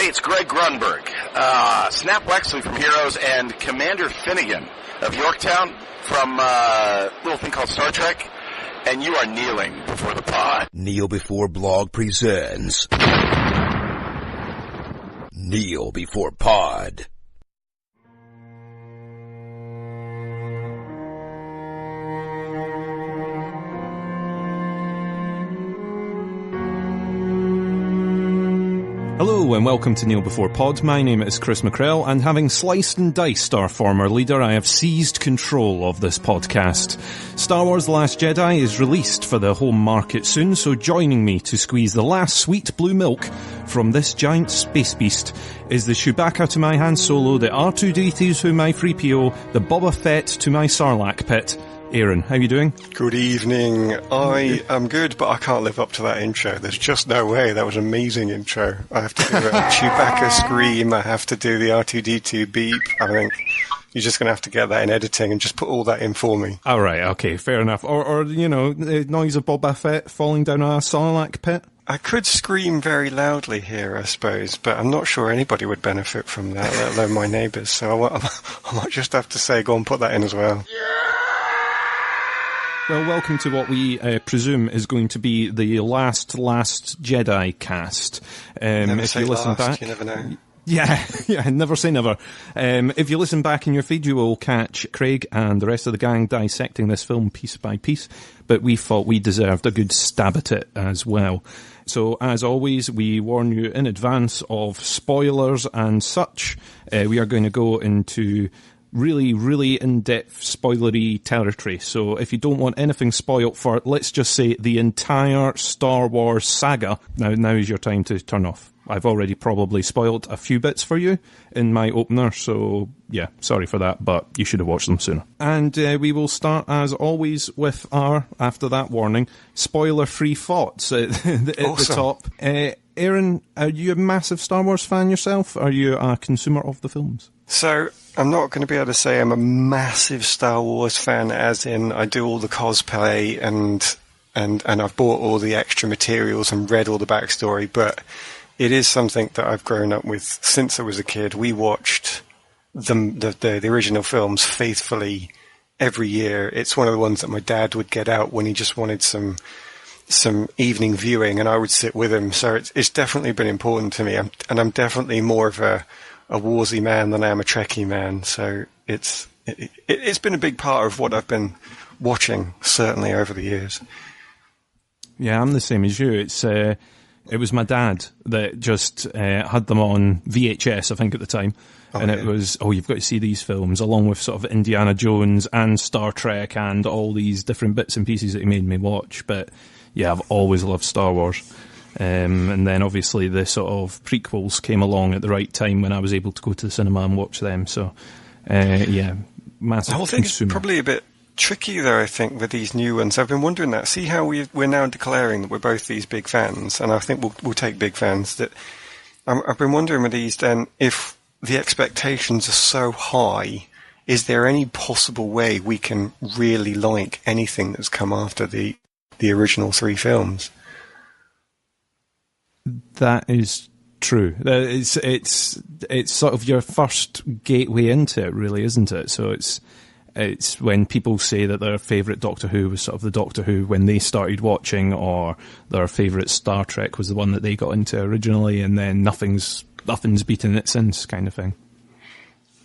it's Greg Grunberg, Snap Wexley from Heroes, and Commander Finnegan of Yorktown from a little thing called Star Trek, and you are kneeling before the pod. Kneel Before Blog presents Kneel Before Pod. Hello and welcome to Kneel Before Pod. My name is Chris McCrell, and having sliced and diced our former leader, I have seized control of this podcast. Star Wars Last Jedi is released for the home market soon, so joining me to squeeze the last sweet blue milk from this giant space beast is the Chewbacca to my Han Solo, the R2-D2 to my 3PO, the Boba Fett to my Sarlacc pit. Aaron, how you doing? Good evening. I am good, but I can't live up to that intro. There's just no way. That was an amazing intro. I have to do a Chewbacca scream. I have to do the R2-D2 beep. I think you're just going to have to get that in editing and just put all that in for me. All right, okay, fair enough. Or you know, the noise of Boba Fett falling down a Sarlacc pit. I could scream very loudly here, I suppose, but I'm not sure anybody would benefit from that, let alone my neighbours. So I might just have to say, go and put that in as well. Well, welcome to what we presume is going to be the last Jedi cast. Never if say you listen last, back, you never know. Yeah, never say never. If you listen back in your feed, you will catch Craig and the rest of the gang dissecting this film piece by piece, but we thought we deserved a good stab at it as well. So, as always, we warn you in advance of spoilers and such. We are going to go into really in-depth spoilery territory. So if you don't want anything spoiled for, let's just say, the entire Star Wars saga, now is your time to turn off. I've already probably spoiled a few bits for you in my opener, so yeah, sorry for that, but you should have watched them sooner. And we will start, as always, with our, after that warning, spoiler-free thoughts at the top. Aaron, are you a massive Star Wars fan yourself? Are you a consumer of the films? So, I'm not going to be able to say I'm a massive Star Wars fan, as in I do all the cosplay and I've bought all the extra materials and read all the backstory, but it is something that I've grown up with since I was a kid. We watched the original films faithfully every year. It's one of the ones that my dad would get out when he just wanted some evening viewing, and I would sit with him. So it's definitely been important to me, and I'm definitely more of a Warsy man than I am a Trekkie man. So it's been a big part of what I've been watching, certainly over the years. Yeah, I'm the same as you. It was my dad that just had them on VHS, I think, at the time. It was, you've got to see these films, along with sort of Indiana Jones and Star Trek and all these different bits and pieces that he made me watch. But yeah, I've always loved Star Wars. And then obviously the sort of prequels came along at the right time when I was able to go to the cinema and watch them. So, yeah, massive. The whole thing is probably a bit tricky, though, I think, with these new ones. I've been wondering that. See how we're now declaring that we're both these big fans, and I think we'll take big fans. That I've been wondering with these, then, if the expectations are so high, is there any possible way we can really like anything that's come after the original three films? That is true. It's sort of your first gateway into it, really, isn't it? So it's when people say that their favourite Doctor Who was sort of the Doctor Who when they started watching, or their favourite Star Trek was the one that they got into originally, and then nothing's beaten it since, kind of thing.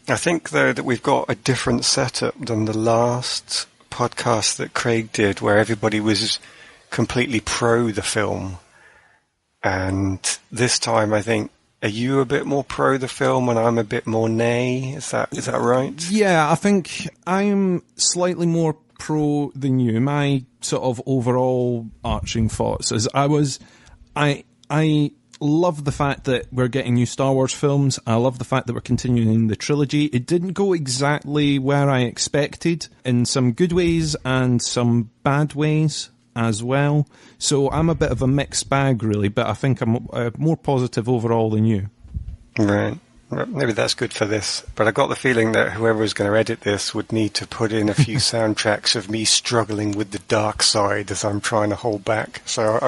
I think, though, that we've got a different setup than the last podcast that Craig did, where everybody was completely pro the film. And this time, I think, are you a bit more pro the film and I'm a bit more nay? Is that right? Yeah, I think I'm slightly more pro than you. My sort of overall arching thoughts is I love the fact that we're getting new Star Wars films. I love the fact that we're continuing the trilogy. It didn't go exactly where I expected, in some good ways and some bad ways as well. So I'm a bit of a mixed bag, really, but I think I'm more positive overall than you. Right. Well, maybe that's good for this. But I got the feeling that whoever was going to edit this would need to put in a few soundtracks of me struggling with the dark side as I'm trying to hold back. So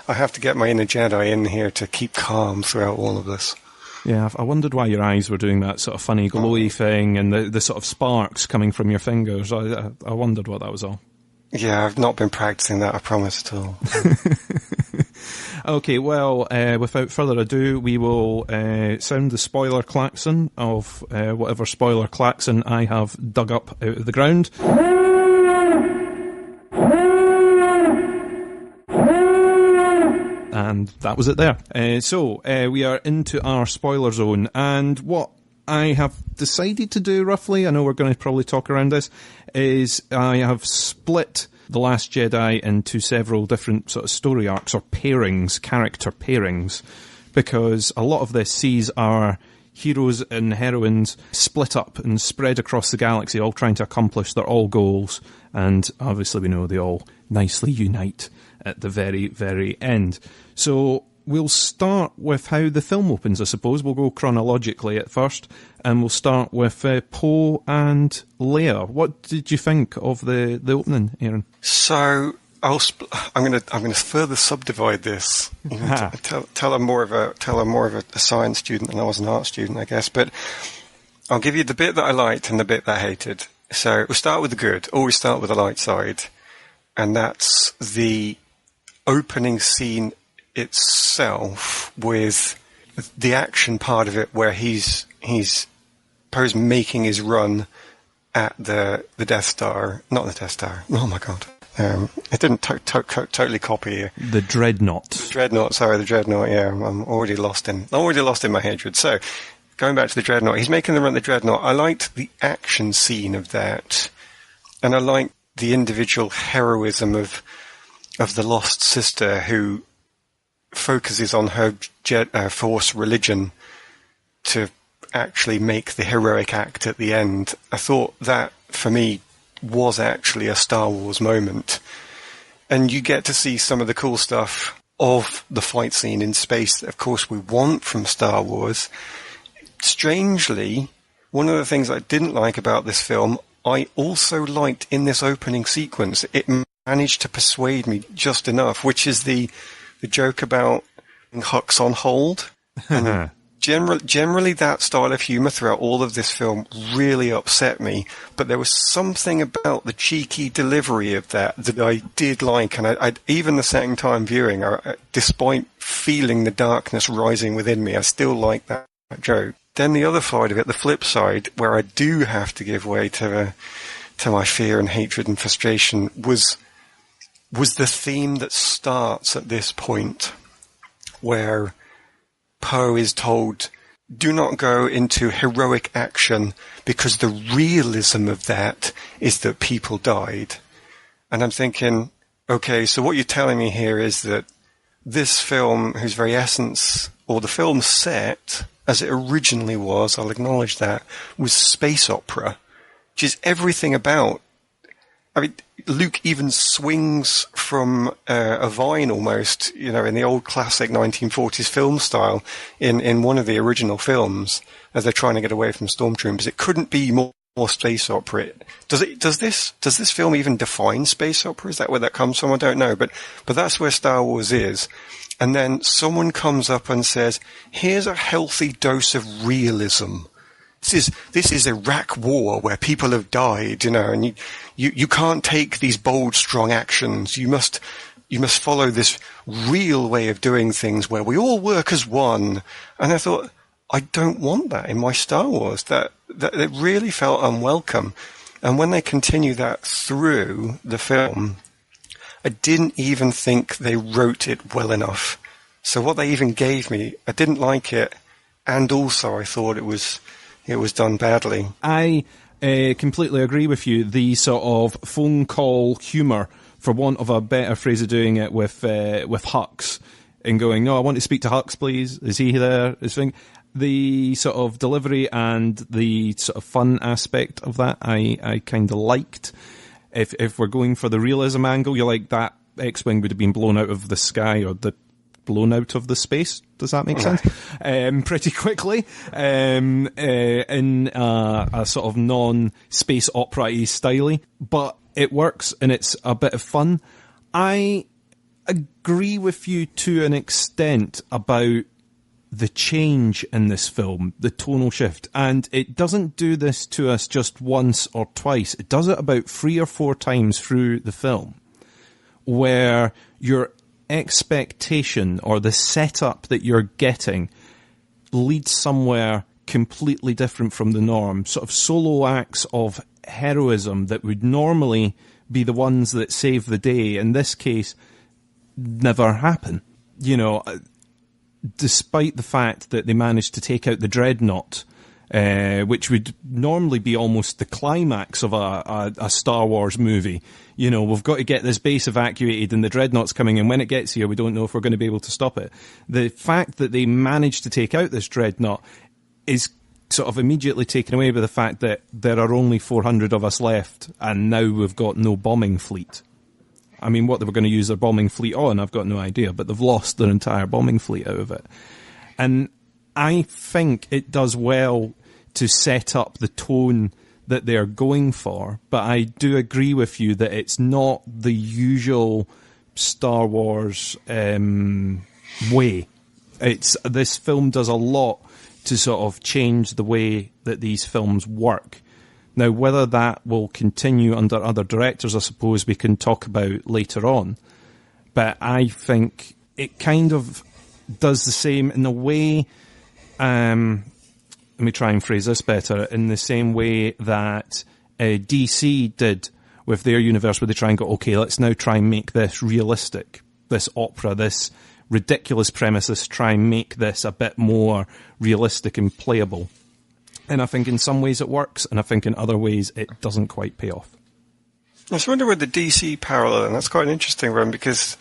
I have to get my inner Jedi in here to keep calm throughout all of this. Yeah, I wondered why your eyes were doing that sort of funny glowy thing and the sort of sparks coming from your fingers. I wondered what that was all. Yeah, I've not been practicing that, I promise at all. Okay, well, without further ado, we will sound the spoiler klaxon of whatever spoiler klaxon I have dug up out of the ground. And that was it there. So we are into our spoiler zone, and what I have decided to do roughly, I know we're going to probably talk around this, is I have split The Last Jedi into several different sort of story arcs or pairings, character pairings, because a lot of this sees our heroes and heroines split up and spread across the galaxy, all trying to accomplish their all goals, and obviously we know they all nicely unite at the very, very end. So we'll start with how the film opens, I suppose. We'll go chronologically at first, and we'll start with Poe and Leia. What did you think of the opening, Aaron? So I'm going to further subdivide this. Tell I'm more of a science student than I was an art student, I guess. But I'll give you the bit that I liked and the bit that I hated. So we'll start with the good. Always start with the light side, and that's the opening scene itself, with the action part of it, where he's Poe's making his run at the Death Star, not the Death Star. Oh my god, it didn't totally copy you. The Dreadnought. The Dreadnought. Yeah, I'm already lost in my hatred. So going back to the Dreadnought, he's making the run at the Dreadnought. I liked the action scene of that, and I liked the individual heroism of the lost sister, who focuses on her Force religion to actually make the heroic act at the end. I thought that, for me, was actually a Star Wars moment. And you get to see some of the cool stuff of the fight scene in space that, of course, we want from Star Wars. Strangely, one of the things I didn't like about this film, I also liked in this opening sequence. It managed to persuade me just enough, which is the joke about Hux on hold. And generally that style of humour throughout all of this film really upset me, but there was something about the cheeky delivery of that I did like, and I even the second time viewing, despite feeling the darkness rising within me, I still like that joke. Then the other side of it, the flip side, where I do have to give way to my fear and hatred and frustration, was the theme that starts at this point, where Poe is told, do not go into heroic action because the realism of that is that people died. And I'm thinking, okay, so what you're telling me here is that this film, whose very essence, or the film set, as it originally was, I'll acknowledge that, was space opera, which is everything about, I mean, Luke even swings from a vine almost, in the old classic 1940s film style in one of the original films as they're trying to get away from stormtroopers. It couldn't be more space opera. Does this film even define space opera? Is that where that comes from? I don't know, but that's where Star Wars is. And then someone comes up and says, here's a healthy dose of realism. This is Iraq war where people have died, and you can't take these bold, strong actions. You must follow this real way of doing things where we all work as one. And I thought, I don't want that in my Star Wars. That it really felt unwelcome. And when they continue that through the film, I didn't even think they wrote it well enough. So what they even gave me, I didn't like it, and also I thought it was done badly. I completely agree with you. The sort of phone call humour, for want of a better phrase of doing it, with Hux, and going, no, I want to speak to Hux, please. Is he there? The sort of delivery and the sort of fun aspect of that, I kind of liked. If we're going for the realism angle, you like that X-Wing would have been blown out of the sky, or blown out of the space. Does that make sense? Pretty quickly, in a sort of non-space opera-y style, but it works and it's a bit of fun. I agree with you to an extent about the change in this film, the tonal shift. And it doesn't do this to us just once or twice. It does it about 3 or 4 times through the film, where your expectation or the setup that you're getting leads somewhere completely different from the norm. Sort of solo acts of heroism that would normally be the ones that save the day, in this case, never happen. You know, despite the fact that they managed to take out the dreadnought, which would normally be almost the climax of a Star Wars movie. You know, we've got to get this base evacuated and the dreadnought's coming, and when it gets here, we don't know if we're going to be able to stop it. The fact that they managed to take out this dreadnought is sort of immediately taken away by the fact that there are only 400 of us left, and now we've got no bombing fleet. I mean, what they were going to use their bombing fleet on, I've got no idea, but they've lost their entire bombing fleet out of it. And I think it does well to set up the tone that they're going for, but I do agree with you that it's not the usual Star Wars way. This film does a lot to sort of change the way that these films work. Now, whether that will continue under other directors, I suppose we can talk about later on. But I think it kind of does the same in a way, let me try and phrase this better, in the same way that DC did with their universe, where they try and go, okay, let's now try and make this realistic, this opera, this ridiculous premise, let's try and make this a bit more realistic and playable. And I think in some ways it works, and I think in other ways it doesn't quite pay off. I just wonder with the DC parallel, and that's quite an interesting one, because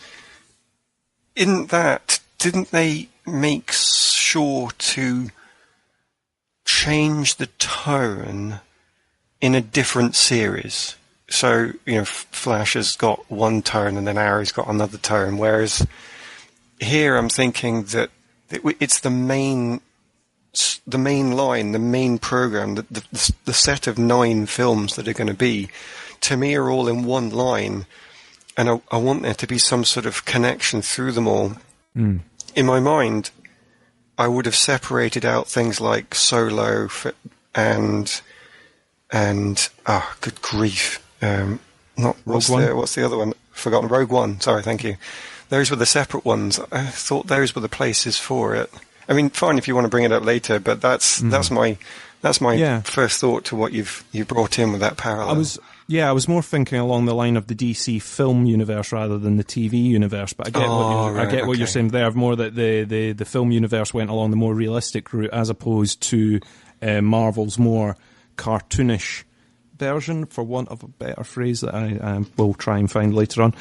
in that, didn't they make sure to change the tone in a different series? So, you know, Flash has got one tone and then Arrow's got another tone, whereas here I'm thinking that it's the main line, the main program, the set of 9 films that are going to be, to me, are all in one line, and I want there to be some sort of connection through them all. In my mind, I would have separated out things like Solo and good grief, what's the other one? Forgotten. Rogue One. Sorry, thank you. Those were the separate ones. I thought those were the places for it. I mean, fine if you want to bring it up later, but that's my first thought to what you've brought in with that parallel. I was more thinking along the line of the DC film universe rather than the TV universe. But I get what you're saying there. More that the film universe went along the more realistic route, as opposed to Marvel's more cartoonish version, for want of a better phrase that I will try and find later on.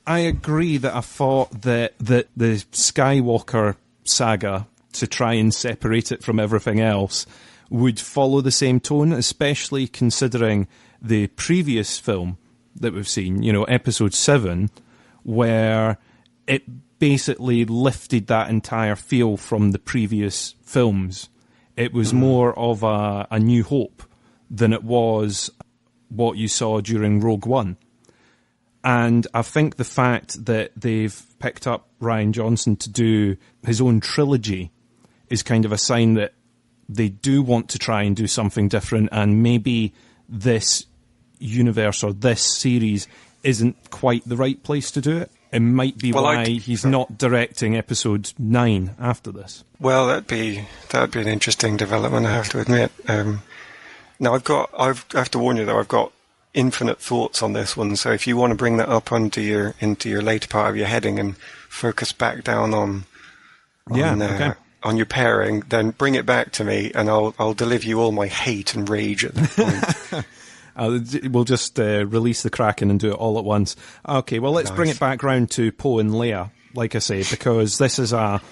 I agree that I thought that the Skywalker saga, to try and separate it from everything else, would follow the same tone, especially considering the previous film that we've seen, you know, Episode VII, where it basically lifted that entire feel from the previous films. It was more of a New Hope than it was what you saw during Rogue One. And I think the fact that they've picked up Rian Johnson to do his own trilogy is kind of a sign that they do want to try and do something different, and maybe this universe or this series isn't quite the right place to do it. It might be why he's not directing Episode 9 after this. Well, that'd be an interesting development, I have to admit. Now, I have to warn you though, I've got infinite thoughts on this one. So if you want to bring that up into your later part of your heading and focus back down on your pairing, then bring it back to me, and I'll deliver you all my hate and rage at that point. We'll just release the Kraken and do it all at once. Okay, well, let's bring it back round to Poe and Leia, like I say, because this is a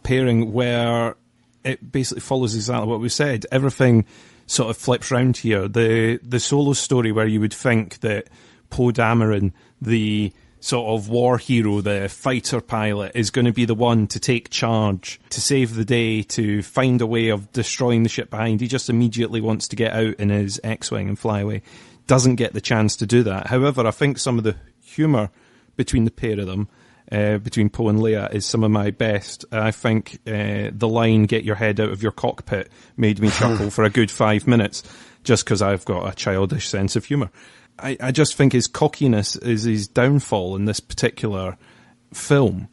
pairing where it basically follows exactly what we said. Everything sort of flips round here. The Solo story, where you would think that Poe Dameron, the sort of war hero, the fighter pilot, is going to be the one to take charge, to save the day, to find a way of destroying the ship behind. He just immediately wants to get out in his X-Wing and fly away. Doesn't get the chance to do that. However, I think some of the humour between the pair of them between Poe and Leia is some of my best. I think the line "Get your head out of your cockpit" made me chuckle for a good 5 minutes, just because I've got a childish sense of humour. I just think his cockiness is his downfall in this particular film,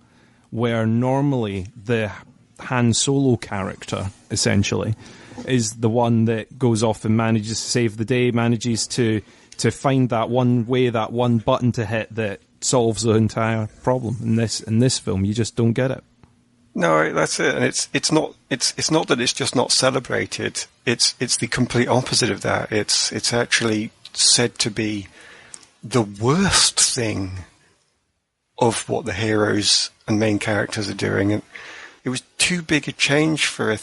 where normally the Han Solo character, essentially, is the one that goes off and manages to save the day, manages to find that one way, that one button to hit that solves the entire problem. In this film, you just don't get it. No, that's it, and it's not that it's just not celebrated. It's the complete opposite of that. It's actually said to be the worst thing of what the heroes and main characters are doing, and it was too big a change for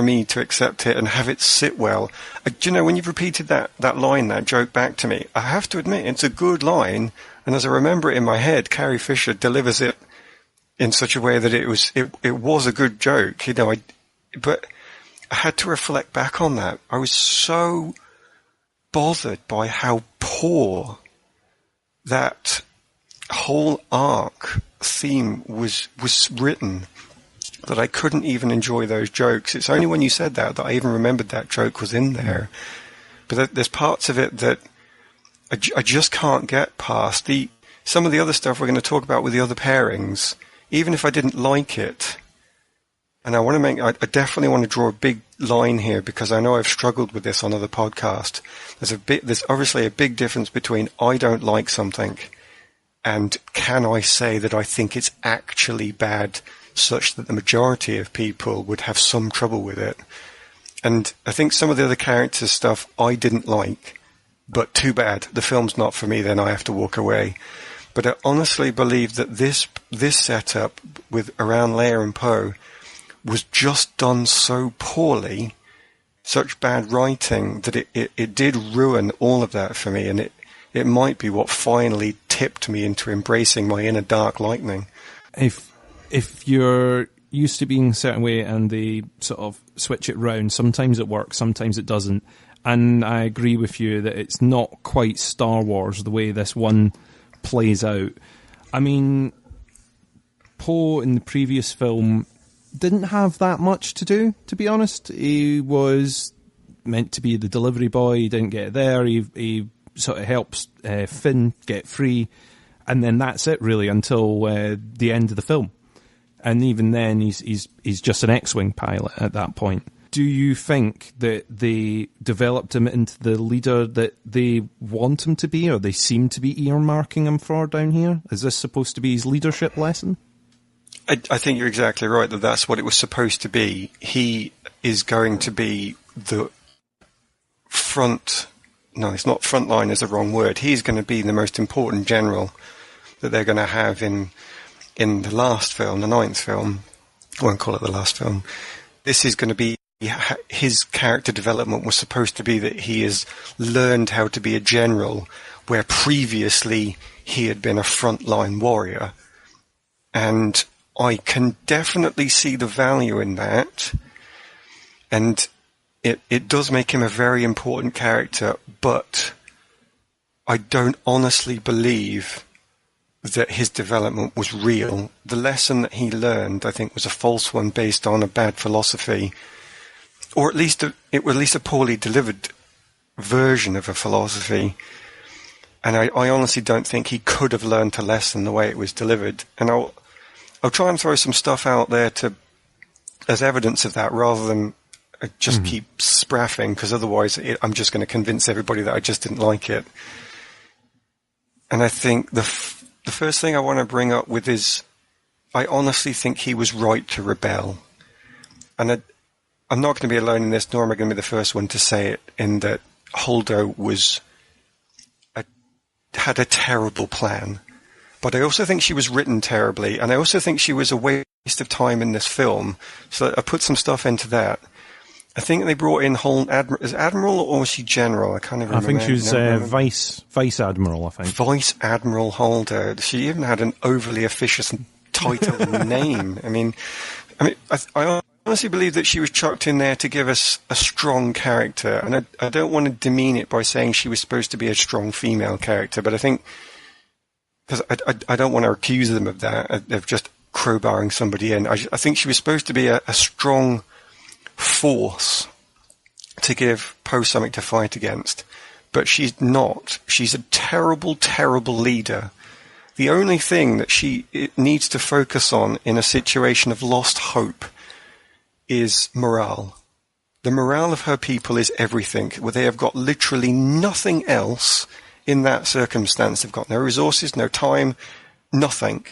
me to accept it and have it sit well. Do you know, when you've repeated that line, that joke back to me, I have to admit it's a good line, and as I remember it in my head, Carrie Fisher delivers it in such a way that it was a good joke, you know. But I had to reflect back on that. I was so bothered by how poor that whole arc theme was written that I couldn't even enjoy those jokes. It's only when you said that I even remembered that joke was in there. But there's parts of it that I just can't get past. Some of the other stuff we're going to talk about with the other pairings, even if I didn't like it, and I definitely want to draw a big line here, because I know I've struggled with this on other podcasts. There's obviously a big difference between I don't like something and can I say that I think it's actually bad, such that the majority of people would have some trouble with it. And I think some of the other characters' stuff I didn't like, but too bad. The film's not for me, then I have to walk away. But I honestly believe that this setup with around Leia and Poe was just done so poorly, such bad writing, that it did ruin all of that for me, and it might be what finally tipped me into embracing my inner Dark Lightning. If you're used to being a certain way and they sort of switch it round, sometimes it works, sometimes it doesn't. And I agree with you that it's not quite Star Wars the way this one plays out. I mean, Poe in the previous film didn't have that much to do, to be honest. He was meant to be the delivery boy, he didn't get there, he sort of helps Finn get free, and then that's it really until the end of the film. And even then, he's just an X-Wing pilot at that point. Do you think that they developed him into the leader that they want him to be, or they seem to be earmarking him for down here? Is this supposed to be his leadership lesson? I think you're exactly right, that's what it was supposed to be. He is going to be the it's not frontline is the wrong word. He's going to be the most important general that they're going to have in the last film, the 9th film. I won't call it the last film. This is going to be, his character development was supposed to be that he has learned how to be a general, where previously he had been a frontline warrior. And I can definitely see the value in that. And it does make him a very important character, but I don't honestly believe that his development was real. The lesson that he learned, I think, was a false one based on a bad philosophy, or at least a poorly delivered version of a philosophy. And I honestly don't think he could have learned a lesson the way it was delivered. And I'll try and throw some stuff out there as evidence of that, rather than just keep spraffing, because otherwise I'm just going to convince everybody that I just didn't like it. And I think the first thing I want to bring up with is, I honestly think he was right to rebel. And I'm not going to be alone in this, nor am I going to be the first one to say it, in that Holdo had a terrible plan. But I also think she was written terribly, and I also think she was a waste of time in this film. So I put some stuff into that. I think they brought in is Admiral or was she General? I can't even remember. I think she was Vice Admiral, I think. Vice Admiral Holdo. She even had an overly officious title and name. I mean, I honestly believe that she was chucked in there to give us a strong character, and I don't want to demean it by saying she was supposed to be a strong female character, but I think because I don't want to accuse them of that, of just crowbarring somebody in. I think she was supposed to be a strong force to give Poe something to fight against, but she's not. She's a terrible, terrible leader. The only thing that she needs to focus on in a situation of lost hope is morale. The morale of her people is everything, where they have got literally nothing else in that circumstance. They've got no resources, no time, nothing.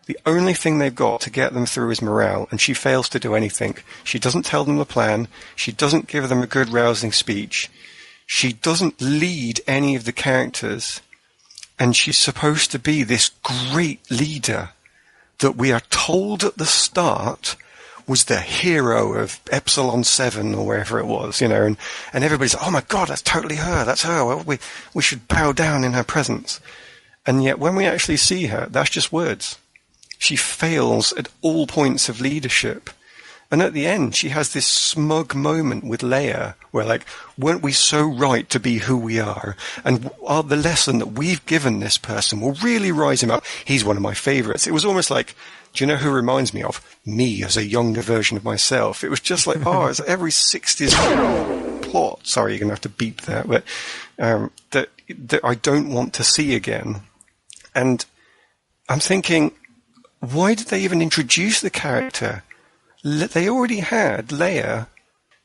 The only thing they've got to get them through is morale, and she fails to do anything. She doesn't tell them the plan. She doesn't give them a good rousing speech. She doesn't lead any of the characters. And she's supposed to be this great leader that we are told at the start was the hero of Epsilon 7 or wherever it was, you know, and everybody's, oh my God, that's totally her, that's her, well, we should bow down in her presence. And yet when we actually see her, that's just words. She fails at all points of leadership. And at the end, she has this smug moment with Leia where, like, weren't we so right to be who we are? And the lesson that we've given this person will really rise him up. He's one of my favorites. It was almost like, do you know who reminds me of? Me as a younger version of myself. It was just like, oh, it's every 60s plot. Sorry, you're going to have to beep that. But that I don't want to see again. And I'm thinking, why did they even introduce the character? They already had Leia.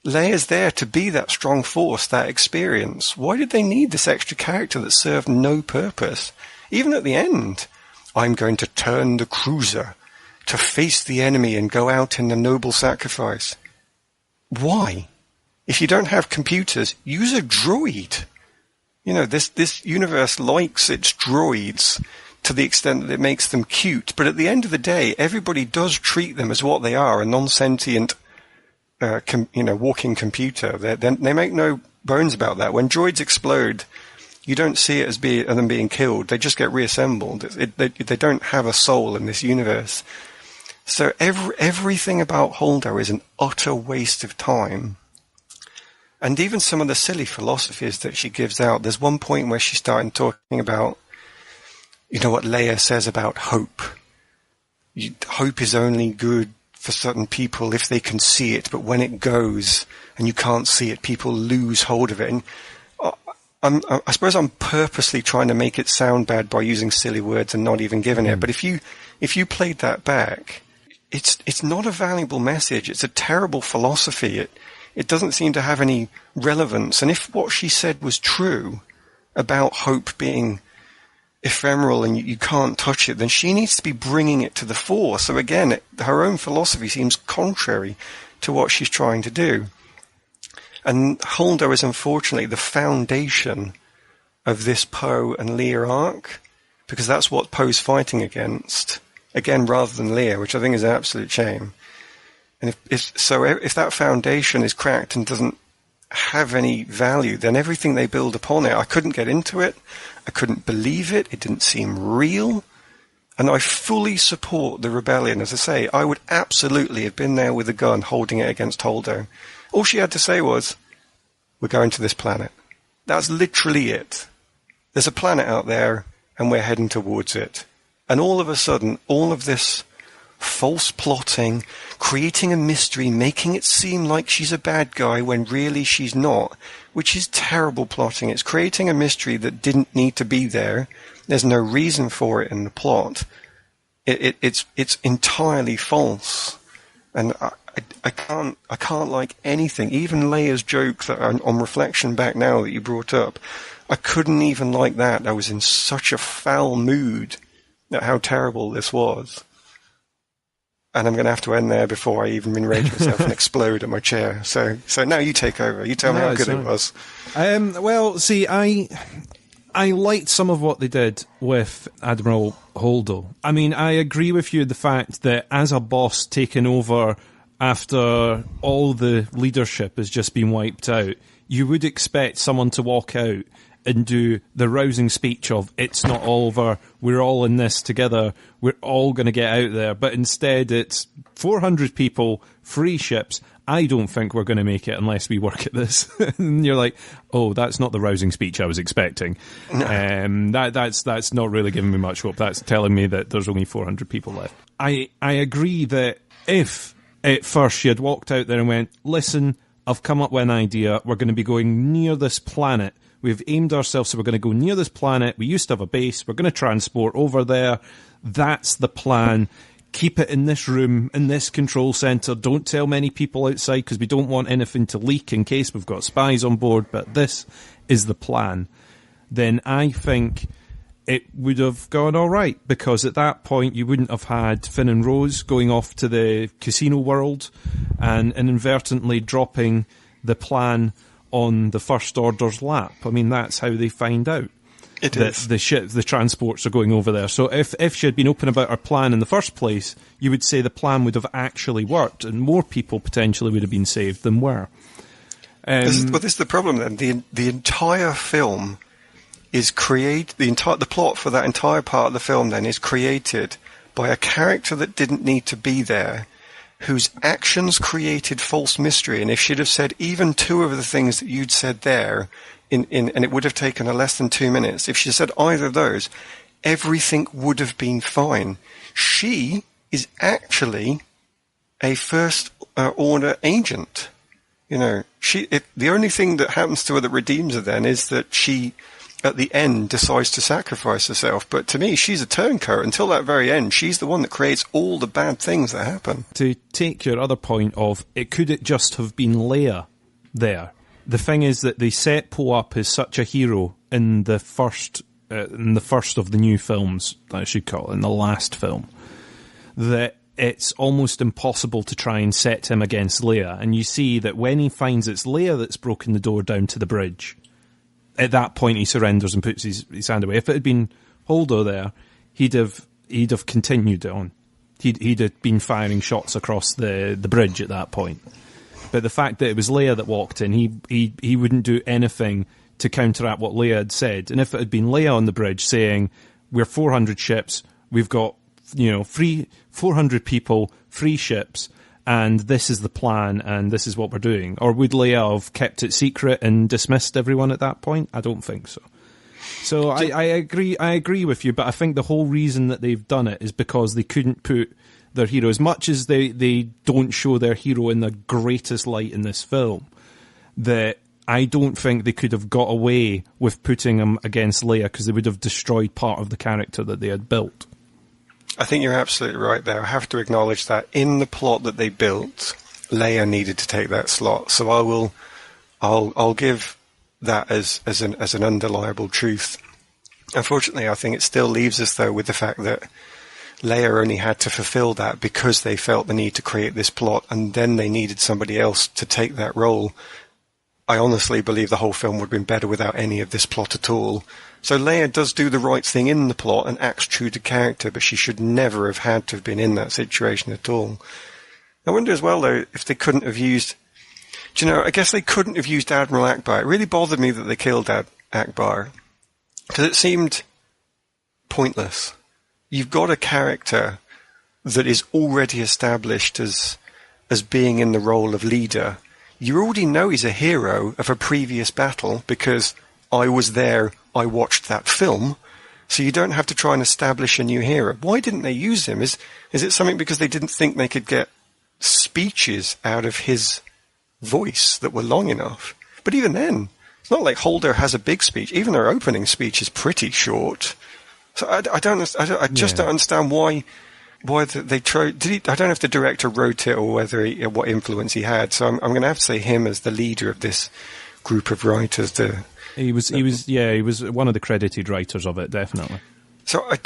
Leia's there to be that strong force, that experience. Why did they need this extra character that served no purpose? Even at the end, I'm going to turn the cruiser to face the enemy and go out in a noble sacrifice. Why? If you don't have computers, use a droid. You know, this universe likes its droids to the extent that it makes them cute. But at the end of the day, everybody does treat them as what they are, a non-sentient, walking computer. They make no bones about that. When droids explode, you don't see it as them being killed. They just get reassembled. They don't have a soul in this universe. So everything about Holdo is an utter waste of time. And even some of the silly philosophies that she gives out, there's one point where she started talking about, you know what Leia says about hope. Hope is only good for certain people if they can see it, but when it goes and you can't see it, people lose hold of it. And I suppose I'm purposely trying to make it sound bad by using silly words and not even giving it. But if you played that back, it's not a valuable message. It's a terrible philosophy. It doesn't seem to have any relevance. And if what she said was true about hope being ephemeral and you can't touch it, then she needs to be bringing it to the fore. So again, her own philosophy seems contrary to what she's trying to do. And Holdo is unfortunately the foundation of this Poe and Leia arc, because that's what Poe's fighting against, again, rather than Leia, which I think is an absolute shame. And if that foundation is cracked and doesn't have any value, then everything they build upon it, I couldn't get into it. I couldn't believe it. It didn't seem real. And I fully support the rebellion. As I say, I would absolutely have been there with a gun holding it against Holdo. All she had to say was, we're going to this planet. That's literally it. There's a planet out there and we're heading towards it. And all of a sudden, all of this false plotting, creating a mystery, making it seem like she's a bad guy when really she's not, which is terrible plotting. It's creating a mystery that didn't need to be there. There's no reason for it in the plot. It's entirely false. And I can't like anything. Even Leia's joke that on reflection back now that you brought up, I couldn't even like that. I was in such a foul mood at how terrible this was. And I'm going to have to end there before I even enrage myself and explode at my chair. So now you take over. You tell me how good it was. Well, see, I liked some of what they did with Admiral Holdo. I mean, I agree with you the fact that as a boss taking over after all the leadership has just been wiped out, you would expect someone to walk out and do the rousing speech of, it's not over, we're all in this together, we're all going to get out there. But instead it's 400 people, 3 ships, I don't think we're going to make it unless we work at this. And you're like, oh, that's not the rousing speech I was expecting. No. That's not really giving me much hope. That's telling me that there's only 400 people left. I agree that if at first she had walked out there and went, listen, I've come up with an idea, we're going to be going near this planet. We've aimed ourselves, so we're going to go near this planet. We used to have a base. We're going to transport over there. That's the plan. Keep it in this room, in this control centre. Don't tell many people outside because we don't want anything to leak in case we've got spies on board. But this is the plan. Then I think it would have gone all right, because at that point you wouldn't have had Finn and Rose going off to the casino world and inadvertently dropping the plan on the First Order's lap. I mean, that's how they find out. It is. The transports are going over there. So if she had been open about her plan in the first place, you would say the plan would have actually worked and more people potentially would have been saved than were. This is the problem then. The entire film is the plot for that entire part of the film then is created by a character that didn't need to be there, whose actions created false mystery. And if she'd have said even 2 of the things that you'd said there, and it would have taken her less than 2 minutes, if she said either of those, everything would have been fine. She is actually a First Order agent. You know, the only thing that happens to her that redeems her then is that she, at the end, decides to sacrifice herself. But to me, she's a turncoat. Until that very end, she's the one that creates all the bad things that happen. To take your other point of, could it just have been Leia there? The thing is that they set Poe up as such a hero in the first of the new films, I should call it, in the last film, that it's almost impossible to try and set him against Leia. And you see that when he finds it's Leia that's broken the door down to the bridge, at that point he surrenders and puts his hand away. If it had been Holdo there, he'd have continued on. He'd have been firing shots across the bridge at that point. But the fact that it was Leia that walked in, he wouldn't do anything to counteract what Leia had said. And if it had been Leia on the bridge saying, we're 400 ships, we've got 400 people, 3 ships, and this is the plan, and this is what we're doing. Or would Leia have kept it secret and dismissed everyone at that point? I don't think so. So I agree with you, but I think the whole reason that they've done it is because they couldn't put their hero, as much as they don't show their hero in the greatest light in this film, that I don't think they could have got away with putting him against Leia, because they would have destroyed part of the character that they had built. I think you're absolutely right there. I have to acknowledge that in the plot that they built, Leia needed to take that slot. So I'll give that as an undeniable truth. Unfortunately, I think it still leaves us though with the fact that Leia only had to fulfill that because they felt the need to create this plot, and then they needed somebody else to take that role. I honestly believe the whole film would have been better without any of this plot at all. So Leia does do the right thing in the plot and acts true to character, but she should never have had to have been in that situation at all. I wonder as well, though, if they couldn't have used... I guess they couldn't have used Admiral Akbar. It really bothered me that they killed Akbar, because it seemed pointless. You've got a character that is already established as being in the role of leader. You already know he's a hero of a previous battle because I was there, I watched that film, so you don't have to try and establish a new hero. Why didn't they use him? Is it something because they didn't think they could get speeches out of his voice that were long enough? But even then, it's not like Holdo has a big speech. Even her opening speech is pretty short. So I don't understand why they tried. I don't know if the director wrote it or what influence he had. So I'm going to have to say him as the leader of this group of writers. He was one of the credited writers of it, definitely. So I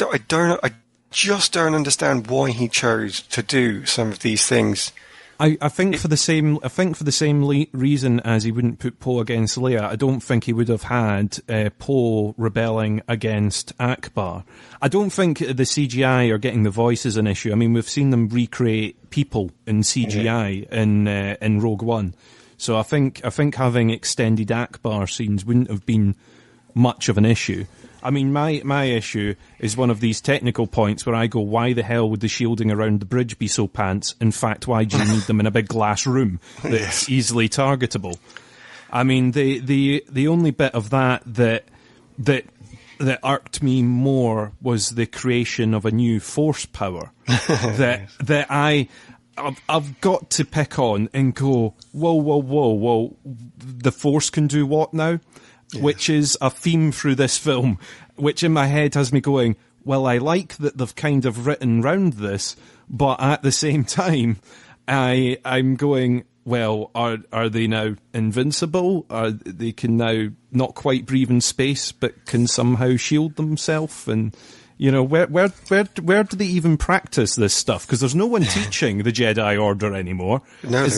just don't understand why he chose to do some of these things. I think for the same reason as he wouldn't put Poe against Leia, I don't think he would have had Poe rebelling against Akbar. I don't think the CGI or getting the voice is an issue. I mean, we've seen them recreate people in CGI in Rogue One, so I think having extended Akbar scenes wouldn't have been much of an issue. I mean, my issue is one of these technical points where I go, why the hell would the shielding around the bridge be so pants? In fact, why do you need them in a big glass room that's easily targetable? I mean, the only bit of that irked me more was the creation of a new force power that I've got to pick on and go, whoa, the force can do what now? Yes. Which is a theme through this film, which in my head has me going, well, I like that they've kind of written round this, but at the same time, I'm going, well, are they now invincible? They can now not quite breathe in space, but can somehow shield themselves? And, you know, where do they even practice this stuff? Because there's no one teaching the Jedi Order anymore. No, is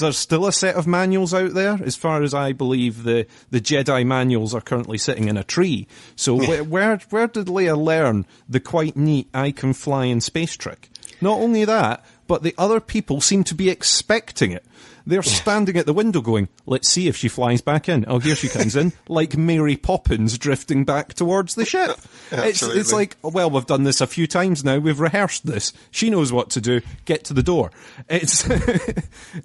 there still a set of manuals out there? As far as I believe, the Jedi manuals are currently sitting in a tree. So where did Leia learn the quite neat I can fly in space trick? Not only that, but the other people seem to be expecting it. They're standing at the window going, let's see if she flies back in. Oh, here she comes in, like Mary Poppins drifting back towards the ship. It's like, well, we've done this a few times now. We've rehearsed this. She knows what to do. Get to the door. It's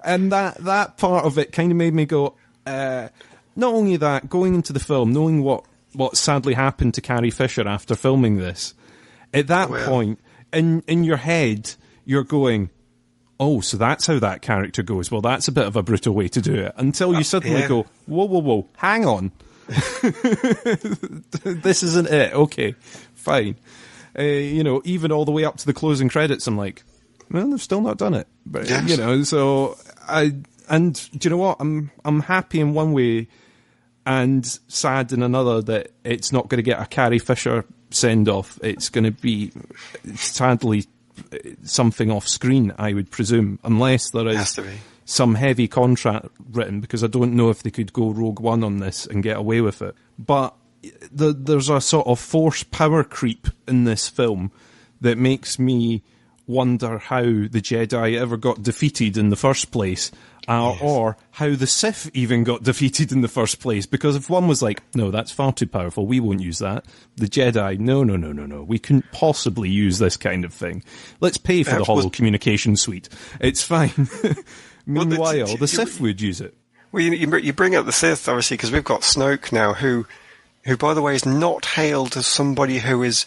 and that part of it kind of made me go, not only that, going into the film, knowing what sadly happened to Carrie Fisher after filming this, at that point, in your head, you're going, oh, so that's how that character goes. Well, that's a bit of a brutal way to do it. Until you suddenly go, whoa, hang on. This isn't it. Okay, fine. You know, even all the way up to the closing credits, I'm like, well, they've still not done it. But, you know, so and do you know what? I'm happy in one way and sad in another that it's not going to get a Carrie Fisher send-off. It's going to be, sadly, something off screen, I would presume, unless there is some heavy contract written, because I don't know if they could go Rogue One on this and get away with it. But there's a sort of force power creep in this film that makes me wonder how the Jedi ever got defeated in the first place, or how the Sith even got defeated in the first place. Because if one was like, no, that's far too powerful, we won't use that. The Jedi, no, we couldn't possibly use this kind of thing. Let's pay for the holo communication suite. It's fine. Meanwhile, the Sith would use it. Well, you bring up the Sith, obviously, because we've got Snoke now, who, by the way, is not hailed as somebody who is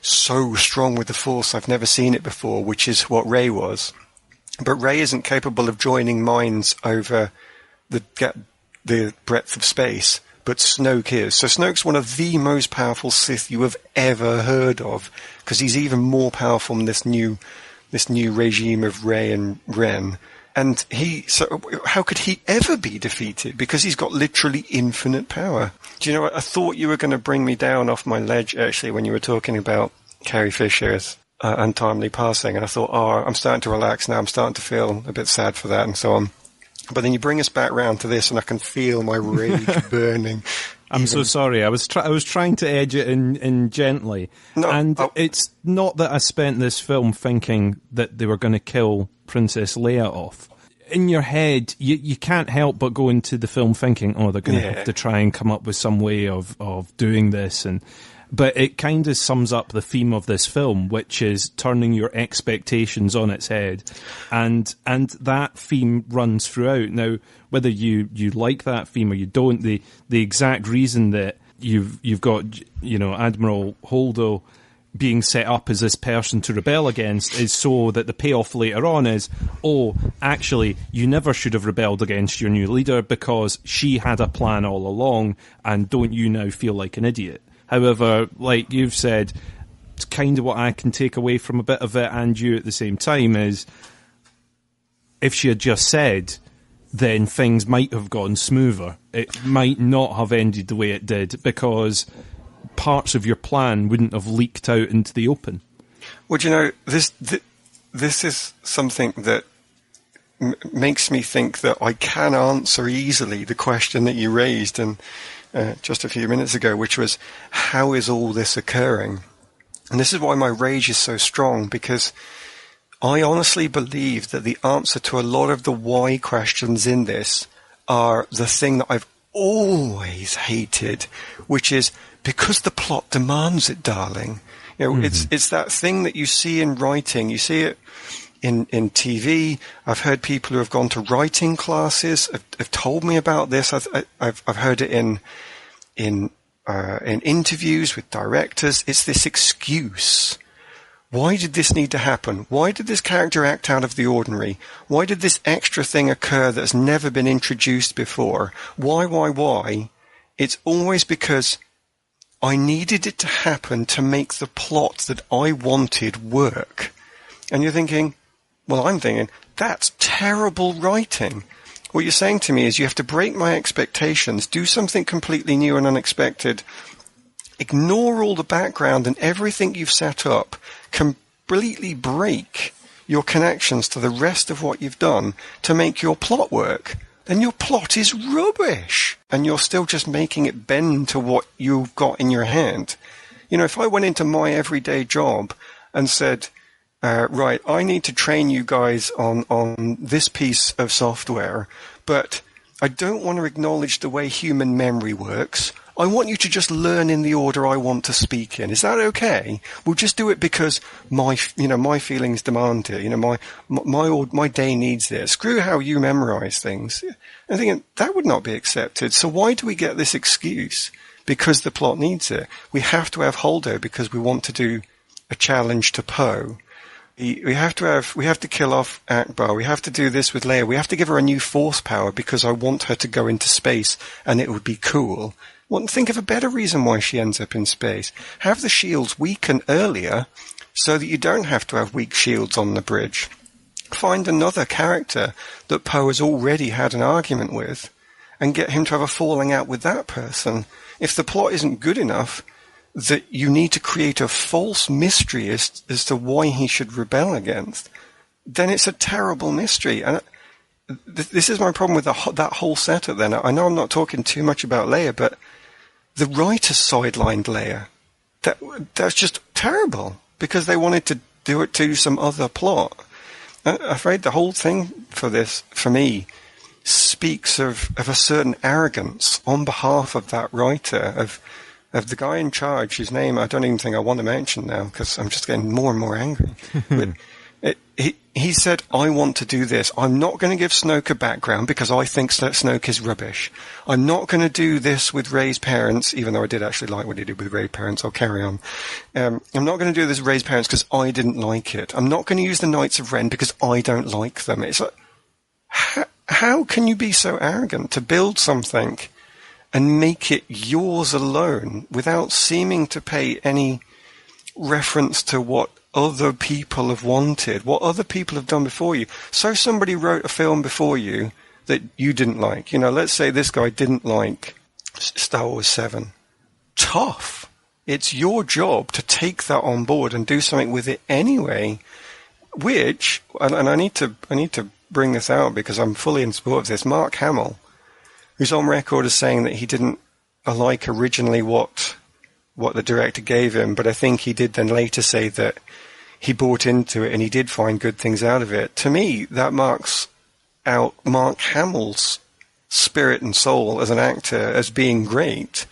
so strong with the Force. I've never seen it before, which is what Rey was. But Rey isn't capable of joining minds over the breadth of space, but Snoke is. So Snoke's one of the most powerful Sith you have ever heard of, because he's even more powerful than this new regime of Rey and Ren. And so how could he ever be defeated? Because he's got literally infinite power. Do you know what? I thought you were going to bring me down off my ledge, actually, when you were talking about Carrie Fisher's untimely passing. And I thought, I'm starting to relax now. I'm starting to feel a bit sad for that and so on. But then you bring us back round to this and I can feel my rage burning. I'm so sorry. I was trying to edge it in gently. It's not that I spent this film thinking that they were going to kill Princess Leia off. In your head, you can't help but go into the film thinking, they're going to have to try and come up with some way of doing this. But it kind of sums up the theme of this film, which is turning your expectations on its head. And that theme runs throughout. Now, whether you like that theme or you don't, the exact reason that you've got, Admiral Holdo being set up as this person to rebel against is so that the payoff later on is, actually, you never should have rebelled against your new leader because she had a plan all along, and don't you now feel like an idiot? However, like you've said, it's kind of what I can take away from a bit of it, and you at the same time, is if she had just said, then things might have gone smoother. It might not have ended the way it did, because parts of your plan wouldn't have leaked out into the open. Well, this is something that makes me think that I can answer easily the question that you raised just a few minutes ago, which was, how is all this occurring? And this is why my rage is so strong, because I honestly believe that the answer to a lot of the why questions in this are the thing that I've always hated, which is because the plot demands it, darling. You know, it's that thing that you see in writing. You see it in TV. I've heard people who have gone to writing classes have told me about this. I've heard it in interviews with directors. It's this excuse. Why did this need to happen? Why did this character act out of the ordinary? Why did this extra thing occur that's never been introduced before? Why? It's always because I needed it to happen to make the plot that I wanted work. And you're thinking, well, I'm thinking, that's terrible writing. What you're saying to me is you have to break my expectations, do something completely new and unexpected, ignore all the background and everything you've set up, completely break your connections to the rest of what you've done to make your plot work. Then your plot is rubbish. And you're still just making it bend to what you've got in your head. You know, if I went into my everyday job and said, right, I need to train you guys on this piece of software, but I don't want to acknowledge the way human memory works. I want you to just learn in the order I want to speak in. Is that okay? We'll just do it because my feelings demand it. You know, my day needs it. Screw how you memorize things. I'm thinking that would not be accepted. So why do we get this excuse? Because the plot needs it. We have to have Holdo because we want to do a challenge to Poe. We have to kill off Akbar. We have to do this with Leia. We have to give her a new force power because I want her to go into space and it would be cool. Well, think of a better reason why she ends up in space. Have the shields weaken earlier so that you don't have to have weak shields on the bridge. Find another character that Poe has already had an argument with and get him to have a falling out with that person. If the plot isn't good enough, that you need to create a false mystery as to why he should rebel against, then it's a terrible mystery. And this is my problem with that whole setup then. I know I'm not talking too much about Leia, but the writers sidelined Leia. That's just terrible because they wanted to do it to some other plot. I'm afraid the whole thing for me, speaks of a certain arrogance on behalf of that writer, of the guy in charge, whose name I don't even think I want to mention now because I'm just getting more and more angry. But he said, I want to do this. I'm not going to give Snoke a background because I think Snoke is rubbish. I'm not going to do this with Rey's parents, even though I did actually like what he did with Rey's parents. I'll carry on. I'm not going to do this with Rey's parents because I didn't like it. I'm not going to use the Knights of Ren because I don't like them. It's like, how can you be so arrogant to build something and make it yours alone without seeming to pay any reference to what other people have wanted, what other people have done before you? So somebody wrote a film before you that you didn't like. You know, let's say this guy didn't like Star Wars VII. Tough. It's your job to take that on board and do something with it anyway, which, and I need to bring this out because I'm fully in support of this, Mark Hamill, who's on record as saying that he didn't like originally what the director gave him, but I think he did then later say that he bought into it and he did find good things out of it. To me, that marks out Mark Hamill's spirit and soul as an actor as being great,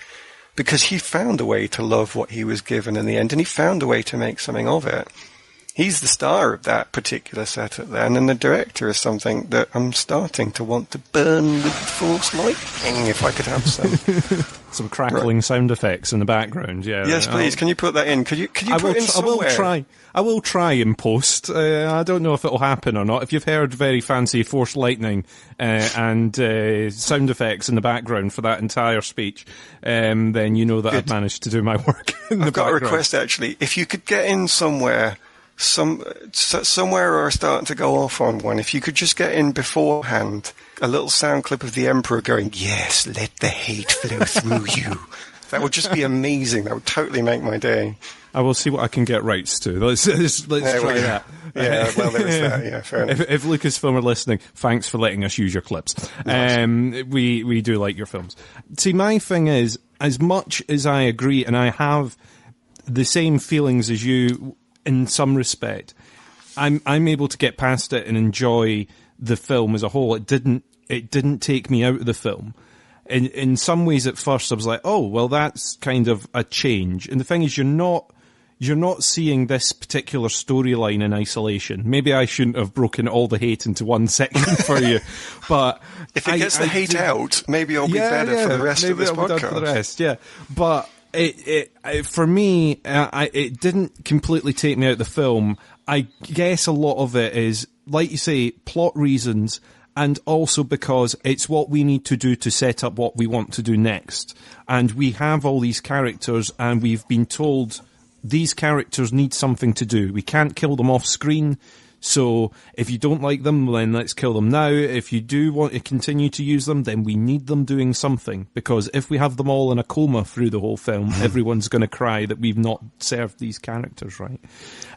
because he found a way to love what he was given in the end, and he found a way to make something of it. He's the star of that particular setup then, and the director is something that I'm starting to want to burn with force lightning if I could have some. Some crackling sound effects in the background, yeah. Yes, please. Can you put that in? Could you put it in somewhere? I will try in post. I don't know if it'll happen or not. If you've heard very fancy force lightning and sound effects in the background for that entire speech, then you know that I've managed to do my work in the background. I've got a request, actually. If you could get in somewhere or starting to go off on one, if you could just get in beforehand a little sound clip of the Emperor going, yes, let the hate flow through you. That would just be amazing. That would totally make my day. I will see what I can get rights to. Let's try that. Yeah, well, there is that. Yeah, fair enough. If Lucasfilm are listening, thanks for letting us use your clips. Nice. We do like your films. See, my thing is, as much as I agree, and I have the same feelings as you in some respect, I'm able to get past it and enjoy the film as a whole. It didn't take me out of the film. in some ways at first I was like, oh, well, that's kind of a change. And the thing is, you're not seeing this particular storyline in isolation. Maybe I shouldn't have broken all the hate into one section for you, but if it gets the hate out, maybe it'll be better for the rest of this podcast. For the rest, yeah. But it for me, it didn't completely take me out of the film. I guess a lot of it is, like you say, plot reasons, and also because it's what we need to do to set up what we want to do next. And we have all these characters, and we've been told these characters need something to do. We can't kill them off screen. So if you don't like them, then let's kill them now. If you do want to continue to use them, then we need them doing something. Because if we have them all in a coma through the whole film, everyone's going to cry that we've not served these characters right.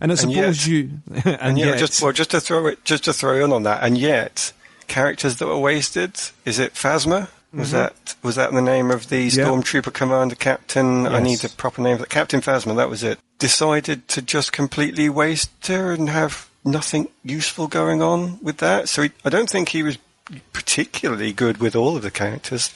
And I suppose just to throw in on that, and yet characters that were wasted. Is it Phasma? Was that the name of the Stormtrooper Commander Captain? Yes. I need the proper name. Captain Phasma, that was it. Decided to just completely waste her and have nothing useful going on with that. So I don't think he was particularly good with all of the characters.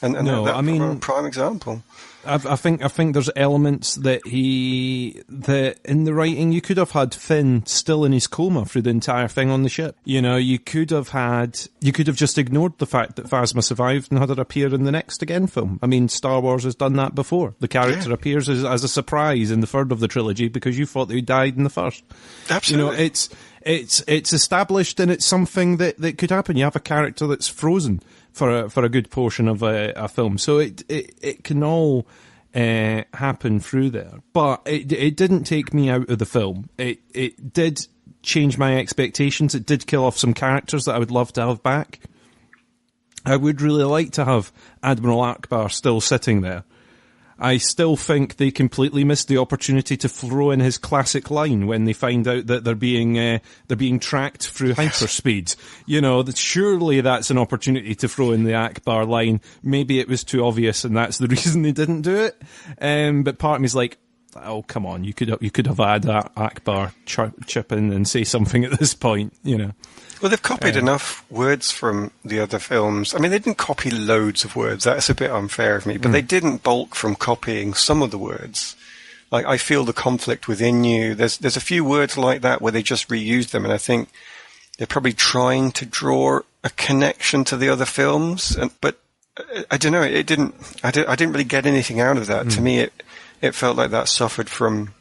And no, I mean, a prime example. I think there's elements that in the writing, you could have had Finn still in his coma through the entire thing on the ship. You know, you could have just ignored the fact that Phasma survived and had her appear in the next again film. I mean, Star Wars has done that before. The character appears as a surprise in the third of the trilogy because you thought that he died in the first. Absolutely. You know, it's established, and it's something that could happen. You have a character that's frozen for a good portion of a film. So it can all happen through there. But it didn't take me out of the film. It did change my expectations. It did kill off some characters that I would love to have back. I would really like to have Admiral Akbar still sitting there. I still think they completely missed the opportunity to throw in his classic line when they find out that they're being tracked through hyperspeed. You know, surely that's an opportunity to throw in the Akbar line. Maybe it was too obvious, and that's the reason they didn't do it. But part of me's like, oh, come on, you could have had Akbar chip in and say something at this point, you know. Well, they've copied enough words from the other films. I mean, they didn't copy loads of words. That's a bit unfair of me. But they didn't balk from copying some of the words. Like, I feel the conflict within you. There's a few words like that where they just reused them. And I think they're probably trying to draw a connection to the other films. But I don't know. I didn't really get anything out of that. To me, it felt like that suffered from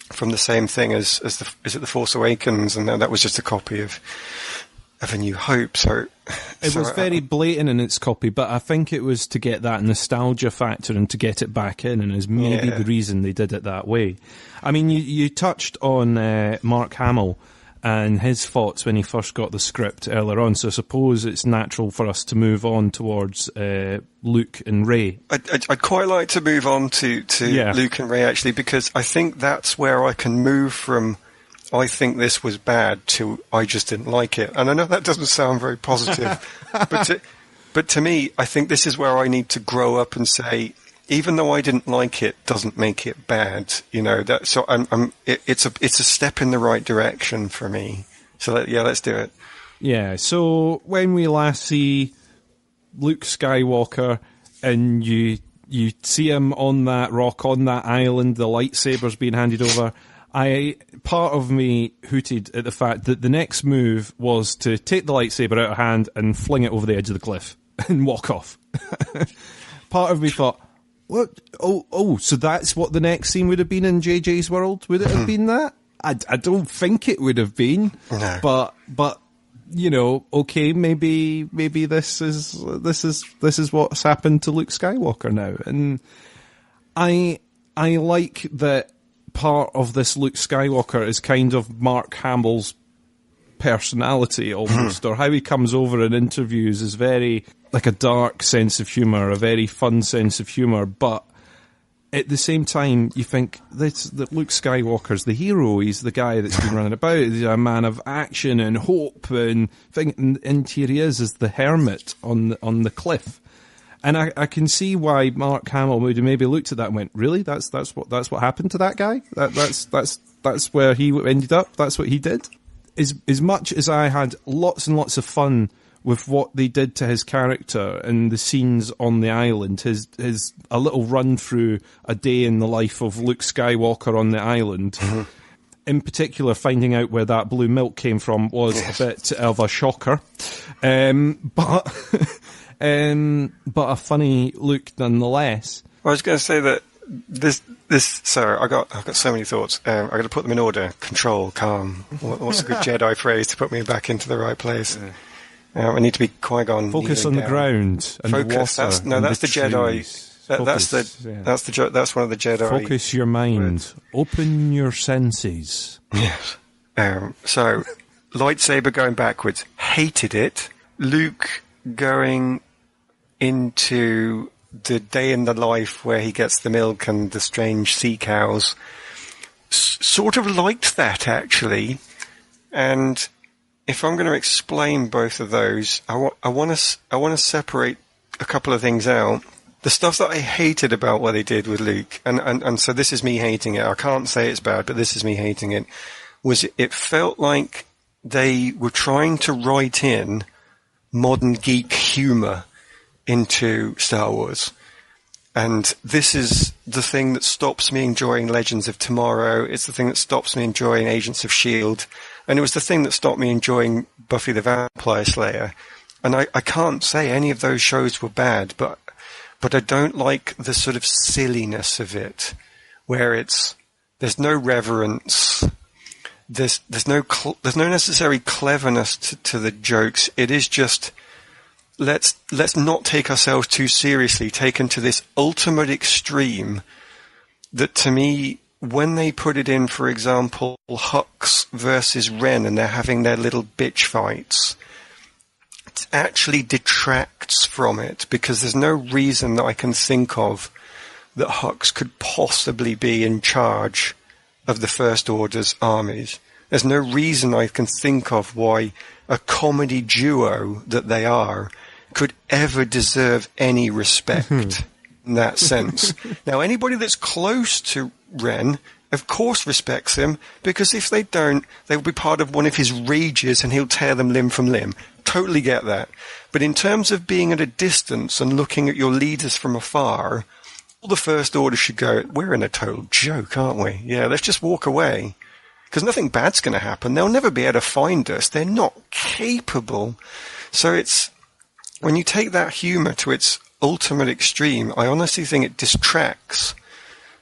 the same thing as The Force Awakens, and that was just a copy of A New Hope. So it was very blatant in its copy, but I think it was to get that nostalgia factor and to get it back in, and is maybe the reason they did it that way. I mean, you touched on Mark Hamill and his thoughts when he first got the script earlier on, so I suppose it's natural for us to move on towards Luke and Rey. I'd quite like to move on to Luke and Rey, actually, because I think that's where I can move from I think this was bad to I just didn't like it. And I know that doesn't sound very positive, but to me, I think this is where I need to grow up and say, even though I didn't like it, doesn't make it bad. You know, so it's a step in the right direction for me. So let's do it. Yeah. So when we last see Luke Skywalker, and you see him on that rock, on that island, the lightsabers being handed over, part of me hooted at the fact that the next move was to take the lightsaber out of hand and fling it over the edge of the cliff and walk off. Part of me thought, what? Oh, so that's what the next scene would have been in JJ's world? Would it have been that? I don't think it would have been. No. But you know, okay, maybe this is what's happened to Luke Skywalker now. And I like that part of this Luke Skywalker is kind of Mark Hamill's personality almost, or how he comes over in interviews is very like a dark sense of humour, a very fun sense of humour, but at the same time you think that Luke Skywalker's the hero, he's the guy that's been running about, he's a man of action and hope and here he is as the hermit on the cliff. And I can see why Mark Hamill would have maybe looked at that and went, really? That's what happened to that guy? That's where he ended up? That's what he did? As much as I had lots and lots of fun with what they did to his character and the scenes on the island, his a little run through a day in the life of Luke Skywalker on the island. Mm-hmm. In particular, finding out where that blue milk came from was a bit of a shocker, but a funny look nonetheless. I was going to say that this. Sorry, I've got so many thoughts. I've got to put them in order. Control, calm. What's a good Jedi phrase to put me back into the right place? I need to be Qui-Gon. Focus on the ground and focus. the water. That's the Jedi. That's one of the Jedi. Focus your mind. Open your senses. Yes. So, lightsaber going backwards. Hated it. Luke going into the day in the life where he gets the milk and the strange sea cows. Sort of liked that, actually. And if I'm going to explain both of those, I want to separate a couple of things out. The stuff that I hated about what they did with Luke, and so this is me hating it. I can't say it's bad, but this is me hating it. Was it felt like they were trying to write in modern geek humor into Star Wars. And this is the thing that stops me enjoying Legends of Tomorrow. It's the thing that stops me enjoying Agents of S.H.I.E.L.D. And it was the thing that stopped me enjoying Buffy the Vampire Slayer. And I can't say any of those shows were bad, but I don't like the sort of silliness of it, where there's no reverence, there's no necessary cleverness to the jokes. It is just let's not take ourselves too seriously, taken to this ultimate extreme. That to me, when they put it in, for example, Hux versus Ren, and they're having their little bitch fights, it actually detracts from it, because there's no reason that I can think of that Hux could possibly be in charge of the First Order's armies. There's no reason I can think of why a comedy duo that they are could ever deserve any respect in that sense. Now, anybody that's close to Ren, of course, respects him, because if they don't, they will be part of one of his rages and he'll tear them limb from limb. Totally get that. But in terms of being at a distance and looking at your leaders from afar, all the First Order should go, we're in a total joke, aren't we? Yeah, let's just walk away. Because nothing bad's going to happen. They'll never be able to find us. They're not capable. So it's, when you take that humour to its ultimate extreme, I honestly think it distracts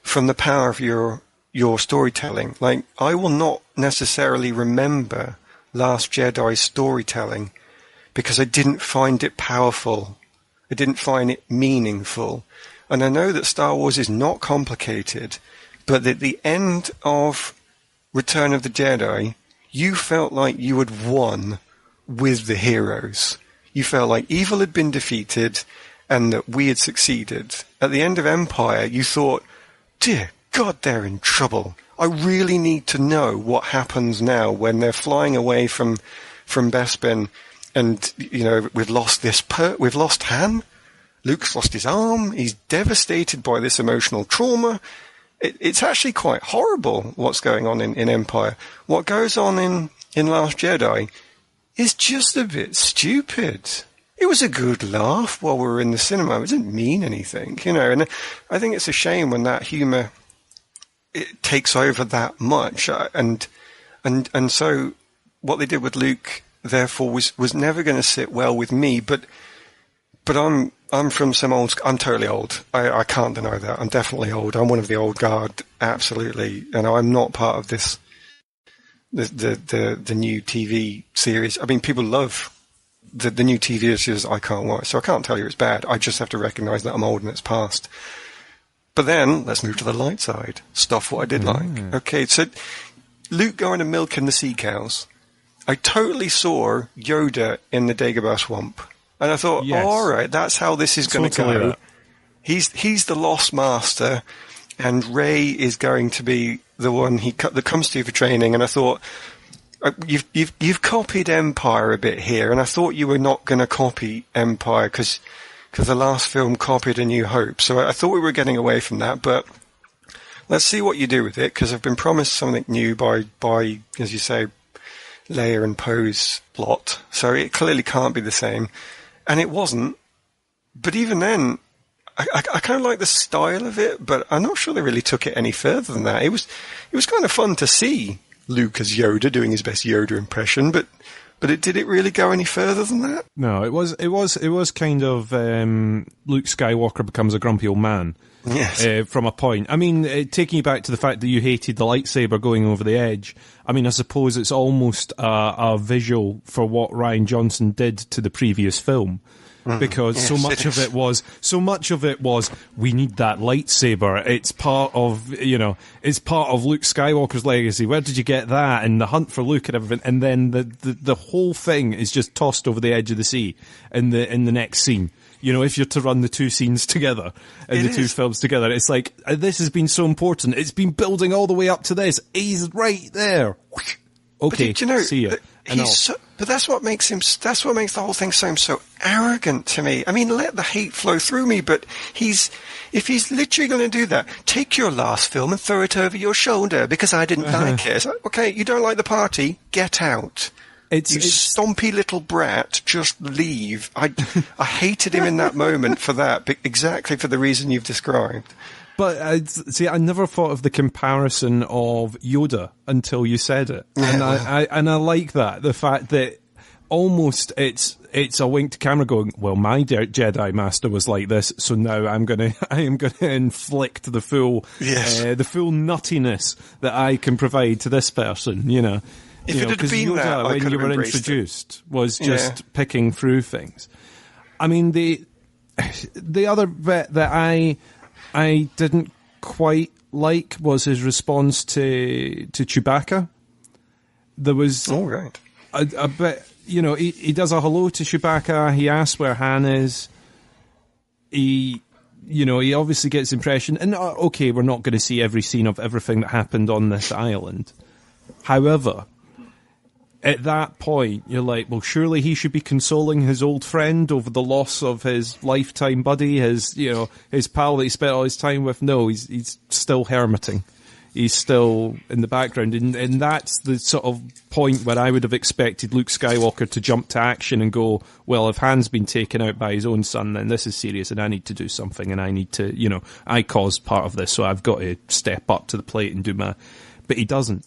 from the power of your storytelling. Like, I will not necessarily remember Last Jedi's storytelling because I didn't find it powerful. I didn't find it meaningful. And I know that Star Wars is not complicated, but at the end of Return of the Jedi, you felt like you had won with the heroes. You felt like evil had been defeated and that we had succeeded. At the end of Empire, you thought, dear God, they're in trouble. I really need to know what happens now when they're flying away from Bespin, and, you know, we've lost we've lost Han. Luke's lost his arm. He's devastated by this emotional trauma. It's actually quite horrible what's going on in Empire. What goes on in Last Jedi is just a bit stupid. It was a good laugh while we were in the cinema. It didn't mean anything, you know. And I think it's a shame when that humour it takes over that much. And so what they did with Luke, therefore, was never going to sit well with me. But I'm from some old. I'm totally old. I can't deny that. I'm definitely old. I'm one of the old guard, absolutely. And I'm not part of this. The new TV series. I mean, people love the new TV series. I can't watch, so I can't tell you it's bad. I just have to recognise that I'm old and it's past. But then let's move to the light side. Stuff what I did like. Okay, so Luke going to milk in the sea cows. I totally saw Yoda in the Dagobah swamp. And I thought, yes. Oh, all right, that's how this is going to go. He's the lost master, and Rey is going to be the one that comes to you for training. And I thought, you've copied Empire a bit here, and I thought you were not going to copy Empire because the last film copied A New Hope. So I thought we were getting away from that, but let's see what you do with it, because I've been promised something new by, as you say, Leia and Poe's plot, so it clearly can't be the same. And it wasn't. But even then, I kind of like the style of it, but I'm not sure they really took it any further than that. It was kind of fun to see Luke as Yoda doing his best Yoda impression, but did it really go any further than that? No, it was kind of Luke Skywalker becomes a grumpy old man. Yes. From a point. I mean, taking you back to the fact that you hated the lightsaber going over the edge, I mean, I suppose it's almost a visual for what Rian Johnson did to the previous film. Because yes, so much of it was, we need that lightsaber. It's part of, it's part of Luke Skywalker's legacy. Where did you get that? And the hunt for Luke and everything. And then the whole thing is just tossed over the edge of the sea in the next scene. If you're to run the two scenes together and the two films together, it's like, this has been so important. It's been building all the way up to this. He's right there. Okay, see ya. But that's what makes the whole thing seem so arrogant to me. I mean, let the hate flow through me, but if he's literally going to do that, take your last film and throw it over your shoulder because I didn't like it. It's like, okay, you don't like the party, get out. You stompy little brat, just leave. I hated him in that moment for that, but exactly for the reason you've described. But I never thought of the comparison of Yoda until you said it, and I like that, the fact that almost it's a wink to camera going, well, my Jedi master was like this, so now I am gonna inflict the full nuttiness that I can provide to this person, If it had been Yoda, that, when you were introduced, was just picking through things. I mean, the other bit that I didn't quite like was his response to Chewbacca. There was a bit, he does a hello to Chewbacca. He asks where Han is. He obviously gets the impression, and okay, we're not going to see every scene of everything that happened on this island. However, at that point, you're like, well, surely he should be consoling his old friend over the loss of his lifetime buddy, his pal that he spent all his time with. No, he's still hermiting. He's still in the background. And that's the sort of point where I would have expected Luke Skywalker to jump to action and go, well, if Han's been taken out by his own son, then this is serious and I need to do something and I need to, I caused part of this, so I've got to step up to the plate and do my... But he doesn't.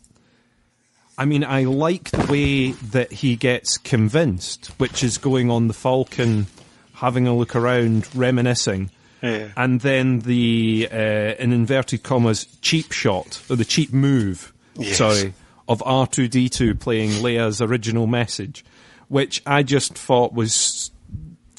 I mean, I like the way that he gets convinced, which is going on the Falcon, having a look around, reminiscing, and then the, in inverted commas, cheap shot, or the cheap move, of R2-D2 playing Leia's original message, which I just thought was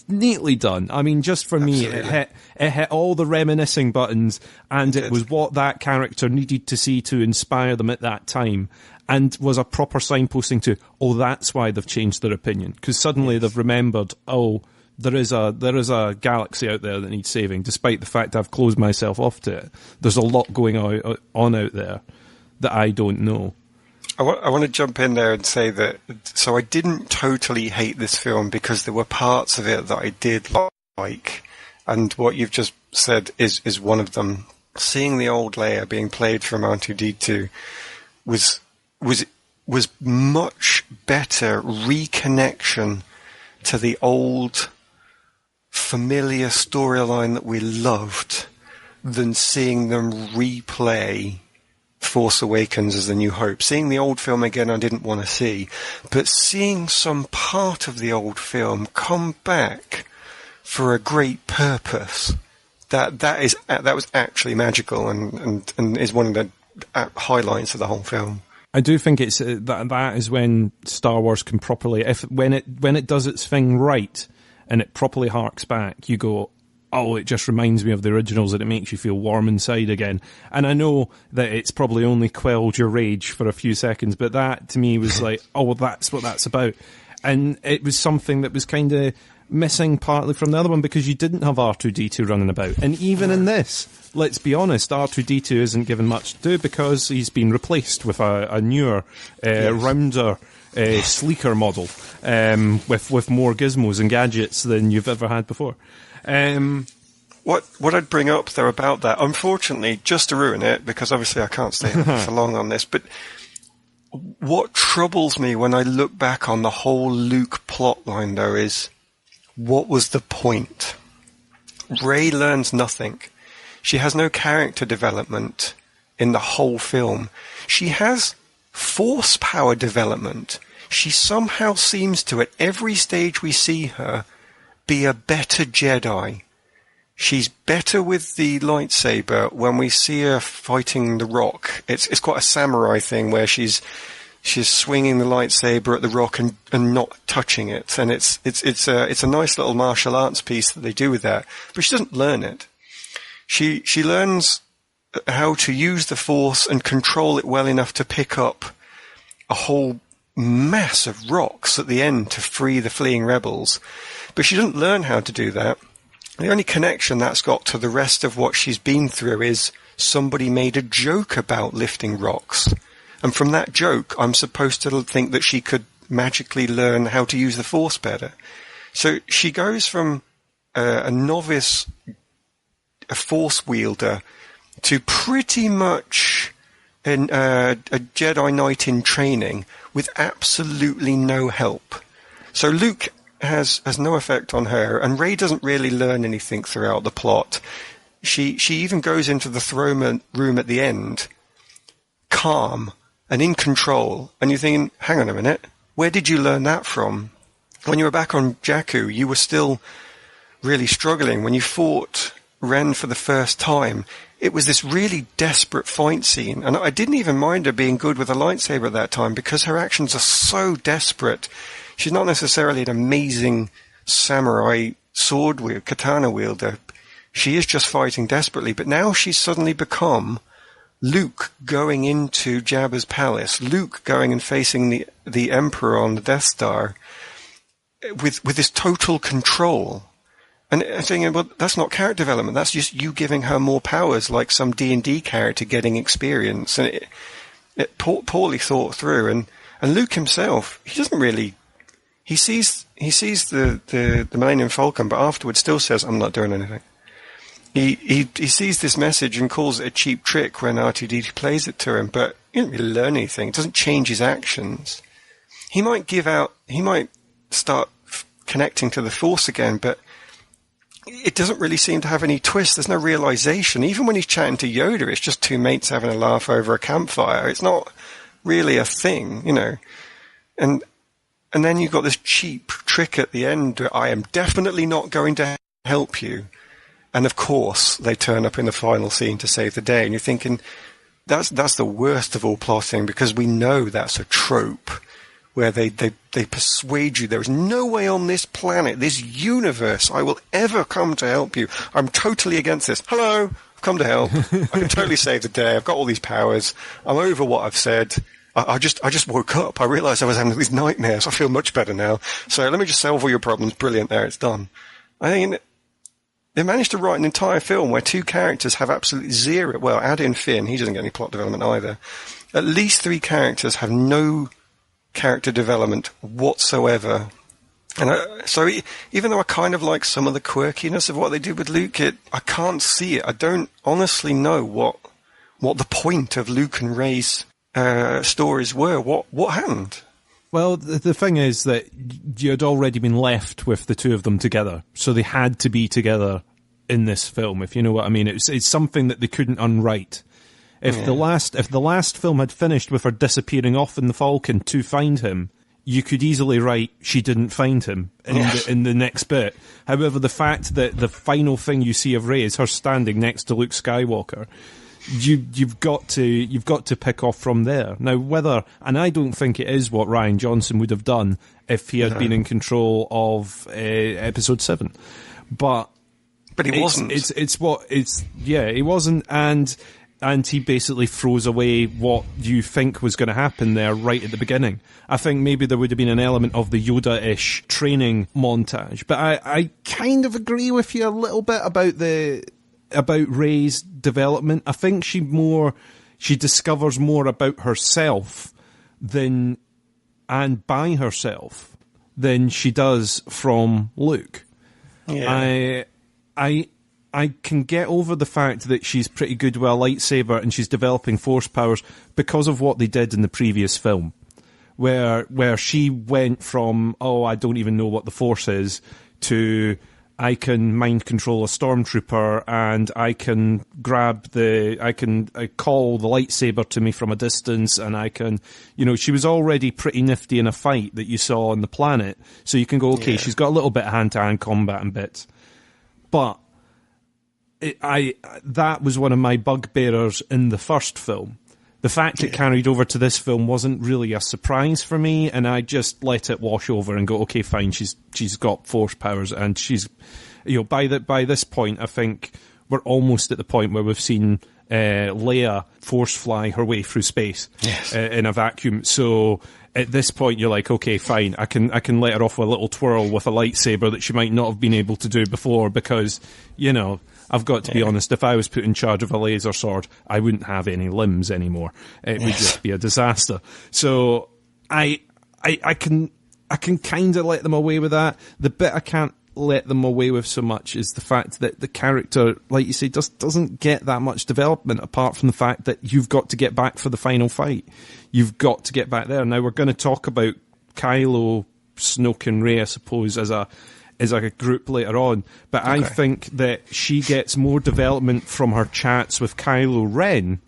neatly done. I mean, just for me, it hit all the reminiscing buttons, and it was what that character needed to see to inspire them at that time. And was a proper signposting to, that's why they've changed their opinion. Because suddenly they've remembered, there is a galaxy out there that needs saving, despite the fact I've closed myself off to it. There's a lot going on out there that I don't know. I want to jump in there and say that, so I didn't totally hate this film because there were parts of it that I did like. And what you've just said is one of them. Seeing the old Leia being played from R2-D2 was much better reconnection to the old familiar storyline that we loved than seeing them replay Force Awakens as The New Hope. Seeing the old film again I didn't want to see, but seeing some part of the old film come back for a great purpose, that was actually magical and is one of the highlights of the whole film. I do think it's that is when Star Wars can properly, when it does its thing right and it properly harks back, you go, it just reminds me of the originals and it makes you feel warm inside again. And I know that it's probably only quelled your rage for a few seconds, but that to me was like, that's what that's about. And it was something that was kind of missing partly from the other one because you didn't have R2-D2 running about. And even in this, let's be honest, R2-D2 isn't given much to do because he's been replaced with a newer, rounder, sleeker model with more gizmos and gadgets than you've ever had before. What I'd bring up though about that, unfortunately, just to ruin it, because obviously I can't stay for long on this, but What troubles me when I look back on the whole Luke plotline, though, is what was the point? Rey learns nothing. She has no character development in the whole film. She has force power development. She somehow seems to, at every stage we see her, be a better Jedi. She's better with the lightsaber when we see her fighting the Rock. It's quite a samurai thing where she's swinging the lightsaber at the Rock and not touching it. And it's a nice little martial arts piece that they do with that. But she doesn't learn it. She learns how to use the Force and control it well enough to pick up a whole mass of rocks at the end to free the fleeing rebels. But she doesn't learn how to do that. The only connection that's got to the rest of what she's been through is somebody made a joke about lifting rocks. And from that joke, I'm supposed to think that she could magically learn how to use the Force better. So she goes from a novice, a Force wielder, to pretty much a Jedi Knight in training with absolutely no help. So Luke has no effect on her, and Rey doesn't really learn anything throughout the plot. She even goes into the throne room at the end, calm and in control, and you're thinking, hang on a minute, where did you learn that from? When you were back on Jakku, you were still really struggling. When you fought Ren for the first time, it was this really desperate fight scene, and I didn't even mind her being good with a lightsaber at that time because her actions are so desperate. She's not necessarily an amazing samurai katana wielder. She is just fighting desperately, but now she's suddenly become Luke going into Jabba's palace, Luke going and facing the Emperor on the Death Star with this total control. And I'm thinking, well, that's not character development. That's just you giving her more powers, like some D&D character getting experience. And it poorly thought through. And Luke himself, he doesn't really. He sees the Millennium Falcon, but afterwards still says, "I'm not doing anything." He sees this message and calls it a cheap trick when R2-D2 plays it to him, but he doesn't really learn anything. It doesn't change his actions. He might start connecting to the Force again, but it doesn't really seem to have any twist. There's no realization. Even when he's chatting to Yoda, it's just two mates having a laugh over a campfire. It's not really a thing, you know. And then you've got this cheap trick at the end where I am definitely not going to help you. And of course, they turn up in the final scene to save the day. And you're thinking, that's the worst of all plotting, because we know that's a trope where they persuade you there is no way on this planet, this universe, I will ever come to help you. I'm totally against this. Hello, I've come to help. I can totally save the day. I've got all these powers. I'm over what I've said. I just woke up. I realized I was having these nightmares. I feel much better now. So let me just solve all your problems. Brilliant. There, it's done. I think they managed to write an entire film where two characters have absolutely zero. Well, add in Finn. He doesn't get any plot development either. At least three characters have no character development whatsoever. And so even though I kind of like some of the quirkiness of what they did with Luke, I can't see it. I don't honestly know what the point of Luke and Rey's stories were. What happened? Well, the thing is that you had already been left with the two of them together, so they had to be together in this film, if you know what I mean. It's something that they couldn't unwrite. If the last film had finished with her disappearing off in the Falcon to find him, you could easily write she didn't find him in the next bit. However, the fact that the final thing you see of Rey is her standing next to Luke Skywalker, you've got to pick off from there. Now, and I don't think it is what Rian Johnson would have done if he had been in control of Episode VII, but he wasn't. He wasn't, and he basically throws away what you think was going to happen there right at the beginning. I think maybe there would have been an element of the Yoda-ish training montage, but I kind of agree with you a little bit about Rey's development. I think she discovers more about herself and by herself than she does from Luke. Yeah. I can get over the fact that she's pretty good with a lightsaber and she's developing force powers because of what they did in the previous film, where she went from, I don't even know what the force is, to I can mind control a stormtrooper and I can call the lightsaber to me from a distance, and I can, she was already pretty nifty in a fight that you saw on the planet. So you can go, okay, she's got a little bit of hand-to-hand combat and bits. But that was one of my bugbearers in the first film. The fact it carried over to this film wasn't really a surprise for me, and I just let it wash over and go, okay, fine, she's got force powers, and she's, by this point, I think we're almost at the point where we've seen Leia force fly her way through space in a vacuum. So at this point, you're like, okay, fine, I can let her off with a little twirl with a lightsaber that she might not have been able to do before, because, I've got to be honest, if I was put in charge of a laser sword, I wouldn't have any limbs anymore. It would just be a disaster. So I can kind of let them away with that. The bit I can't let them away with so much is the fact that the character, like you say, just doesn't get that much development, apart from the fact that you've got to get back for the final fight. You've got to get back there. Now, we're going to talk about Kylo, Snoke and Rey, I suppose, as a group later on, but I think that she gets more development from her chats with Kylo Ren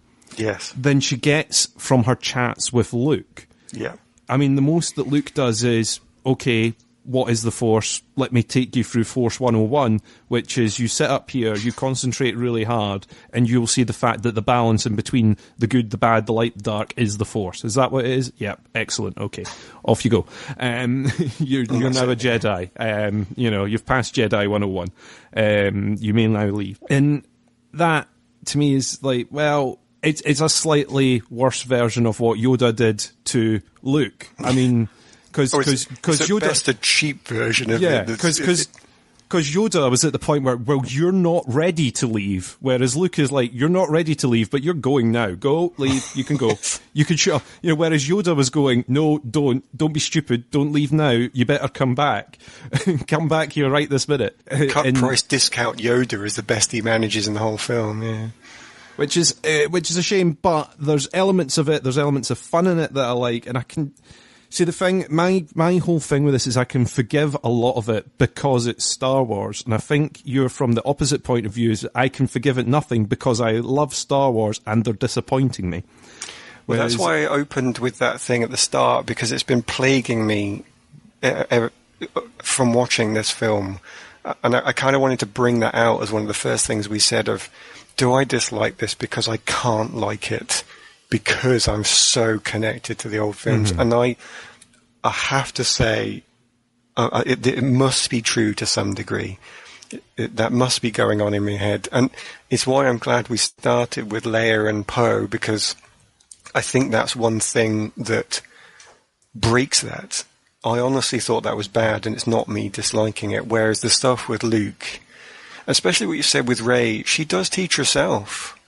than she gets from her chats with Luke. Yeah. I mean, the most that Luke does is, okay, what is the Force? Let me take you through Force 101, which is you sit up here, you concentrate really hard, and you'll see the fact that the balance in between the good, the bad, the light, the dark is the Force. Is that what it is? Yep, excellent. Okay, off you go. You're now a Jedi. You've passed Jedi 101. You may now leave. And that, to me, is like, well, it's a slightly worse version of what Yoda did to Luke. I mean, because Yoda, best a cheap version of it. Because Yoda was at the point where, well, you're not ready to leave, whereas Luke is like, you're not ready to leave, but you're going now. Go, leave. You can go. You can shut up. Whereas Yoda was going, no, don't be stupid. Don't leave now. You better come back. Come back here right this minute. Cut price discount Yoda is the best he manages in the whole film. Yeah. Which is a shame, but there's elements of it. There's elements of fun in it that I like, and I can. See, the thing, my whole thing with this is I can forgive a lot of it because it's Star Wars, and I think you're from the opposite point of view, is I can forgive it nothing because I love Star Wars and they're disappointing me. Well, that's why I opened with that thing at the start, because it's been plaguing me from watching this film, and I kind of wanted to bring that out as one of the first things we said of, do I dislike this because I can't like it? Because I'm so connected to the old films. And I have to say, it must be true to some degree. That must be going on in my head. And it's why I'm glad we started with Leia and Poe, because I think that's one thing that breaks that. I honestly thought that was bad, and it's not me disliking it. Whereas the stuff with Luke, especially what you said with Rey, she does teach herself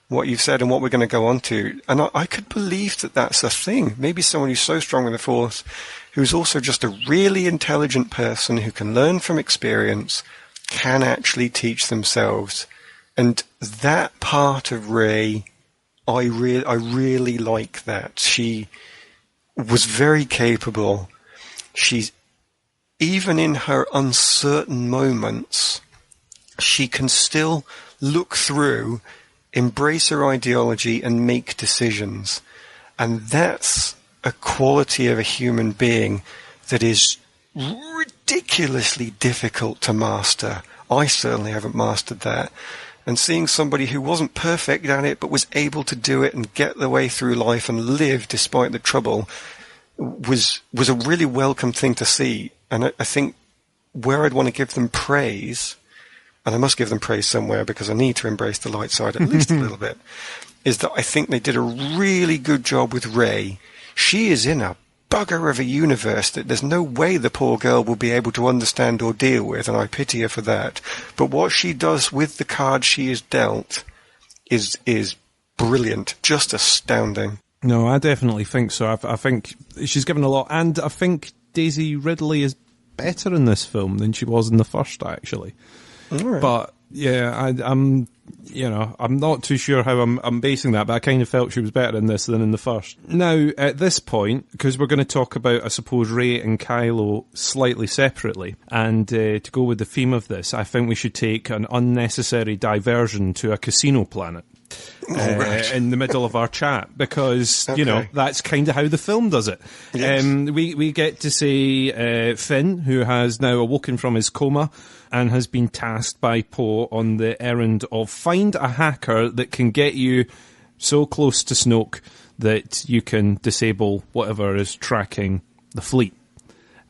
what you've said and what we're going to go on to. And I could believe that that's a thing. Maybe someone who's so strong in the Force, who's also just a really intelligent person who can learn from experience, can actually teach themselves. And that part of Rey, I really like that. She was very capable. She's, even in her uncertain moments, she can still look through, embrace her ideology and make decisions. And that's a quality of a human being that is ridiculously difficult to master. I certainly haven't mastered that. And seeing somebody who wasn't perfect at it but was able to do it and get their way through life and live despite the trouble was a really welcome thing to see. And I think where I'd want to give them praise, and I must give them praise somewhere because I need to embrace the light side at least a little bit, is that I think they did a really good job with Rey. She is in a bugger of a universe that there's no way the poor girl will be able to understand or deal with, and I pity her for that. But what she does with the cards she is dealt is brilliant, just astounding. No, I definitely think so. I think she's given a lot, and I think Daisy Ridley is better in this film than she was in the first, actually. Right. But I'm not too sure how I'm basing that, but I kind of felt she was better in this than in the first. Now, at this point, because we're going to talk about, I suppose, Rey and Kylo slightly separately, and to go with the theme of this, I think we should take an unnecessary diversion to a casino planet. In the middle of our chat, because that's kind of how the film does it. Yes. We get to see Finn, who has now awoken from his coma and has been tasked by Poe on the errand of find a hacker that can get you so close to Snoke that you can disable whatever is tracking the fleet.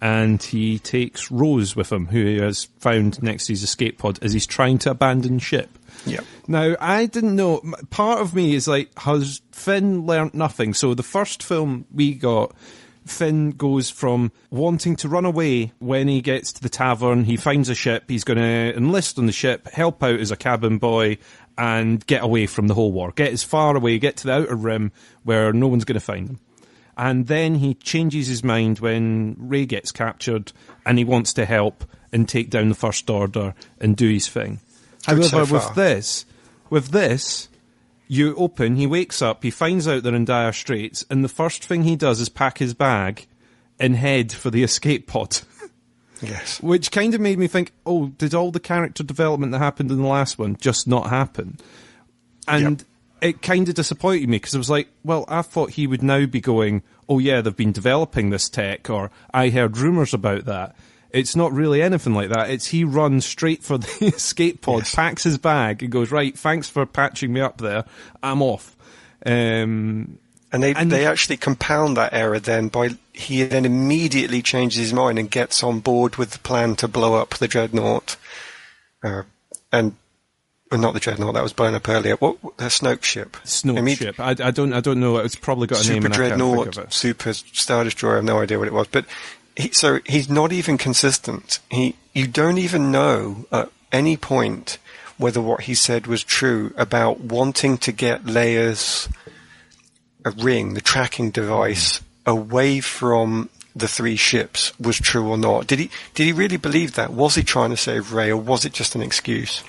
And he takes Rose with him, who he has found next to his escape pod as he's trying to abandon ship. Yep. Now, I didn't know. Part of me is like, has Finn learnt nothing? So the first film we got, Finn goes from wanting to run away when he gets to the tavern, he finds a ship, he's going to enlist on the ship, help out as a cabin boy, and get away from the whole war. Get as far away, get to the outer rim where no one's going to find him. And then he changes his mind when Rey gets captured, and he wants to help and take down the First Order and do his thing. However, with this, you open, he wakes up, he finds out they're in dire straits, and the first thing he does is pack his bag and head for the escape pod. Yes. Which kind of made me think, oh, did all the character development that happened in the last one just not happen? And it kind of disappointed me, because I was like, well, I thought he would now be going, oh yeah, they've been developing this tech, or I heard rumours about that. It's not really anything like that. It's he runs straight for the escape pod, packs his bag, and goes, right, thanks for patching me up there. I'm off. And they actually compound that error then by he then immediately changes his mind and gets on board with the plan to blow up the dreadnought. Not the dreadnought, that was blown up earlier. What the Snoke ship? Snoke ship. I don't know. It's probably got a name and I can't think of it. Super Star Destroyer, I have no idea what it was. But he's not even consistent. You don't even know at any point whether what he said was true about wanting to get Leia's ring, the tracking device, away from the three ships was true or not. Did he really believe that? Was he trying to save Rey, or was it just an excuse?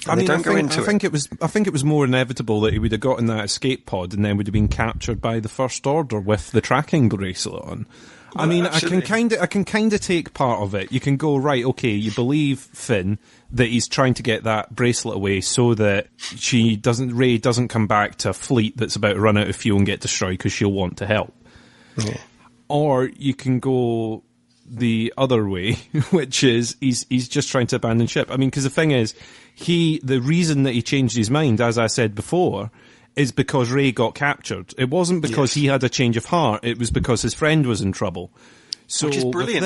I think it was more inevitable that he would have gotten that escape pod and then would have been captured by the First Order with the tracking bracelet on. Well, I mean, absolutely. I can kind of take part of it. You can go, right, okay, you believe Finn that he's trying to get that bracelet away so that Rey doesn't come back to a fleet that's about to run out of fuel and get destroyed because she'll want to help. Yeah. Or you can go the other way, which is he's just trying to abandon ship. I mean, because the thing is, the reason that he changed his mind, as I said before, is because Rey got captured. It wasn't because he had a change of heart. It was because his friend was in trouble. So which is brilliant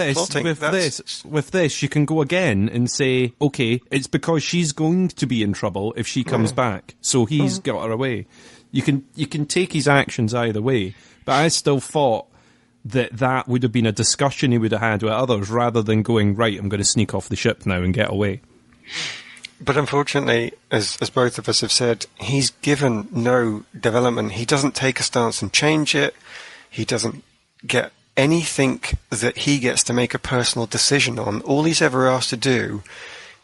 with this, you can go again and say, okay, it's because she's going to be in trouble if she comes back. So he's got her away. You can take his actions either way. But I still thought that would have been a discussion he would have had with others rather than going, right, I'm going to sneak off the ship now and get away. But unfortunately, as both of us have said, he's given no development. He doesn't take a stance and change it. He doesn't get anything that he gets to make a personal decision on. All he's ever asked to do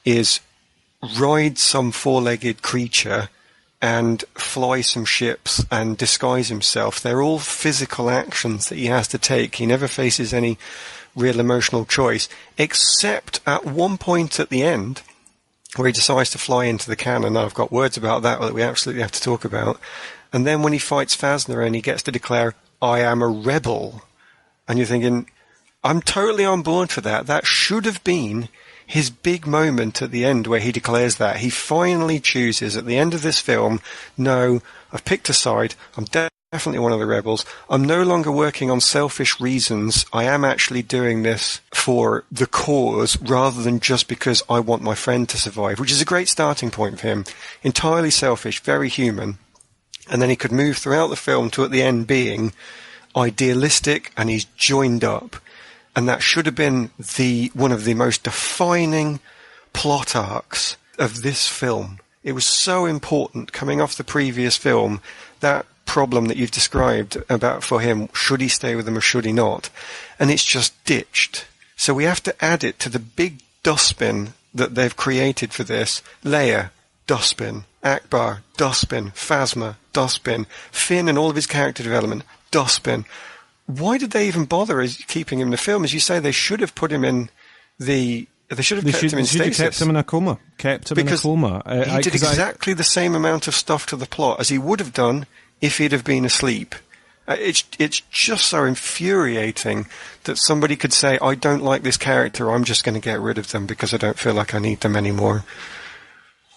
is ride some four-legged creature and fly some ships and disguise himself. They're all physical actions that he has to take. He never faces any real emotional choice, except at one point at the end, where he decides to fly into the cannon. I've got words about that we absolutely have to talk about. And then when he fights Phasma and he gets to declare, I am a rebel. And you're thinking, I'm totally on board for that. That should have been his big moment at the end where he declares that. He finally chooses at the end of this film, no, I've picked a side. I'm definitely one of the rebels. I'm no longer working on selfish reasons. I am actually doing this for the cause rather than just because I want my friend to survive, which is a great starting point for him. Entirely selfish, very human. And then he could move throughout the film to at the end being idealistic, and he's joined up. And that should have been one of the most defining plot arcs of this film. It was so important coming off the previous film, that problem that you've described about for him, should he stay with them or should he not? And it's just ditched. So we have to add it to the big dustbin that they've created for this, Leia, dustbin, Akbar, dustbin, Phasma, dustbin, Finn and all of his character development, dustbin. Why did they even bother keeping him in the film? As you say, they should have put him in the... They should have kept him in stasis. Kept him in a coma. In a coma. He did exactly the same amount of stuff to the plot as he would have done if he'd have been asleep. It's just so infuriating that somebody could say, I don't like this character, I'm just going to get rid of them because I don't feel like I need them anymore.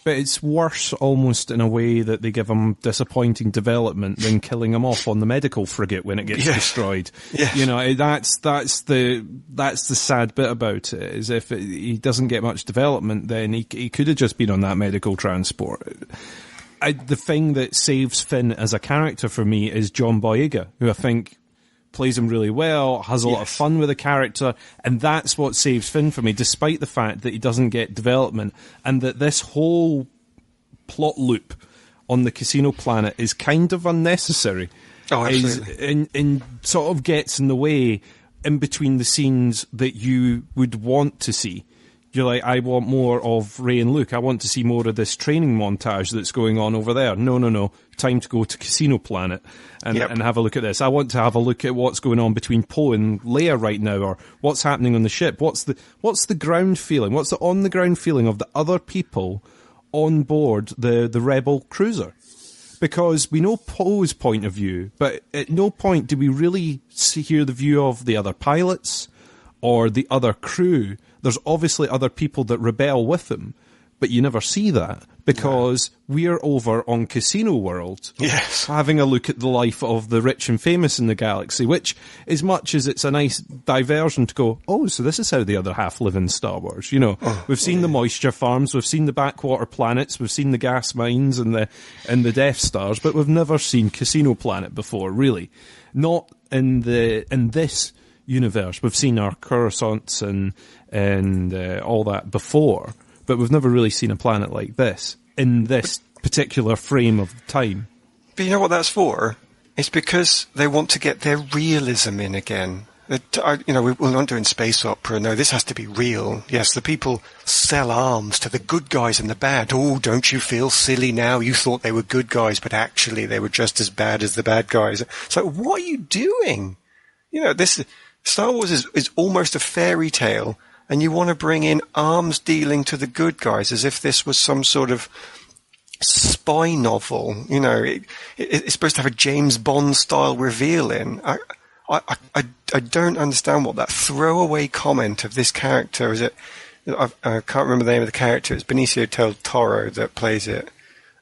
But it's worse almost in a way that they give him disappointing development than killing him off on the medical frigate when it gets destroyed. Yes. You know, that's the sad bit about it, is if he doesn't get much development, then he could have just been on that medical transport. The thing that saves Finn as a character for me is John Boyega, who I think plays him really well, has a lot of fun with the character, and that's what saves Finn for me, despite the fact that he doesn't get development, and that this whole plot loop on the casino planet is kind of unnecessary. Oh, absolutely. And sort of gets in the way in between the scenes that you would want to see. You're like, I want more of Rey and Luke. I want to see more of this training montage that's going on over there. No. Time to go to Casino Planet and have a look at this. I want to have a look at what's going on between Poe and Leia right now, or what's happening on the ship. What's the ground feeling? What's the on-the-ground feeling of the other people on board the Rebel cruiser? Because we know Poe's point of view, but at no point do we really hear the view of the other pilots or the other crew. There's obviously other people that rebel with him, but you never see that because we're over on Casino World, having a look at the life of the rich and famous in the galaxy, which, as much as it's a nice diversion to go, oh, so this is how the other half live in Star Wars. You know, we've seen the moisture farms, we've seen the backwater planets, we've seen the gas mines and the Death Stars, but we've never seen Casino Planet before, really. Not in this universe. We've seen our Coruscants and all that before, but we've never really seen a planet like this in this particular frame of time. But you know what that's for? It's because they want to get their realism in again. We're not doing space opera. No, this has to be real. Yes, the people sell arms to the good guys and the bad. Oh, don't you feel silly now? You thought they were good guys, but actually they were just as bad as the bad guys. So what are you doing? You know, this Star Wars is almost a fairy tale, and you want to bring in arms dealing to the good guys as if this was some sort of spy novel. You know, it's supposed to have a James Bond style reveal in. I don't understand what that throwaway comment of this character is. I can't remember the name of the character. It's Benicio del Toro that plays it.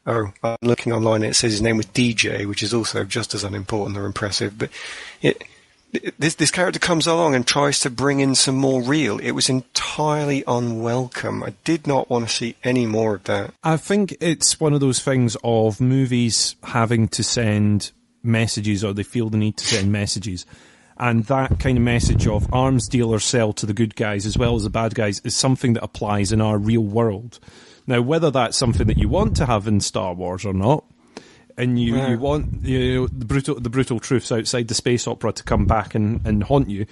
Oh, I'm looking online and it says his name was DJ, which is also just as unimportant or impressive. But this character comes along and tries to bring in some more real. It was entirely unwelcome. I did not want to see any more of that. I think it's one of those things of movies having to send messages, or they feel the need to send messages. And that kind of message of arms dealers sell to the good guys as well as the bad guys is something that applies in our real world. Now, whether that's something that you want to have in Star Wars or not, and you want the brutal truths outside the space opera to come back and haunt you,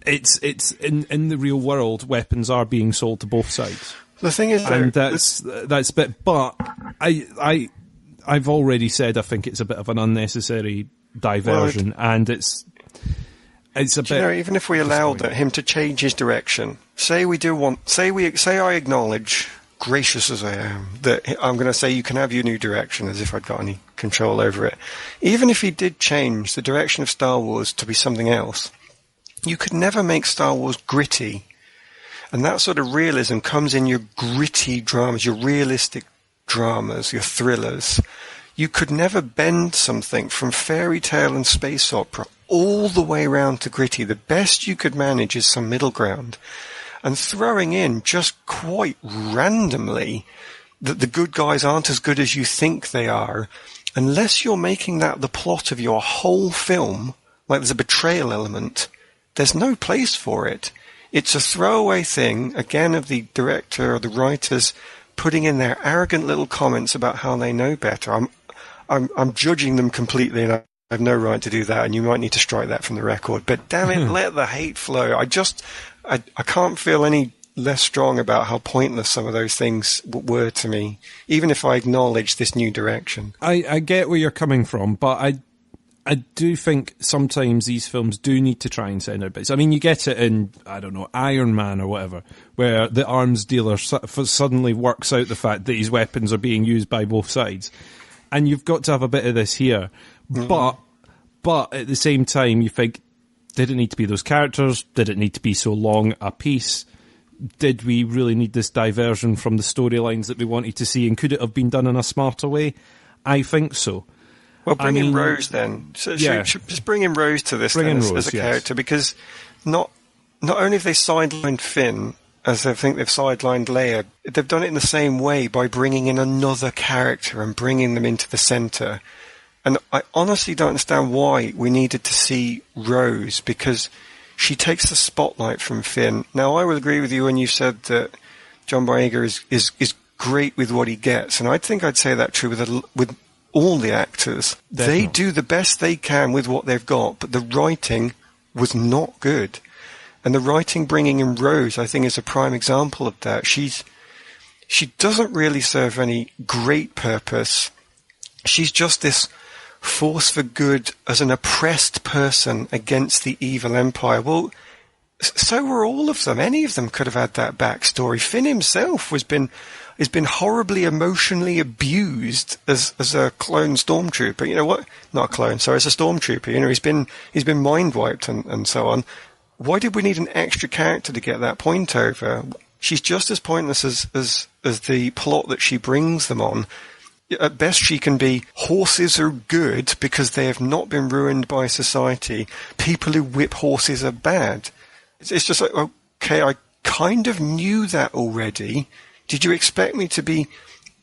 it's in the real world, weapons are being sold to both sides. The thing is, and that's a bit. But I've already said I think it's a bit of an unnecessary diversion, and it's a bit. You know, even if we allowed him to change his direction, say I acknowledge, gracious as I am, that I'm going to say you can have your new direction as if I'd got any control over it. Even if he did change the direction of Star Wars to be something else, you could never make Star Wars gritty. And that sort of realism comes in your gritty dramas, your realistic dramas, your thrillers. You could never bend something from fairy tale and space opera all the way around to gritty. The best you could manage is some middle ground. And throwing in just quite randomly that the good guys aren't as good as you think they are, unless you're making that the plot of your whole film, like there's a betrayal element, there's no place for it. It's a throwaway thing, again, of the director or the writers putting in their arrogant little comments about how they know better. I'm judging them completely, and I have no right to do that, and you might need to strike that from the record. But damn it, let the hate flow. I can't feel any less strong about how pointless some of those things were to me, even if I acknowledge this new direction. I get where you're coming from, but I do think sometimes these films do need to try and send out bits. I mean, you get it in, I don't know, Iron Man or whatever, where the arms dealer suddenly works out the fact that his weapons are being used by both sides. And you've got to have a bit of this here. Mm-hmm. But at the same time, you think, did it need to be those characters? Did it need to be so long a piece? Did we really need this diversion from the storylines that we wanted to see? And could it have been done in a smarter way? I think so. Well, bring in Rose then. So should just bring in Rose to this as a character, because not only have they sidelined Finn, as I think they've sidelined Leia, they've done it in the same way by bringing in another character and bringing them into the centre. And I honestly don't understand why we needed to see Rose, because she takes the spotlight from Finn. Now, I would agree with you when you said that John Boyega is great with what he gets, and I think I'd say that true with all the actors. Definitely. They do the best they can with what they've got, but the writing was not good. And the writing bringing in Rose, I think, is a prime example of that. She doesn't really serve any great purpose. She's just this force for good as an oppressed person against the evil empire. Well, so were all of them. Any of them could have had that backstory. Finn himself has been horribly emotionally abused as a clone stormtrooper. You know what? Not a clone, sorry, as a stormtrooper. You know, he's been mind wiped and so on. Why did we need an extra character to get that point over? She's just as pointless as the plot that she brings them on. At best, she can be, horses are good because they have not been ruined by society. People who whip horses are bad. It's just like, okay, I kind of knew that already. Did you expect me to be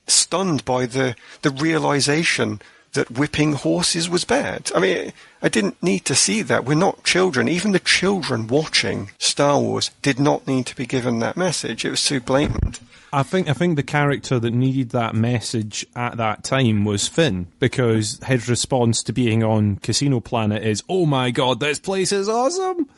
stunned by the realization that whipping horses was bad? I mean, I didn't need to see that. We're not children. Even the children watching Star Wars did not need to be given that message. It was too blatant. I think the character that needed that message at that time was Finn, because his response to being on Casino Planet is, "Oh my God, this place is awesome!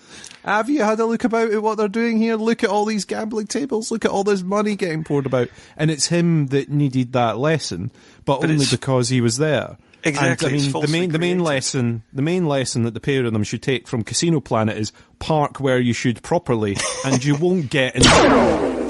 Have you had a look about at what they're doing here? Look at all these gambling tables. Look at all this money getting poured about." And it's him that needed that lesson, but only because he was there. Exactly. And, I mean, the main lesson that the pair of them should take from Casino Planet is park where you should properly, and you won't get in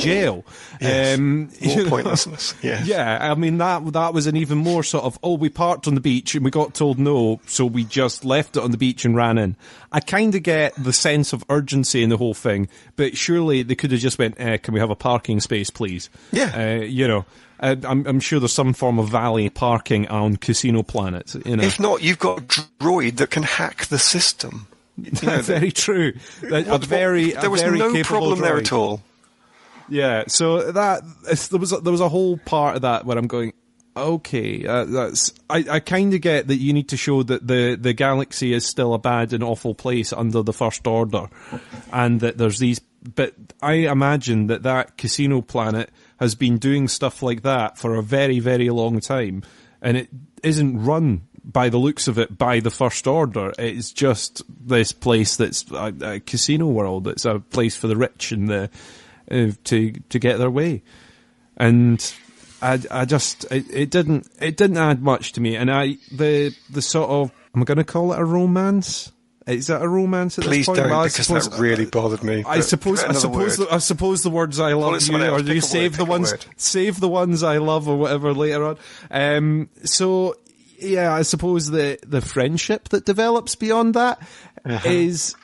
jail. Yes. More pointlessness. Yes. Yeah. I mean, that was an even more sort of, we parked on the beach and we got told no, so we just left it on the beach and ran in. I kind of get the sense of urgency in the whole thing, but surely they could have just went, can we have a parking space, please? Yeah. You know. I'm sure there's some form of valet parking on Casino Planet. You know. If not, you've got a droid that can hack the system. You know, very true. There was no problem there at all. Yeah, so there was a whole part of that where I'm going, okay, I kind of get that you need to show that the galaxy is still a bad and awful place under the First Order, and that there's these. But I imagine that Casino Planet has been doing stuff like that for a very, very long time, and it isn't run, by the looks of it, by the First Order. It's just this place that's a casino world. It's a place for the rich and the to get their way. And I just it didn't add much to me. And the sort of, am I going to call it a romance? Is that a romance at Please this point? Please don't, because that really bothered me. I suppose the words I love you, or do you save the ones I love or whatever later on. So yeah, I suppose the friendship that develops beyond that is,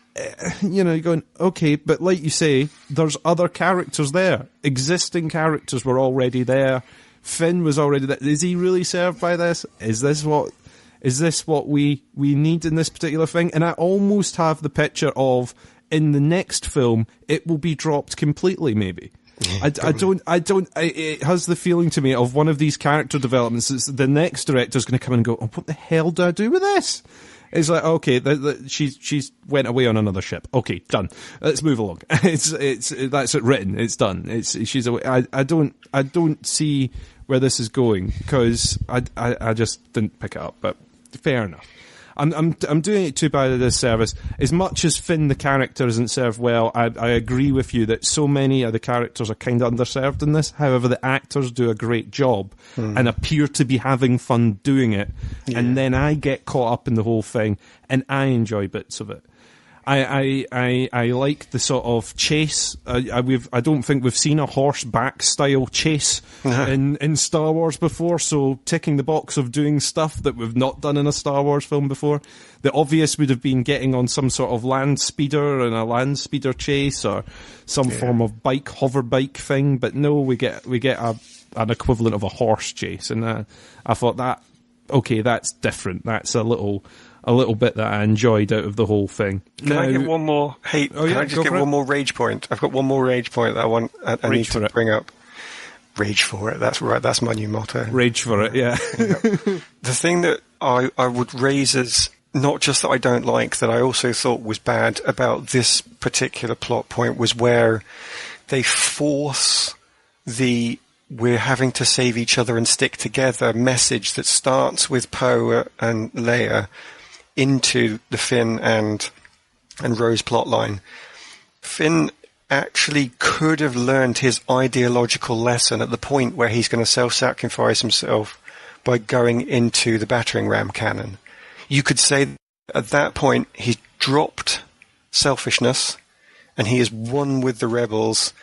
you're going, okay, but like you say, there's other characters there. Existing characters were already there. Finn was already there. Is he really served by this? Is this what we need in this particular thing? And I almost have the picture of, in the next film, it will be dropped completely, maybe. It has the feeling to me of one of these character developments. It's the next director's going to come in and go, what the hell do I do with this? It's like, okay, she's went away on another ship. Okay, done. Let's move along. That's it written. It's done. She's away. I don't see where this is going, because I just didn't pick it up, but fair enough. I'm doing it too bad a disservice. As much as Finn the character isn't served well, I agree with you that so many of the characters are kind of underserved in this. However, the actors do a great job and appear to be having fun doing it. Yeah. And then I get caught up in the whole thing, and I enjoy bits of it. I like the sort of chase. I don't think we've seen a horseback style chase in Star Wars before. So ticking the box of doing stuff that we've not done in a Star Wars film before. The obvious would have been getting on some sort of land speeder and a land speeder chase or some form of hover bike thing. But no, we get an equivalent of a horse chase, and I thought that that's different. That's a little bit that I enjoyed out of the whole thing. Can I get one more hate? Can I just get one more rage point? I've got one more rage point that I need to bring up. Rage for it. That's right. That's my new motto. Rage for it. Yeah. The thing that I would raise as not just that I don't like, that I also thought was bad about this particular plot point was where they force the "we're having to save each other and stick together" message that starts with Poe and Leia into the Finn and Rose plotline. Finn actually could have learned his ideological lesson at the point where he's going to self-sacrifice himself by going into the battering ram cannon. You could say at that point he's dropped selfishness and he is one with the rebels,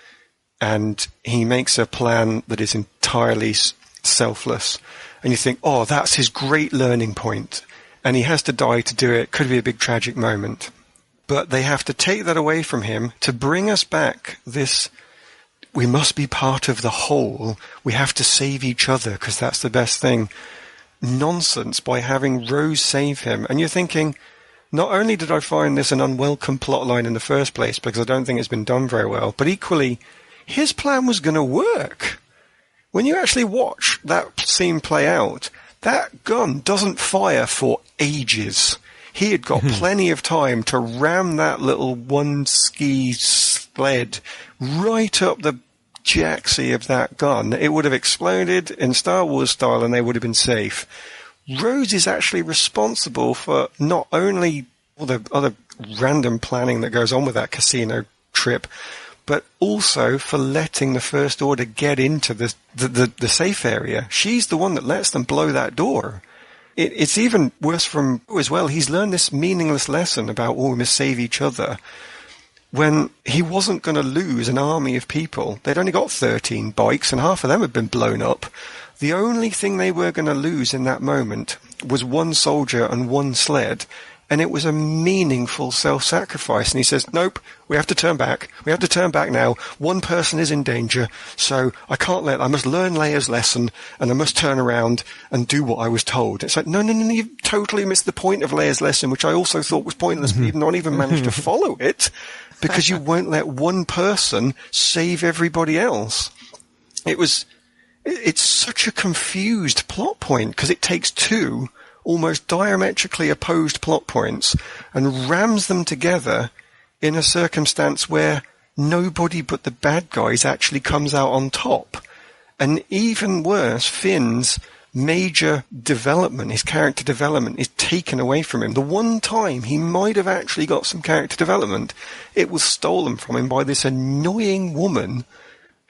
and he makes a plan that is entirely selfless. And you think, oh, that's his great learning point. And he has to die to do it. Could be a big tragic moment. But they have to take that away from him to bring us back this, we must be part of the whole. We have to save each other because that's the best thing. Nonsense by having Rose save him. And you're thinking, not only did I find this an unwelcome plotline in the first place, because I don't think it's been done very well, but equally, his plan was going to work. When you actually watch that scene play out, that gun doesn't fire for ages. He had got plenty of time to ram that little one-ski sled right up the jacksie of that gun. It would have exploded in Star Wars style and they would have been safe. Rose is actually responsible for not only all the other random planning that goes on with that casino trip, but also for letting the First Order get into the safe area. She's the one that lets them blow that door. It's even worse from as well. He's learned this meaningless lesson about, we must save each other, when he wasn't going to lose an army of people. They'd only got 13 bikes, and half of them had been blown up. The only thing they were going to lose in that moment was one soldier and one sled, and it was a meaningful self-sacrifice. And he says, nope, we have to turn back. We have to turn back now. One person is in danger, so I must learn Leia's lesson, and I must turn around and do what I was told. It's like, no, you've totally missed the point of Leia's lesson, which I also thought was pointless, but you've not even managed to follow it, because you won't let one person save everybody else. It's such a confused plot point, because it takes two almost diametrically opposed plot points and rams them together in a circumstance where nobody but the bad guys actually comes out on top. And even worse, Finn's major development, his character development, is taken away from him. The one time he might have actually got some character development, it was stolen from him by this annoying woman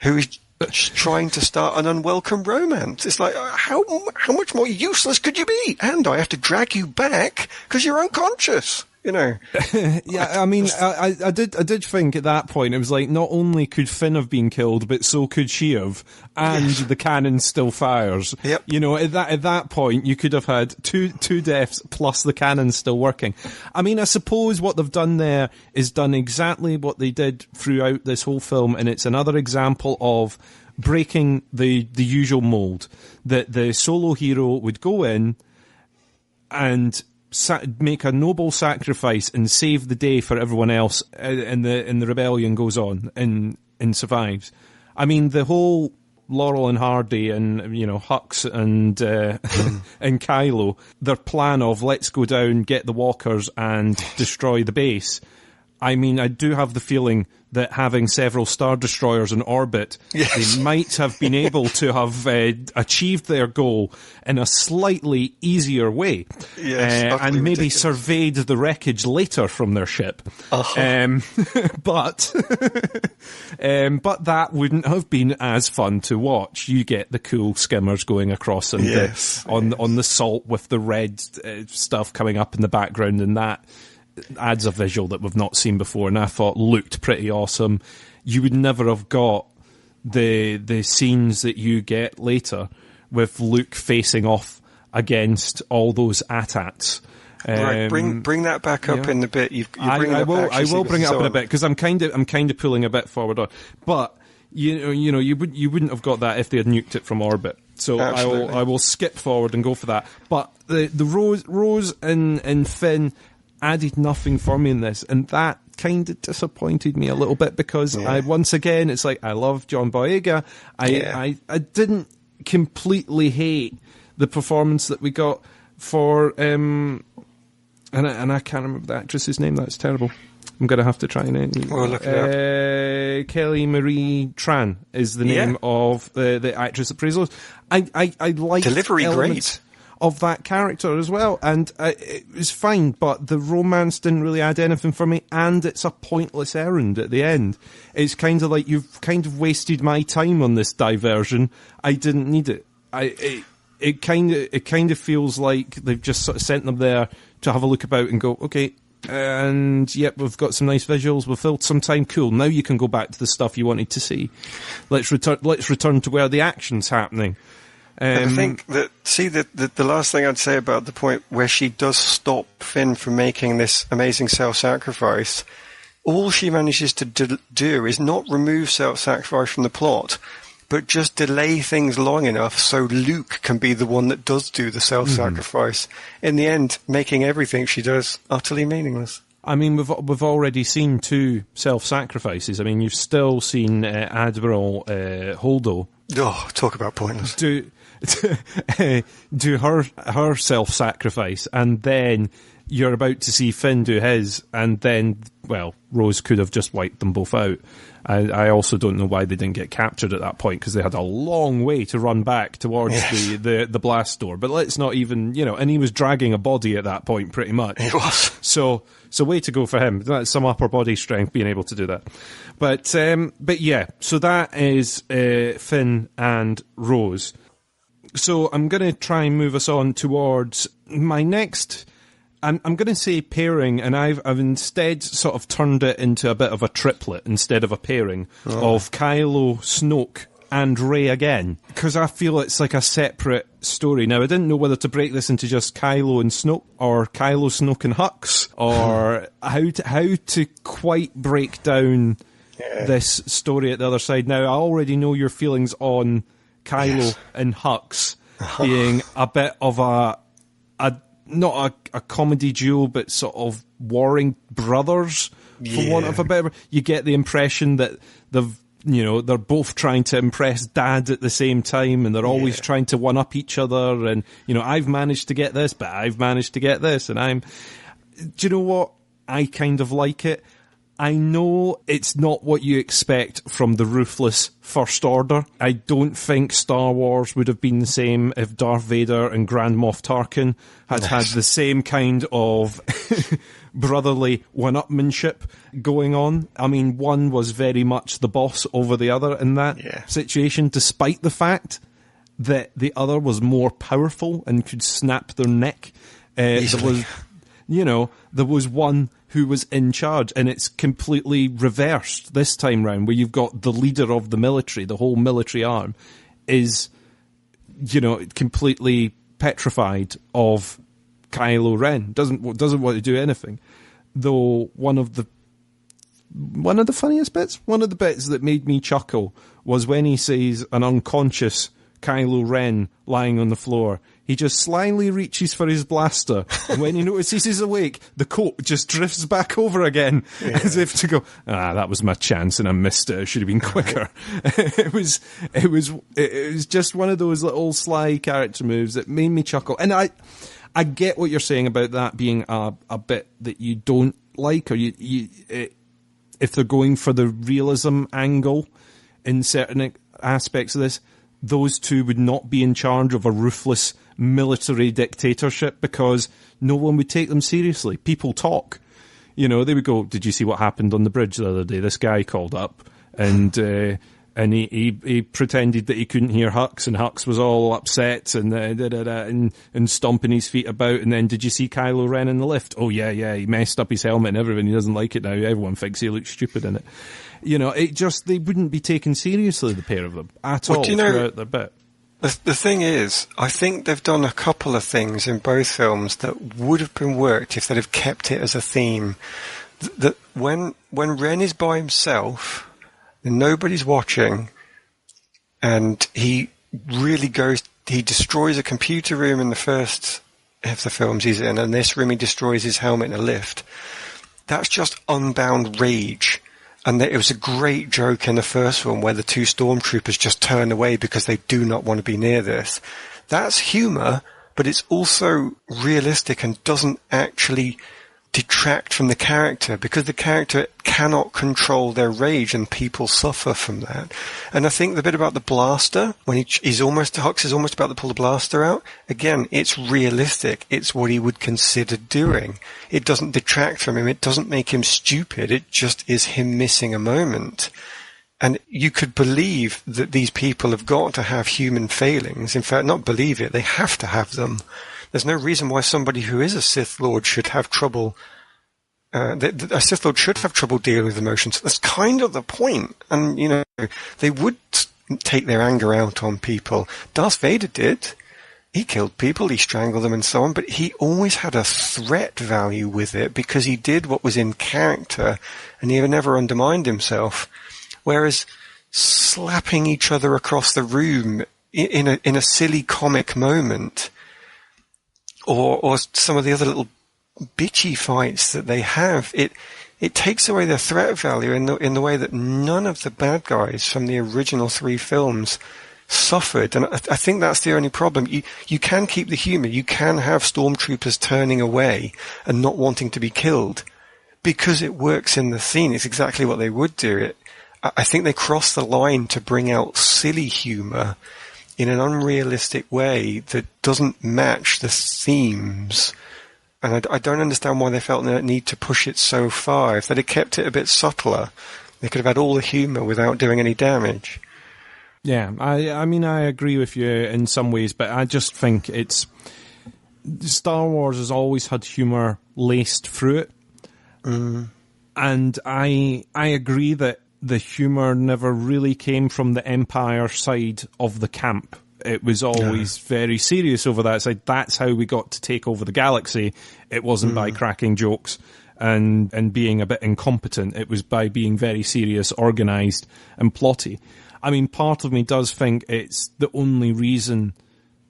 who is trying to start an unwelcome romance. It's like, how much more useless could you be? And I have to drag you back because you're unconscious. You know. Yeah, I mean, I did think at that point it was like, not only could Finn have been killed, but so could she have, and the cannon still fires. Yep. You know, at that point you could have had two deaths plus the cannon still working. I mean, I suppose what they've done there is done exactly what they did throughout this whole film, and it's another example of breaking the usual mold that the solo hero would go in and make a noble sacrifice and save the day for everyone else, and the rebellion goes on and survives. I mean, the whole Laurel and Hardy and, you know, Hux and and Kylo, their plan of let's go down, get the walkers and destroy the base. I mean, I do have the feeling that having several Star Destroyers in orbit, they might have been able to have achieved their goal in a slightly easier way. And maybe surveyed the wreckage later from their ship. But that wouldn't have been as fun to watch. You get the cool skimmers going across and on the salt with the red stuff coming up in the background, and that adds a visual that we've not seen before, and I thought looked pretty awesome. You would never have got the scenes that you get later with Luke facing off against all those AT-ATs. Right, bring that back up in a bit. I will bring it up in a bit because I'm kind of pulling a bit forward on. But you wouldn't have got that if they had nuked it from orbit. So I will skip forward and go for that. But the Rose and Finn added nothing for me in this, and that kind of disappointed me a little bit because once again, it's like, I love John Boyega. I didn't completely hate the performance that we got for and I can't remember the actress's name. That's terrible. I'm going to have to try and look it up. Kelly Marie Tran is the name of the actress that plays Rose. I like delivery great of that character as well, and it was fine, but the romance didn't really add anything for me, and it's a pointless errand at the end. It's kind of like, you've kind of wasted my time on this diversion. I didn't need it. It kind of feels like they've just sort of sent them there to have a look about and go, okay, and yep, we've got some nice visuals, we've filled some time, cool, now you can go back to the stuff you wanted to see. Let's return to where the action's happening. And I think that, the last thing I'd say about the point where she does stop Finn from making this amazing self-sacrifice, all she manages to do is not remove self-sacrifice from the plot, but just delay things long enough so Luke can be the one that does do the self-sacrifice. In the end, making everything she does utterly meaningless. I mean, we've already seen 2 self-sacrifices. I mean, you've still seen Admiral Holdo. Oh, talk about pointless. Do her self-sacrifice, and then you're about to see Finn do his, and then, well, Rose could have just wiped them both out. I also don't know why they didn't get captured at that point, because they had a long way to run back towards the blast door. But let's not even, and he was dragging a body at that point, pretty much. He was. So way to go for him. That's some upper body strength, being able to do that. But yeah, so that is Finn and Rose. So I'm going to try and move us on towards my next, I'm going to say pairing, and I've instead sort of turned it into a bit of a triplet instead of a pairing of Kylo, Snoke, and Rey again, because I feel it's like a separate story. Now, I didn't know whether to break this into just Kylo and Snoke, or Kylo, Snoke, and Hux, or how to quite break down this story at the other side. Now, I already know your feelings on Kylo and Hux being a bit of not a comedy duo, but sort of warring brothers, for want of a better. You get the impression that they're both trying to impress Dad at the same time, and they're always trying to one up each other. And I've managed to get this, but I've managed to get this, and do you know what? I kind of like it. I know it's not what you expect from the ruthless First Order. I don't think Star Wars would have been the same if Darth Vader and Grand Moff Tarkin had the same kind of brotherly one-upmanship going on. I mean, one was very much the boss over the other in that situation, despite the fact that the other was more powerful and could snap their neck. There was one who was in charge, and it's completely reversed this time round, where you've got the leader of the military, the whole military arm, is, completely petrified of Kylo Ren. Doesn't want to do anything. Though one of the funniest bits, one of the bits that made me chuckle, was when he sees an unconscious Kylo Ren lying on the floor. He just slyly reaches for his blaster, and when he notices he's awake, the coat just drifts back over again, as if to go, that was my chance and I missed it. I should have been quicker. It was just one of those little sly character moves that made me chuckle. And I get what you're saying about that being a bit that you don't like, or if they're going for the realism angle in certain aspects of this, those two would not be in charge of a ruthless military dictatorship because no one would take them seriously. People talk. You know, they would go, did you see what happened on the bridge the other day? This guy called up and he pretended that he couldn't hear Hux, and Hux was all upset and stomping his feet about. And then, did you see Kylo Ren in the lift? Oh yeah, he messed up his helmet and everything. He doesn't like it now. Everyone thinks he looks stupid in it. You know, they wouldn't be taken seriously, the pair of them, at all throughout their bit. The thing is, I think they've done a couple of things in both films that would have been worked if they'd have kept it as a theme. That when Ren is by himself and nobody's watching, and he destroys a computer room in the first of the films he's in, and this room he destroys his helmet in a lift. That's just unbound rage. And it was a great joke in the first film where the two stormtroopers just turn away because they do not want to be near this. That's humour, but it's also realistic and doesn't actually detract from the character, because the character cannot control their rage and people suffer from that. And I think the bit about the blaster, when Hux is almost about to pull the blaster out, again, it's realistic. It's what he would consider doing. It doesn't detract from him. It doesn't make him stupid. It just is him missing a moment. And you could believe that these people have got to have human failings. In fact, not believe it, they have to have them. There's no reason why somebody who is a Sith Lord should have trouble. A Sith Lord should have trouble dealing with emotions. That's kind of the point. And, you know, they would take their anger out on people. Darth Vader did. He killed people, he strangled them and so on, but he always had a threat value with it because he did what was in character and he never undermined himself. Whereas slapping each other across the room in a silly comic moment, or some of the other little bitchy fights that they have, it takes away their threat value in the way that none of the bad guys from the original three films suffered. And I think that's the only problem. You can keep the humour. You can have stormtroopers turning away and not wanting to be killed because it works in the scene. It's exactly what they would do. I think they cross the line to bring out silly humour in an unrealistic way that doesn't match the themes. And I don't understand why they felt the need to push it so far. If they'd have kept it a bit subtler, they could have had all the humour without doing any damage. Yeah, I mean, I agree with you in some ways, but I just think Star Wars has always had humour laced through it. And I agree that the humour never really came from the Empire side of the camp. It was always very serious over that side. That's how we got to take over the galaxy. It wasn't by cracking jokes and being a bit incompetent. It was by being very serious, organised and plotty. I mean, part of me does think it's the only reason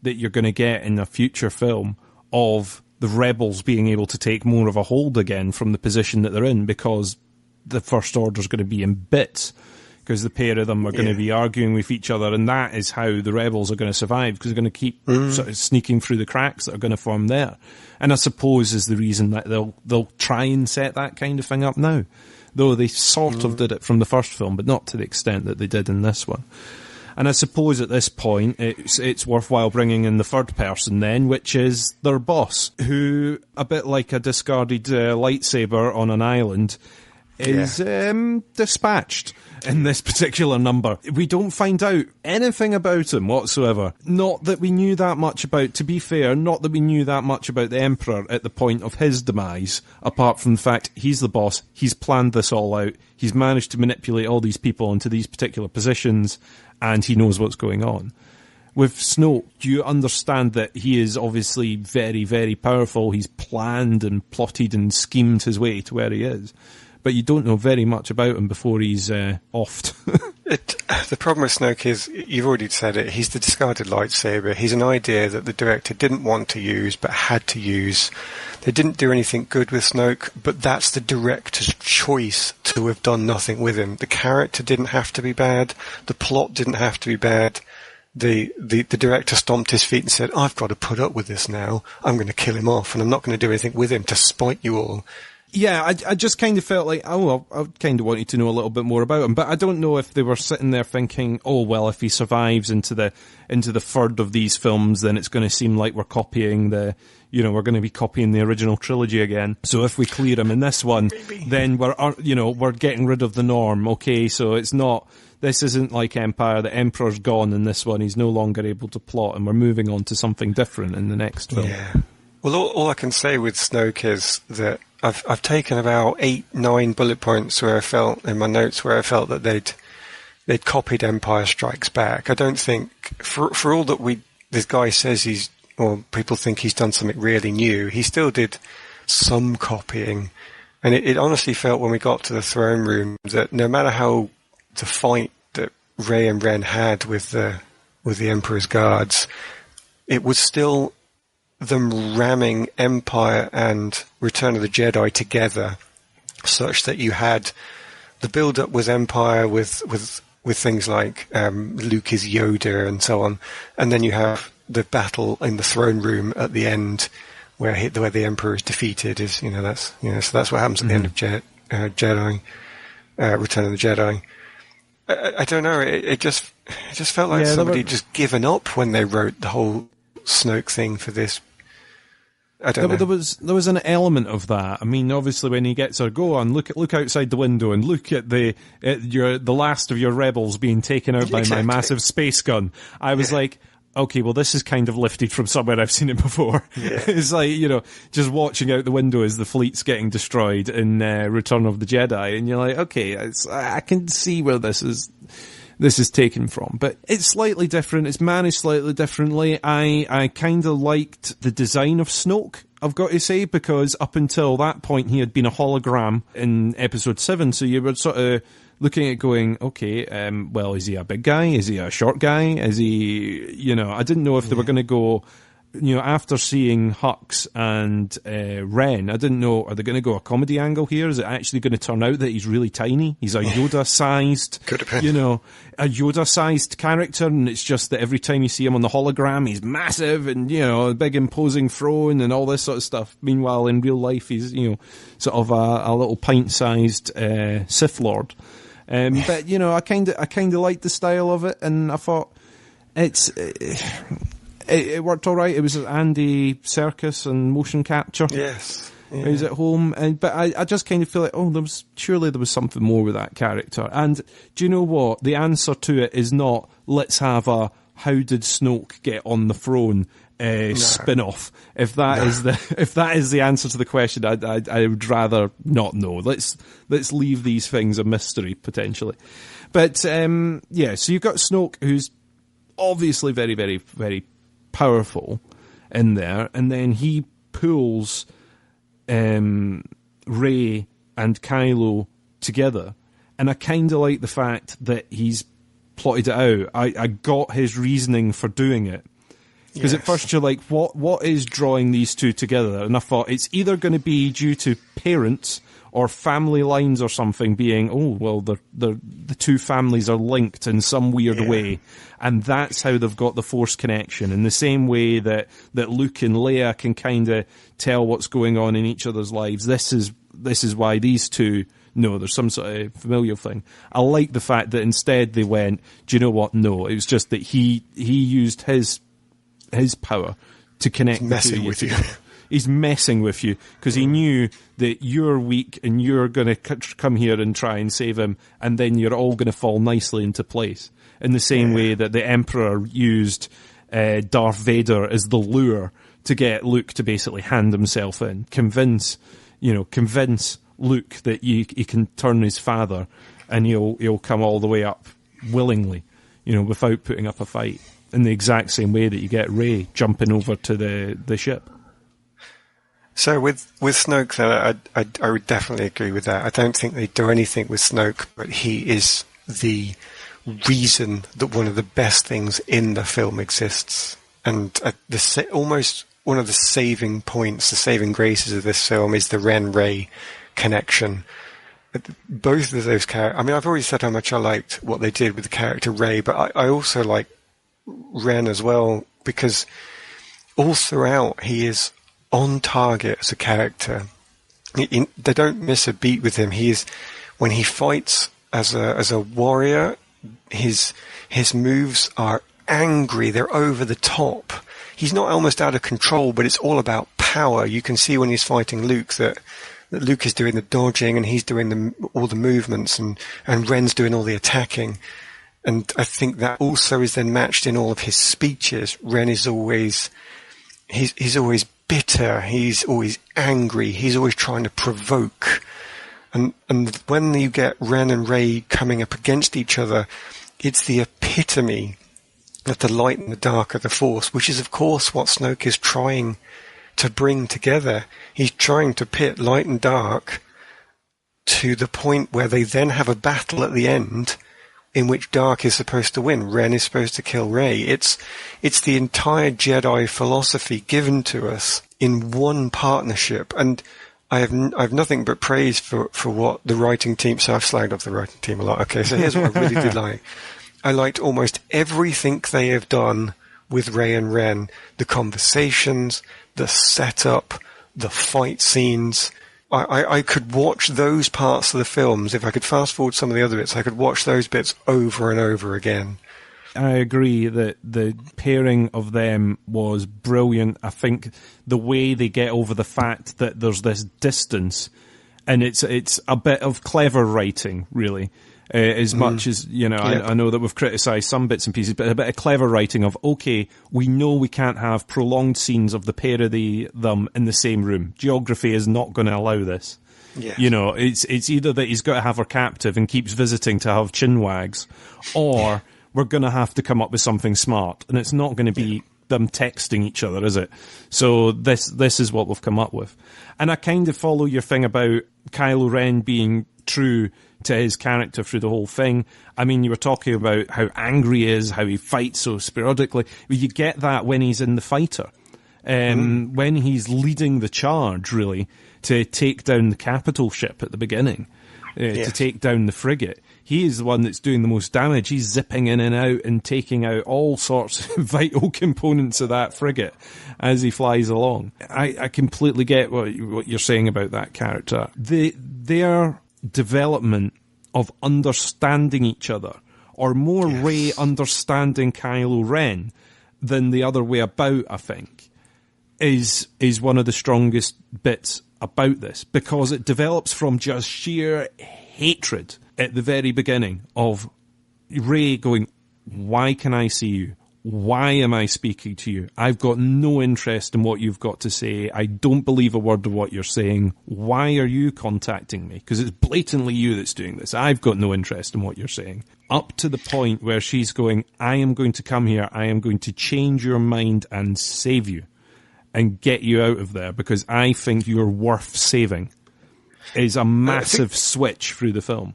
that you're going to get in a future film of the rebels being able to take more of a hold again from the position that they're in, because the First Order's going to be in bits, because the pair of them are going to be arguing with each other, and that is how the rebels are going to survive, because they're going to keep sort of sneaking through the cracks that are going to form there. And I suppose is the reason that they'll try and set that kind of thing up now, though they sort of did it from the first film, but not to the extent that they did in this one. And I suppose at this point it's worthwhile bringing in the third person then, which is their boss, who, a bit like a discarded lightsaber on an island, is dispatched in this particular number. We don't find out anything about him whatsoever. Not that we knew that much about, to be fair, not that we knew that much about the Emperor at the point of his demise, apart from the fact he's the boss, he's planned this all out, he's managed to manipulate all these people into these particular positions, and he knows what's going on. With Snoke, do you understand that he is obviously very, very powerful? He's planned and plotted and schemed his way to where he is. But you don't know very much about him before he's offed. The problem with Snoke is, you've already said it, he's the discarded lightsaber. He's an idea that the director didn't want to use, but had to use. They didn't do anything good with Snoke, but that's the director's choice to have done nothing with him. The character didn't have to be bad. The plot didn't have to be bad. The director stomped his feet and said, I've got to put up with this now. I'm going to kill him off, and I'm not going to do anything with him to spite you all. Yeah, I just kind of felt like, oh, well, I kind of wanted to know a little bit more about him, but I don't know if they were sitting there thinking, oh, well, if he survives into the third of these films, then it's going to seem like we're copying we're going to be copying the original trilogy again. So if we clear him in this one, then we're getting rid of the norm. Okay, so this isn't like Empire. The Emperor's gone in this one. He's no longer able to plot, and we're moving on to something different in the next film. Yeah. Well, all I can say with Snoke is that I've taken about 8-9 bullet points where I felt in my notes where I felt that they'd copied Empire Strikes Back. I don't think for all that this guy says people think he's done something really new, he still did some copying, and it honestly felt when we got to the throne room that no matter how the fight that Rey and Ren had with the Emperor's guards, it was still them ramming Empire and Return of the Jedi together, such that you had the build-up with Empire with things like Luke is Yoda and so on, and then you have the battle in the throne room at the end where the Emperor is defeated. So that's what happens at the end of Jedi, Return of the Jedi. I don't know. It just felt like somebody just given up when they wrote the whole Snoke thing for this. I don't know. There was an element of that. I mean, obviously, when he gets her, go on, look outside the window and look at the last of your rebels being taken out by my massive space gun. I was like, okay, well, this is kind of lifted from somewhere I've seen it before. Yeah. It's like, just watching out the window as the fleet's getting destroyed in Return of the Jedi, and you're like, okay, I can see where this is taken from, but it's slightly different. It's managed slightly differently. I kind of liked the design of Snoke, I've got to say, because up until that point he had been a hologram in Episode 7, so you were sort of looking at going, okay, well, is he a big guy? Is he a short guy? Is he, I didn't know if they were going to go, after seeing Hux and Ren, I didn't know, are they going to go a comedy angle here? Is it actually going to turn out that he's really tiny? He's a Yoda-sized, a Yoda-sized character, and it's just that every time you see him on the hologram, he's massive and, a big imposing throne and all this sort of stuff. Meanwhile, in real life, he's, sort of a little pint-sized Sith Lord. But, I kind of liked the style of it, and I thought it worked all right. It was Andy Serkis and motion capture. Yes. Yeah. He was at home, but I just kind of feel like, surely there was something more with that character. And do you know what? The answer to it is not, let's have a how did Snoke get on the throne spin-off. If that is the answer to the question, I would rather not know. Let's leave these things a mystery potentially. But so you've got Snoke, who's obviously very, very, very powerful in there, and then he pulls Rey and Kylo together, and I kind of like the fact that he's plotted it out. I got his reasoning for doing it, because at first you're like, what is drawing these two together? And I thought it's either going to be due to parents or family lines or something being, the two families are linked in some weird way, and that's how they've got the Force connection, in the same way that Luke and Leia can kind of tell what's going on in each other's lives. This is why these two know there's some sort of familial thing. I like the fact that instead they went, do you know what? No, it was just that he used his power to connect the two with you. He's messing with you because he knew that you're weak and you're going to come here and try and save him, and then you're all going to fall nicely into place. In the same way that the Emperor used Darth Vader as the lure to get Luke to basically hand himself in, convince Luke that he can turn his father, and he'll come all the way up willingly, without putting up a fight. In the exact same way that you get Rey jumping over to the ship. So with Snoke, then, I would definitely agree with that. I don't think they do anything with Snoke, but he is the reason that one of the best things in the film exists. And almost one of the saving points, the saving graces of this film is the Ren-Rey connection. Both of those characters, I mean, I've already said how much I liked what they did with the character Rey, but I also like Ren as well, because all throughout he is on target as a character. they don't miss a beat with him. When he fights as a warrior, his moves are angry. They're over the top. He's not almost out of control, but it's all about power. You can see when he's fighting Luke that Luke is doing the dodging and he's doing all the movements, and Ren's doing all the attacking. And I think that also is then matched in all of his speeches. Ren is always he's always bitter. He's always angry. He's always trying to provoke. And when you get Ren and Rey coming up against each other, it's the epitome of the light and the dark of the Force, which is, of course, what Snoke is trying to bring together. He's trying to pit light and dark to the point where they then have a battle at the end in which dark is supposed to win. Ren is supposed to kill Rey. It's the entire Jedi philosophy given to us in one partnership. And I have nothing but praise for what the writing team. So I've slagged off the writing team a lot. Okay, so here's what I really did like. I liked almost everything they have done with Rey and Ren. The conversations, the setup, the fight scenes. I could watch those parts of the films. If I could fast forward some of the other bits, I could watch those bits over and over again. I agree that the pairing of them was brilliant. I think the way they get over the fact that there's this distance, and it's a bit of clever writing, really. As much as, you know, I know that we've criticised some bits and pieces, but a bit of clever writing of, okay, we know we can't have prolonged scenes of the pair of them in the same room. Geography is not going to allow this. Yes. You know, it's either that he's got to have her captive and keeps visiting to have chinwags, or we're going to have to come up with something smart, and it's not going to be them texting each other, is it? So this is what we've come up with. And I kind of follow your thing about Kylo Ren being true to his character through the whole thing. I mean, you were talking about how angry he is, how he fights so sporadically. You get that when he's in the fighter. When he's leading the charge, really, to take down the capital ship at the beginning, to take down the frigate. He is the one that's doing the most damage. He's zipping in and out and taking out all sorts of vital components of that frigate as he flies along. I completely get what you're saying about that character. Their development of understanding each other, or more Rey understanding Kylo Ren than the other way about, I think, is one of the strongest bits about this, because it develops from just sheer hatred at the very beginning of Rey going, why can I see you? Why am I speaking to you? I've got no interest in what you've got to say. I don't believe a word of what you're saying. Why are you contacting me? Because it's blatantly you that's doing this. I've got no interest in what you're saying. Up to the point where she's going, I am going to come here. I am going to change your mind and save you and get you out of there because I think you're worth saving, is a massive switch through the film.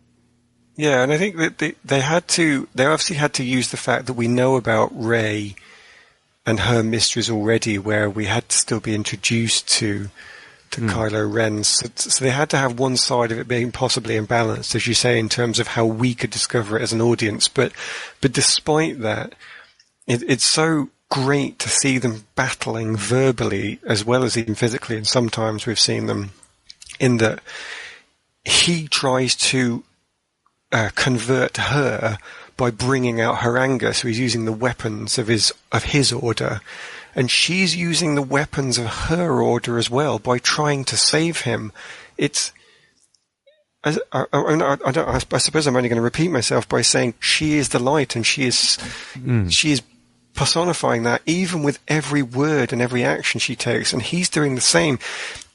Yeah, and I think that they obviously had to use the fact that we know about Rey and her mysteries already, where we had to still be introduced to Kylo Ren. So they had to have one side of it being possibly imbalanced, as you say, in terms of how we could discover it as an audience. But despite that, it's so great to see them battling verbally as well as even physically, and sometimes we've seen them in that he tries to convert her by bringing out her anger, so he's using the weapons of his order, and she's using the weapons of her order as well by trying to save him. It's I suppose I'm only going to repeat myself by saying she is the light, and she is personifying that even with every word and every action she takes, and he's doing the same,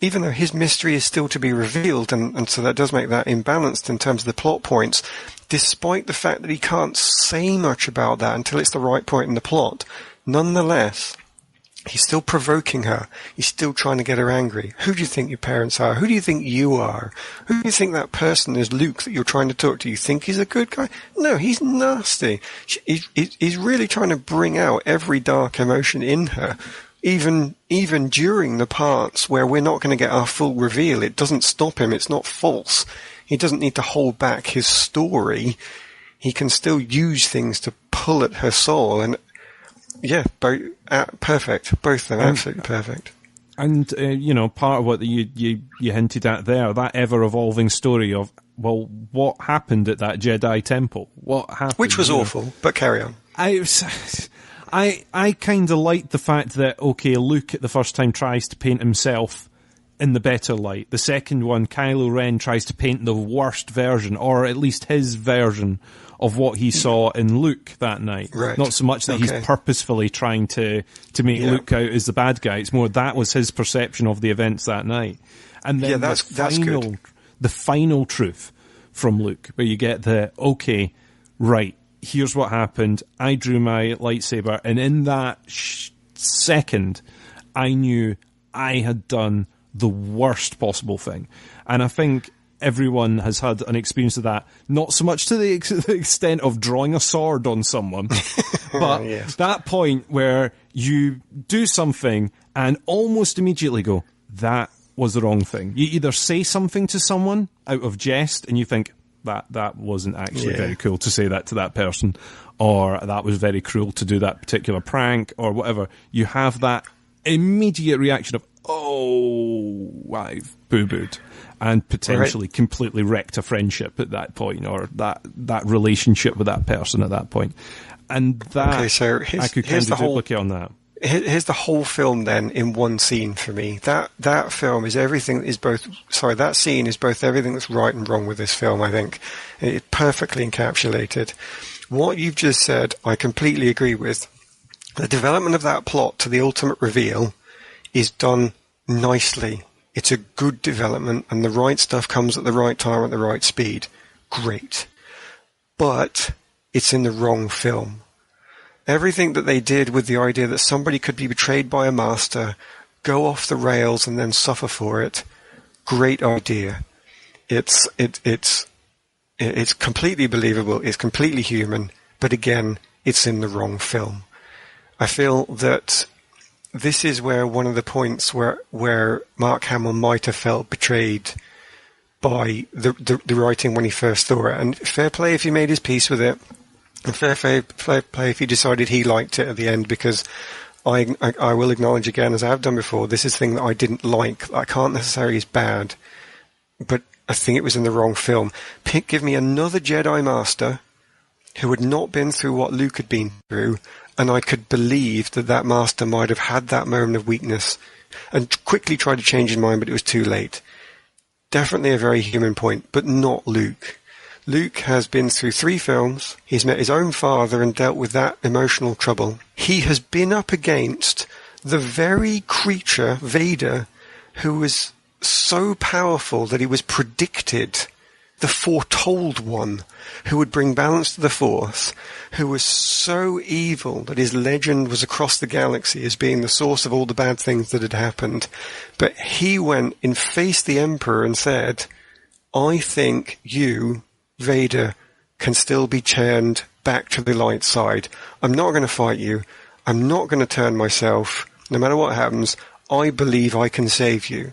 even though his mystery is still to be revealed, and so that does make that imbalanced in terms of the plot points, despite the fact that he can't say much about that until it's the right point in the plot. Nonetheless, he's still provoking her. He's still trying to get her angry. Who do you think your parents are? Who do you think you are? Who do you think that person is, Luke, that you're trying to talk to? You think he's a good guy? No, he's nasty. He's really trying to bring out every dark emotion in her, even during the parts where we're not going to get our full reveal. It doesn't stop him. It's not false. He doesn't need to hold back his story. He can still use things to pull at her soul, and yeah, perfect. Both of them, absolutely perfect. And, part of what you hinted at there, that ever-evolving story of, well, what happened at that Jedi temple? What happened? Which was awful, but carry on. I kind of liked the fact that, okay, Luke at the first time tries to paint himself in the better light. The second one, Kylo Ren tries to paint the worst version, or at least his version of what he saw in Luke that night. Right. Not so much that he's purposefully trying to make Luke out as the bad guy. It's more that was his perception of the events that night. And then that's good. The final truth from Luke, where you get okay, right, here's what happened. I drew my lightsaber, and in that second, I knew I had done the worst possible thing. And I think everyone has had an experience of that, not so much to the extent of drawing a sword on someone, but that point where you do something and almost immediately go, that was the wrong thing. You either say something to someone out of jest and you think, that wasn't actually very cool to say that to that person, or that was very cruel to do that particular prank, or whatever. You have that immediate reaction of, oh, I've boo-booed, and potentially completely wrecked a friendship at that point, or that relationship with that person at that point. And that, I could kind of duplicate on that. Here's the whole film then in one scene for me. That film is everything that scene is both everything that's right and wrong with this film, I think. It's perfectly encapsulated. What you've just said, I completely agree with. The development of that plot to the ultimate reveal is done nicely. It's a good development, and the right stuff comes at the right time at the right speed. Great. But it's in the wrong film. Everything that they did with the idea that somebody could be betrayed by a master, go off the rails and then suffer for it, great idea. It's completely believable, it's completely human, but again, it's in the wrong film. I feel that this is where one of the points where Mark Hamill might have felt betrayed by the writing when he first saw it. And fair play if he made his peace with it. And fair play if he decided he liked it at the end, because I will acknowledge again, as I have done before, this is a thing that I didn't like. I can't necessarily is bad, but I think it was in the wrong film. Give me another Jedi Master who had not been through what Luke had been through, and I could believe that Master might have had that moment of weakness and quickly tried to change his mind, but it was too late. Definitely a very human point, but not Luke. Luke has been through 3 films. He's met his own father and dealt with that emotional trouble. He has been up against the very creature, Vader, who was so powerful that he was predicted, the foretold one, who would bring balance to the Force, who was so evil that his legend was across the galaxy as being the source of all the bad things that had happened. But he went and faced the Emperor and said, I think you, Vader, can still be turned back to the light side. I'm not going to fight you. I'm not going to turn myself. No matter what happens, I believe I can save you.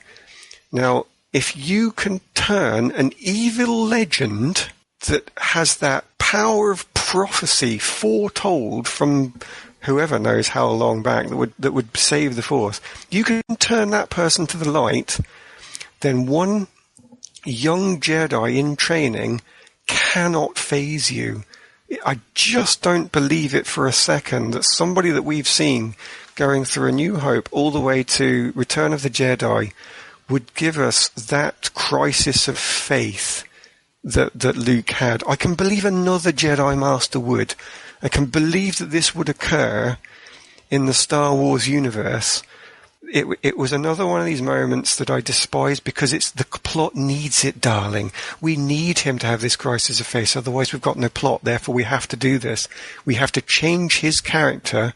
Now, if you can turn an evil legend that has that power of prophecy foretold from whoever knows how long back that would save the Force, you can turn that person to the light, then one young Jedi in training cannot faze you. I just don't believe it for a second that somebody that we've seen going through A New Hope all the way to Return of the Jedi would give us that crisis of faith that Luke had. I can believe another Jedi Master would. I can believe that this would occur in the Star Wars universe. It was another one of these moments that I despise because the plot needs it, darling. We need him to have this crisis of faith, otherwise we've got no plot. Therefore, we have to do this. We have to change his character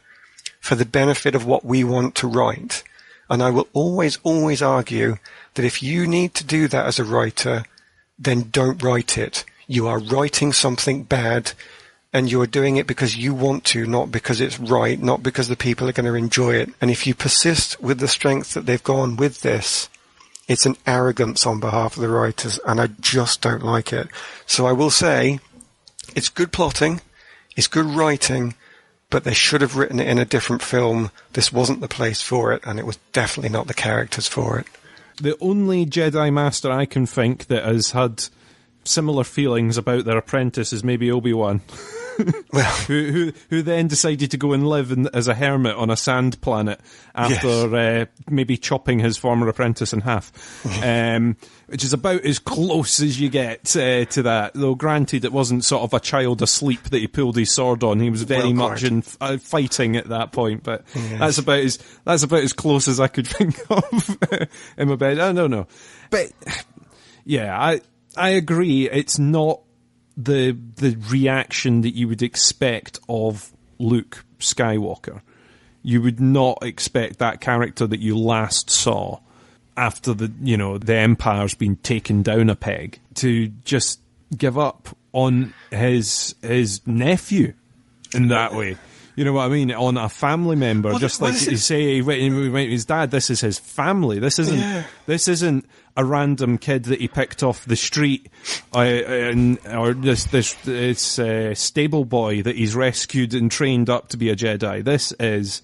for the benefit of what we want to write. And I will always argue that if you need to do that as a writer, then don't write it. You are writing something bad, and you're doing it because you want to, not because it's right, not because the people are going to enjoy it. And if you persist with the strength that they've gone with this, it's an arrogance on behalf of the writers, and I just don't like it. So I will say, it's good plotting, it's good writing, but they should have written it in a different film. This wasn't the place for it, and it was definitely not the characters for it. The only Jedi Master I can think that has had similar feelings about their apprentice is maybe Obi-Wan. Well, who then decided to go and live as a hermit on a sand planet after maybe chopping his former apprentice in half, which is about as close as you get to that. Though granted, it wasn't sort of a child asleep that he pulled his sword on. He was very much in fighting at that point. But that's about as close as I could think of in my bed. I don't know, but yeah, I agree. It's not the reaction that you would expect of Luke Skywalker. You would not expect that character that you last saw after the Empire's been taken down a peg to just give up on his nephew in that way. You know what I mean? On a family member, just like you say, his dad. This is his family. This isn't a random kid that he picked off the street, or this stable boy that he's rescued and trained up to be a Jedi. This is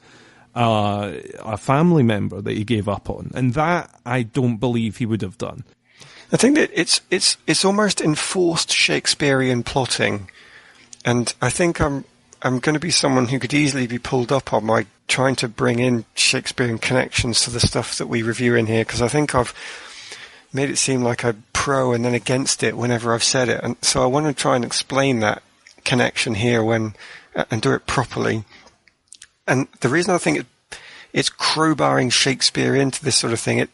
a family member that he gave up on, and that I don't believe he would have done. I think that it's almost enforced Shakespearean plotting, and I think I'm going to be someone who could easily be pulled up on my trying to bring in Shakespearean connections to the stuff that we review in here, because I think I've made it seem like I'm pro and then against it whenever I've said it. And so I want to try and explain that connection here and do it properly. And the reason I think it's crowbarring Shakespeare into this sort of thing,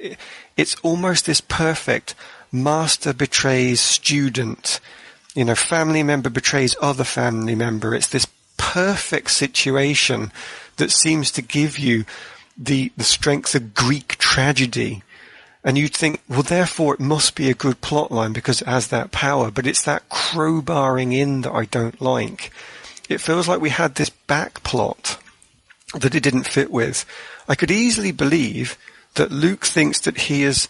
it's almost this perfect master betrays student, family member betrays other family member. It's this perfect situation that seems to give you the strength of Greek tragedy. And you'd think, well, therefore it must be a good plot line because it has that power. But it's that crowbarring in that I don't like. It feels like we had this back plot that it didn't fit with. I could easily believe that Luke thinks that he has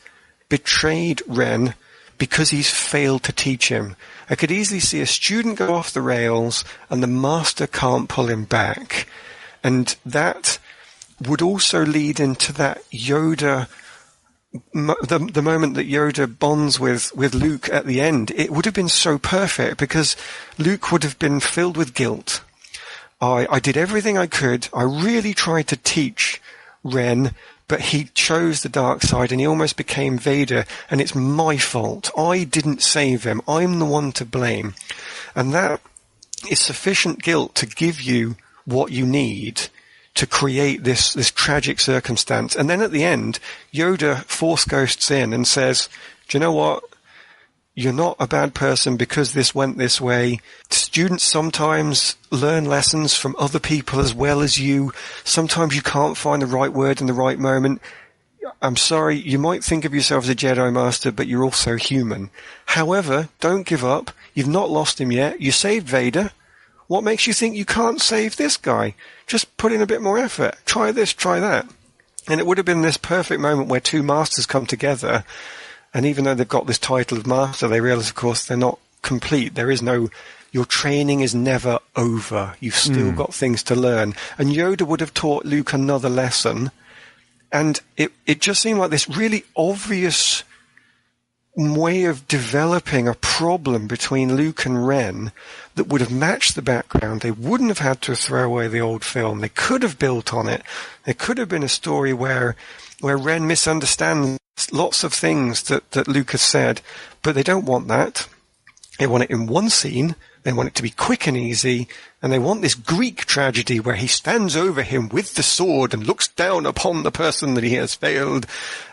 betrayed Ren because he's failed to teach him. I could easily see a student go off the rails and the master can't pull him back. And that would also lead into that Yoda, the moment that Yoda bonds with Luke at the end. It would have been so perfect because Luke would have been filled with guilt. I did everything I could. I really tried to teach Ren, but he chose the dark side and he almost became Vader, and it's my fault. I didn't save him. I'm the one to blame. And that is sufficient guilt to give you what you need to create this tragic circumstance. And then at the end, Yoda force ghosts in and says, do you know what? You're not a bad person because this went this way. Students sometimes learn lessons from other people as well as you. Sometimes you can't find the right word in the right moment. I'm sorry, you might think of yourself as a Jedi Master, but you're also human. However, don't give up. You've not lost him yet. You saved Vader. What makes you think you can't save this guy? Just put in a bit more effort. Try this, try that. And it would have been this perfect moment where two masters come together. And even though they've got this title of master, they realize, of course, they're not complete. There is no, your training is never over. You've still got things to learn. And Yoda would have taught Luke another lesson. And it just seemed like this really obvious way of developing a problem between Luke and Ren that would have matched the background. They wouldn't have had to throw away the old film. They could have built on it. There could have been a story where Ren misunderstands lots of things that Luke has said, but they don't want that. They want it in one scene. They want it to be quick and easy, and they want this Greek tragedy where he stands over him with the sword and looks down upon the person that he has failed.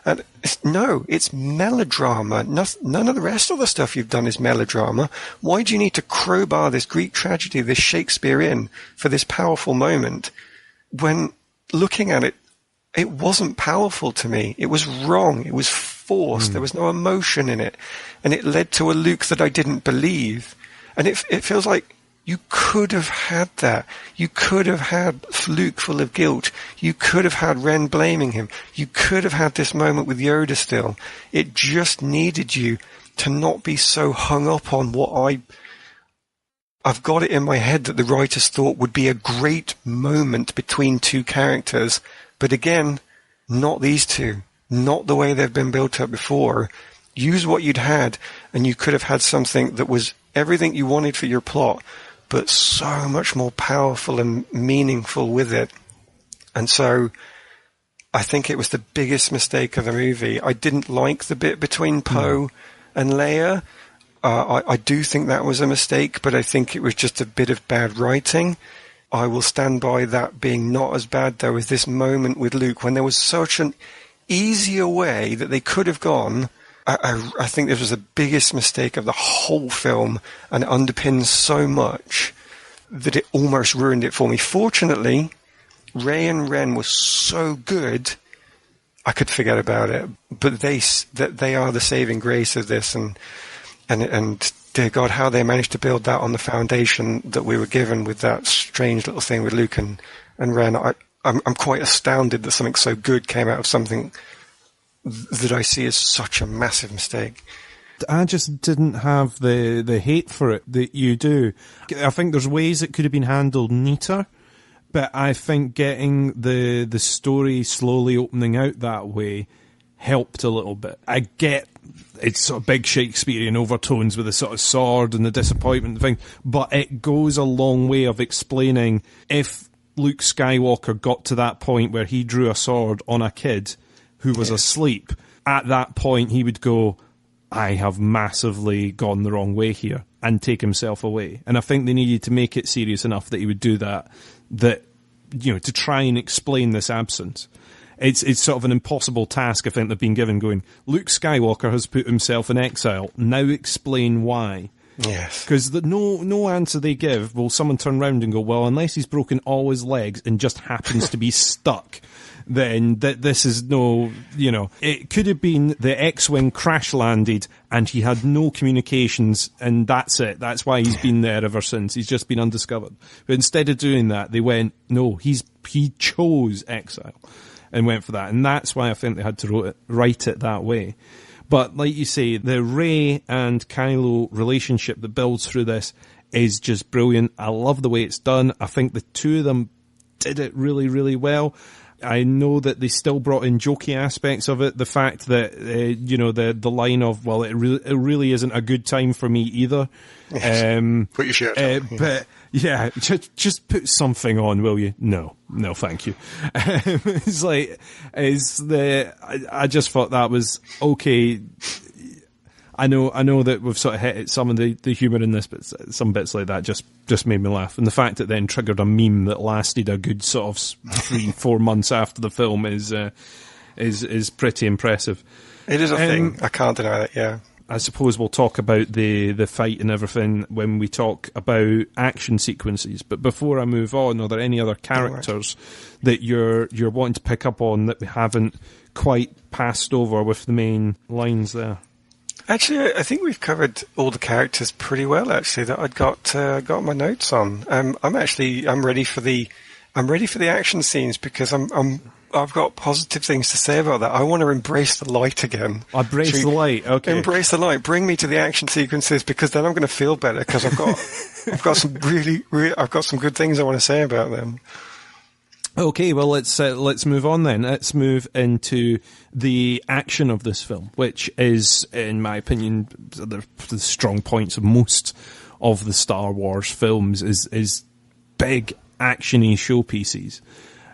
And it's melodrama. None of the rest of the stuff you've done is melodrama. Why do you need to crowbar this Greek tragedy, this Shakespeare in for this powerful moment? When looking at it, it wasn't powerful to me. It was wrong. It was forced. There was no emotion in it. And it led to a Luke that I didn't believe. And it feels like you could have had that. You could have had Luke full of guilt. You could have had Ren blaming him. You could have had this moment with Yoda still. It just needed you to not be so hung up on what I've got it in my head that the writers thought would be a great moment between two characters, but again, not these two, not the way they've been built up before. Use what you'd had, and you could have had something that was everything you wanted for your plot, but so much more powerful and meaningful with it. And so I think it was the biggest mistake of the movie. I didn't like the bit between Poe and Leia. I do think that was a mistake, but I think it was just a bit of bad writing. I will stand by that being not as bad, though, as this moment with Luke, when there was such an easier way that they could have gone. I think this was the biggest mistake of the whole film, and it underpins so much that it almost ruined it for me. Fortunately, Rey and Ren was so good, I could forget about it. But they are the saving grace of this, and dear God, how they managed to build that on the foundation that we were given with that strange little thing with Luke and Ren. I'm quite astounded that something so good came out of something that I see as such a massive mistake. I just didn't have the hate for it that you do. I think there's ways it could have been handled neater, but I think getting the story slowly opening out that way helped a little bit. I get it's sort of big Shakespearean overtones with the sort of sword and the disappointment thing, but it goes a long way of explaining if Luke Skywalker got to that point where he drew a sword on a kid who was asleep, at that point he would go, I have massively gone the wrong way here, and take himself away. And I think they needed to make it serious enough that he would do that, to try and explain this absence. It's sort of an impossible task, I think, they've been given, going, Luke Skywalker has put himself in exile, now explain why. Yes. Because no answer they give will someone turn around and go, well, unless he's broken all his legs and just happens to be stuck, then this is no, it could have been the X-Wing crash landed and he had no communications, and that's it. That's why he's been there ever since. He's just been undiscovered. But instead of doing that, they went, no, he chose exile and went for that. And that's why I think they had to write it that way. But like you say, the Rey and Kylo relationship that builds through this is just brilliant. I love the way it's done. I think the two of them did it really, really well. I know that they still brought in jokey aspects of it. The fact that, the line of, well, it really isn't a good time for me either. Yes. Put your shirt on. But yeah, just put something on, will you? No, thank you. I just thought that was okay. I know that we've sort of hit at some of the humour in this, but some bits like that just made me laugh. And the fact that then triggered a meme that lasted a good sort of 3-4 months after the film is pretty impressive. It is a thing. I can't deny that, yeah. I suppose we'll talk about the fight and everything when we talk about action sequences. But before I move on, are there any other characters that you're wanting to pick up on that we haven't quite passed over with the main lines there? Actually, I think we've covered all the characters pretty well. Actually, that I'd got my notes on. I'm ready for the action scenes because I've got positive things to say about that. I want to embrace the light again. Embrace the light. Okay. Embrace the light. Bring me to the action sequences because then I'm going to feel better because I've got some I've got some good things I want to say about them. Okay, well, let's move on then. Let's move into the action of this film, which is, in my opinion, the strong points of most of the Star Wars films is big action-y showpieces.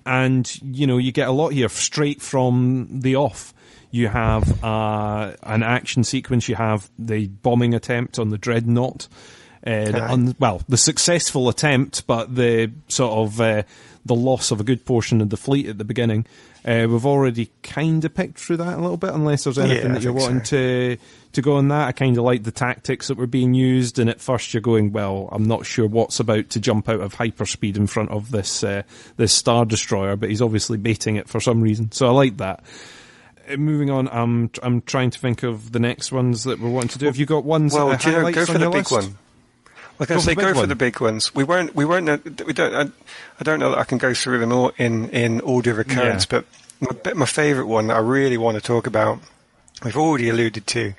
And, you get a lot here straight from the off. You have an action sequence, you have the bombing attempt on the Dreadnought, the successful attempt, but the sort of the loss of a good portion of the fleet at the beginning. We've already kind of picked through that a little bit, unless there's anything that you're wanting to go on that. I kind of like the tactics that were being used, and at first you're going, well, I'm not sure what's about to jump out of hyperspeed in front of this Star Destroyer, but he's obviously baiting it for some reason. So I like that. Moving on, I'm trying to think of the next ones that we're wanting to do. Have you got ones? Well, that go for the big one. Like I say, go for the big ones. I don't know that I can go through them all in order of occurrence, but my favourite one that I really want to talk about, we've already alluded to,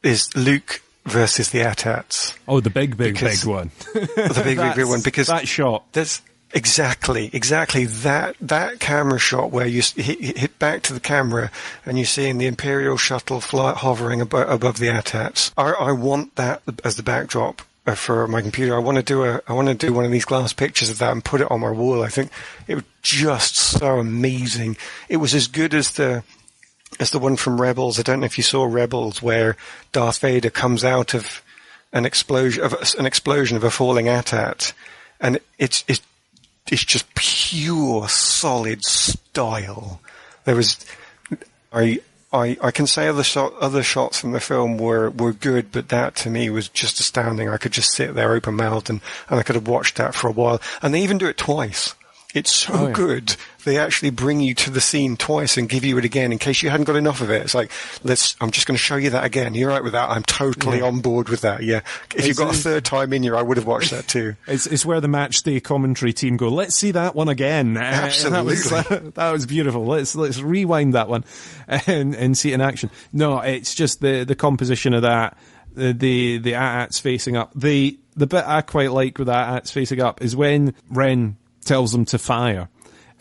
is Luke versus the AT-ATs. Oh, the big one. The big one, because that shot. There's exactly that camera shot where you hit back to the camera and you're seeing the Imperial shuttle hovering above the AT-ATs. I want that as the backdrop for my computer. I want to do one of these glass pictures of that and put it on my wall. I think it was just so amazing. It was as good as the one from Rebels. I don't know if you saw Rebels, where Darth Vader comes out of an explosion of a falling AT-AT, and it's just pure solid style. There was I can say other shots from the film were good, but that to me was just astounding. I could just sit there open mouthed and I could have watched that for a while. And they even do it twice. It's so good. They actually bring you to the scene twice and give you it again in case you hadn't got enough of it. It's like, I'm just going to show you that again. You're right with that. I'm totally on board with that. Yeah. If you've got a third time in you, I would have watched that too. It's where the match day commentary team go, let's see that one again. Absolutely. That was beautiful. Let's rewind that one and see it in action. No, it's just the composition of that. The AT-ATs facing up. The bit I quite like with AT-ATs facing up is when Ren tells them to fire,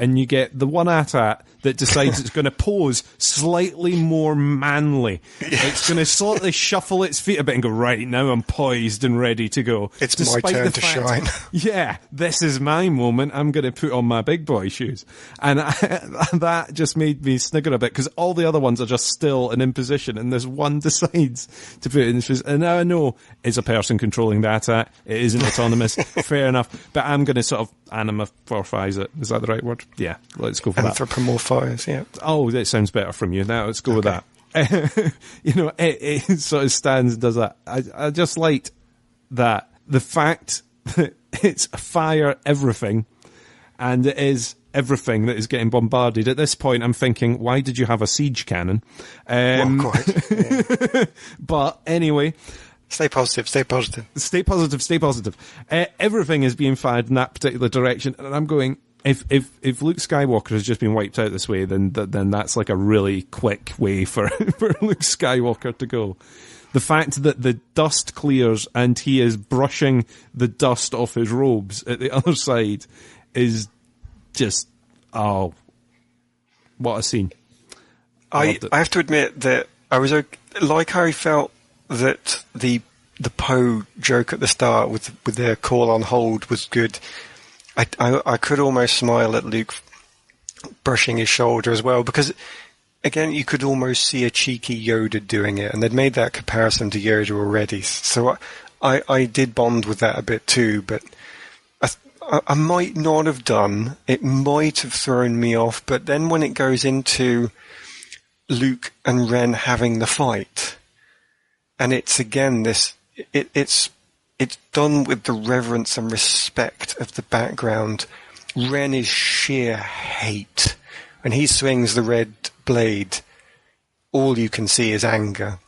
and you get the one AT-AT that decides it's going to pose slightly more manly. Yeah. It's going to slightly shuffle its feet a bit and go, right, now I'm poised and ready to go. It's my turn to shine. Yeah, this is my moment. I'm going to put on my big boy shoes. And that just made me snigger a bit, because all the other ones are just still and in position, and this one decides to put it in his face. And now I know it's a person controlling the AT-AT. It isn't autonomous. Fair enough. But I'm going to sort of anamorphize it. Is that the right word? Yeah, let's go for that. Anthropomorphize, yeah. Oh, that sounds better from you. Now let's go with that. It sort of stands and does that. I just liked that. The fact that it's fire everything, and it is everything that is getting bombarded. At this point, I'm thinking, why did you have a siege cannon? Quite. Yeah. But anyway... Stay positive. Everything is being fired in that particular direction, and I'm going... If Luke Skywalker has just been wiped out this way, then that's like a really quick way for Luke Skywalker to go. The fact that the dust clears and he is brushing the dust off his robes at the other side is just, what a scene. I have to admit that I was like how I felt that the Poe joke at the start with their call on hold was good. I could almost smile at Luke brushing his shoulder as well, because, again, you could almost see a cheeky Yoda doing it, and they'd made that comparison to Yoda already. So I did bond with that a bit too, but I might not have done. It might have thrown me off, but then when it goes into Luke and Ren having the fight, and it's again it's done with the reverence and respect of the background. Ren is sheer hate. When he swings the red blade, all you can see is anger.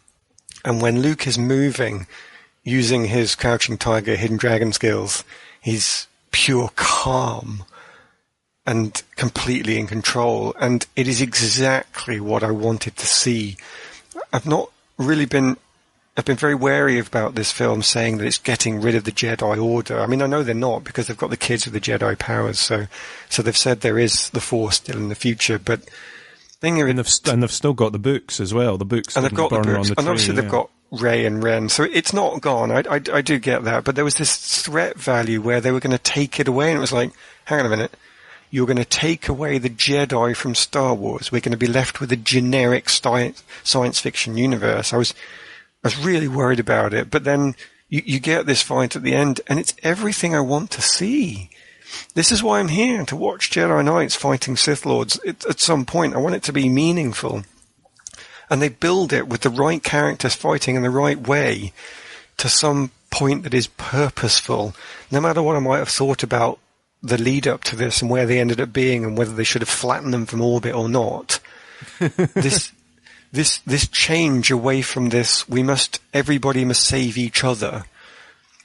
And when Luke is moving, using his Crouching Tiger, Hidden Dragon skills, he's pure calm and completely in control. And it is exactly what I wanted to see. I've been very wary about this film saying that it's getting rid of the Jedi Order. I mean, I know they're not, because they've got the kids with the Jedi powers, so they've said there is the Force still in the future, but... And they've still got the books as well, the books. And they've got the books, and obviously they've got Rey and Ren, so it's not gone. I do get that, but there was this threat value where they were going to take it away, and it was like, hang on a minute, you're going to take away the Jedi from Star Wars, we're going to be left with a generic science fiction universe. I was really worried about it, but then you get this fight at the end, and it's everything I want to see. This is why I'm here, to watch Jedi Knights fighting Sith Lords. At some point, I want it to be meaningful. And they build it with the right characters fighting in the right way to some point that is purposeful. No matter what I might have thought about the lead up to this and where they ended up being and whether they should have flattened them from orbit or not, this change away from this, everybody must save each other,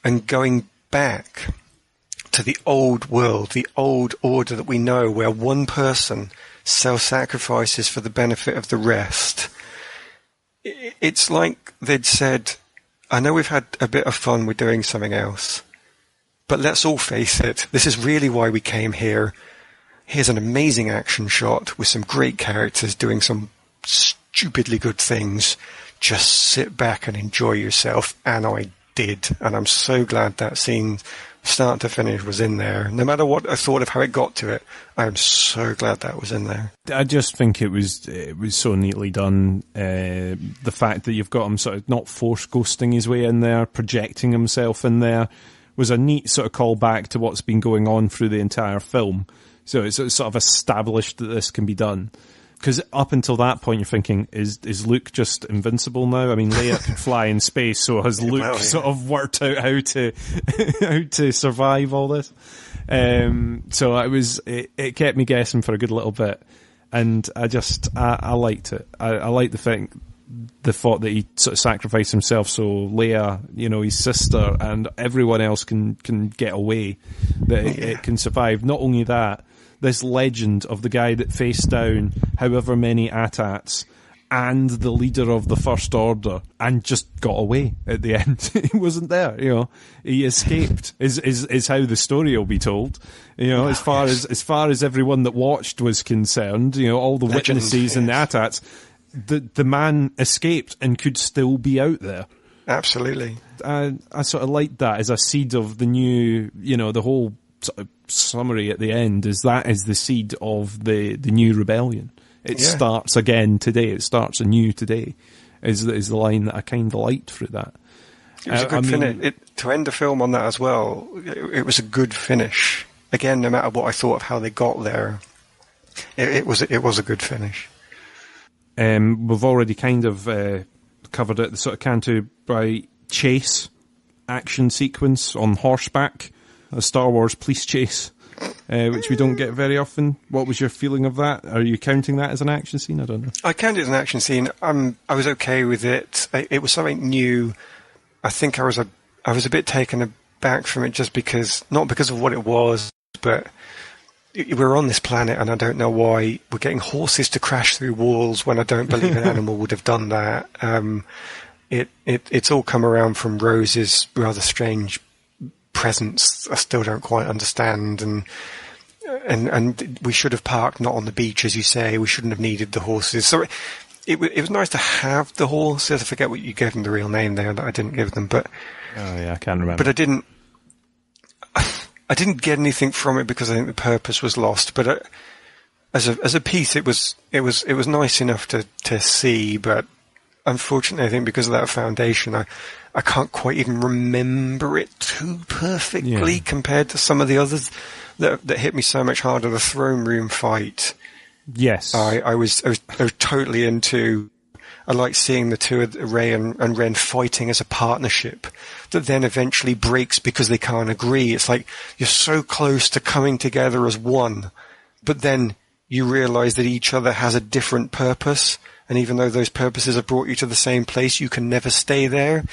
and going back to the old world, the old order that we know, where one person self-sacrifices for the benefit of the rest. It's like they'd said, I know we've had a bit of fun with doing something else, but let's all face it, this is really why we came here. Here's an amazing action shot with some great characters doing some stupidly good things. Just sit back and enjoy yourself, and I did. And I'm so glad that scene, start to finish, was in there. No matter what I thought of how it got to it, I'm so glad that was in there. I just think it was so neatly done. The fact that you've got him sort of not force ghosting his way in there, projecting himself in there, was a neat sort of callback to what's been going on through the entire film. So it's sort of established that this can be done. Because up until that point, you're thinking, is Luke just invincible now? I mean, Leia can fly in space, so has Luke sort of worked out how to survive all this? So it kept me guessing for a good little bit, and I liked it. I liked the thought that he sort of sacrificed himself so Leia, his sister, and everyone else can get away, that it can survive. Not only that, this legend of the guy that faced down however many AT-ATs and the leader of the First Order and just got away at the end. He wasn't there, He escaped is how the story will be told. As far as everyone that watched was concerned, all the witnesses and the AT-ATs, the man escaped and could still be out there. Absolutely. I sort of liked that as a seed of the new, the whole sort of summary at the end is the seed of the new rebellion. It starts again today. It starts anew today. Is the line that I kind of liked through that. It was a good finish. To end the film on that as well, it was a good finish. Again, no matter what I thought of how they got there, it was a good finish. We've already kind of covered it. The sort of Canterbury chase action sequence on horseback. A Star Wars police chase, which we don't get very often. What was your feeling of that? Are you counting that as an action scene? I don't know. I counted it as an action scene. I was okay with it. It was something new. I think I was a bit taken aback from it just because, not because of what it was, but we're on this planet and I don't know why we're getting horses to crash through walls when I don't believe an animal would have done that. It's all come around from Rose's rather strange presence. I still don't quite understand, and we should have parked not on the beach, as you say. We shouldn't have needed the horses. So it was nice to have the horses. I forget what you gave them the real name there that I didn't give them, but I can't remember. But I didn't get anything from it because I think the purpose was lost. But as a piece, it was nice enough to see, but unfortunately, I think because of that foundation, I can't quite even remember it too perfectly compared to some of the others that hit me so much harder. The throne room fight. Yes. I was totally into. I like seeing the two of Rey and Ren fighting as a partnership that then eventually breaks because they can't agree. It's like you're so close to coming together as one, but then you realize that each other has a different purpose. And even though those purposes have brought you to the same place, you can never stay there.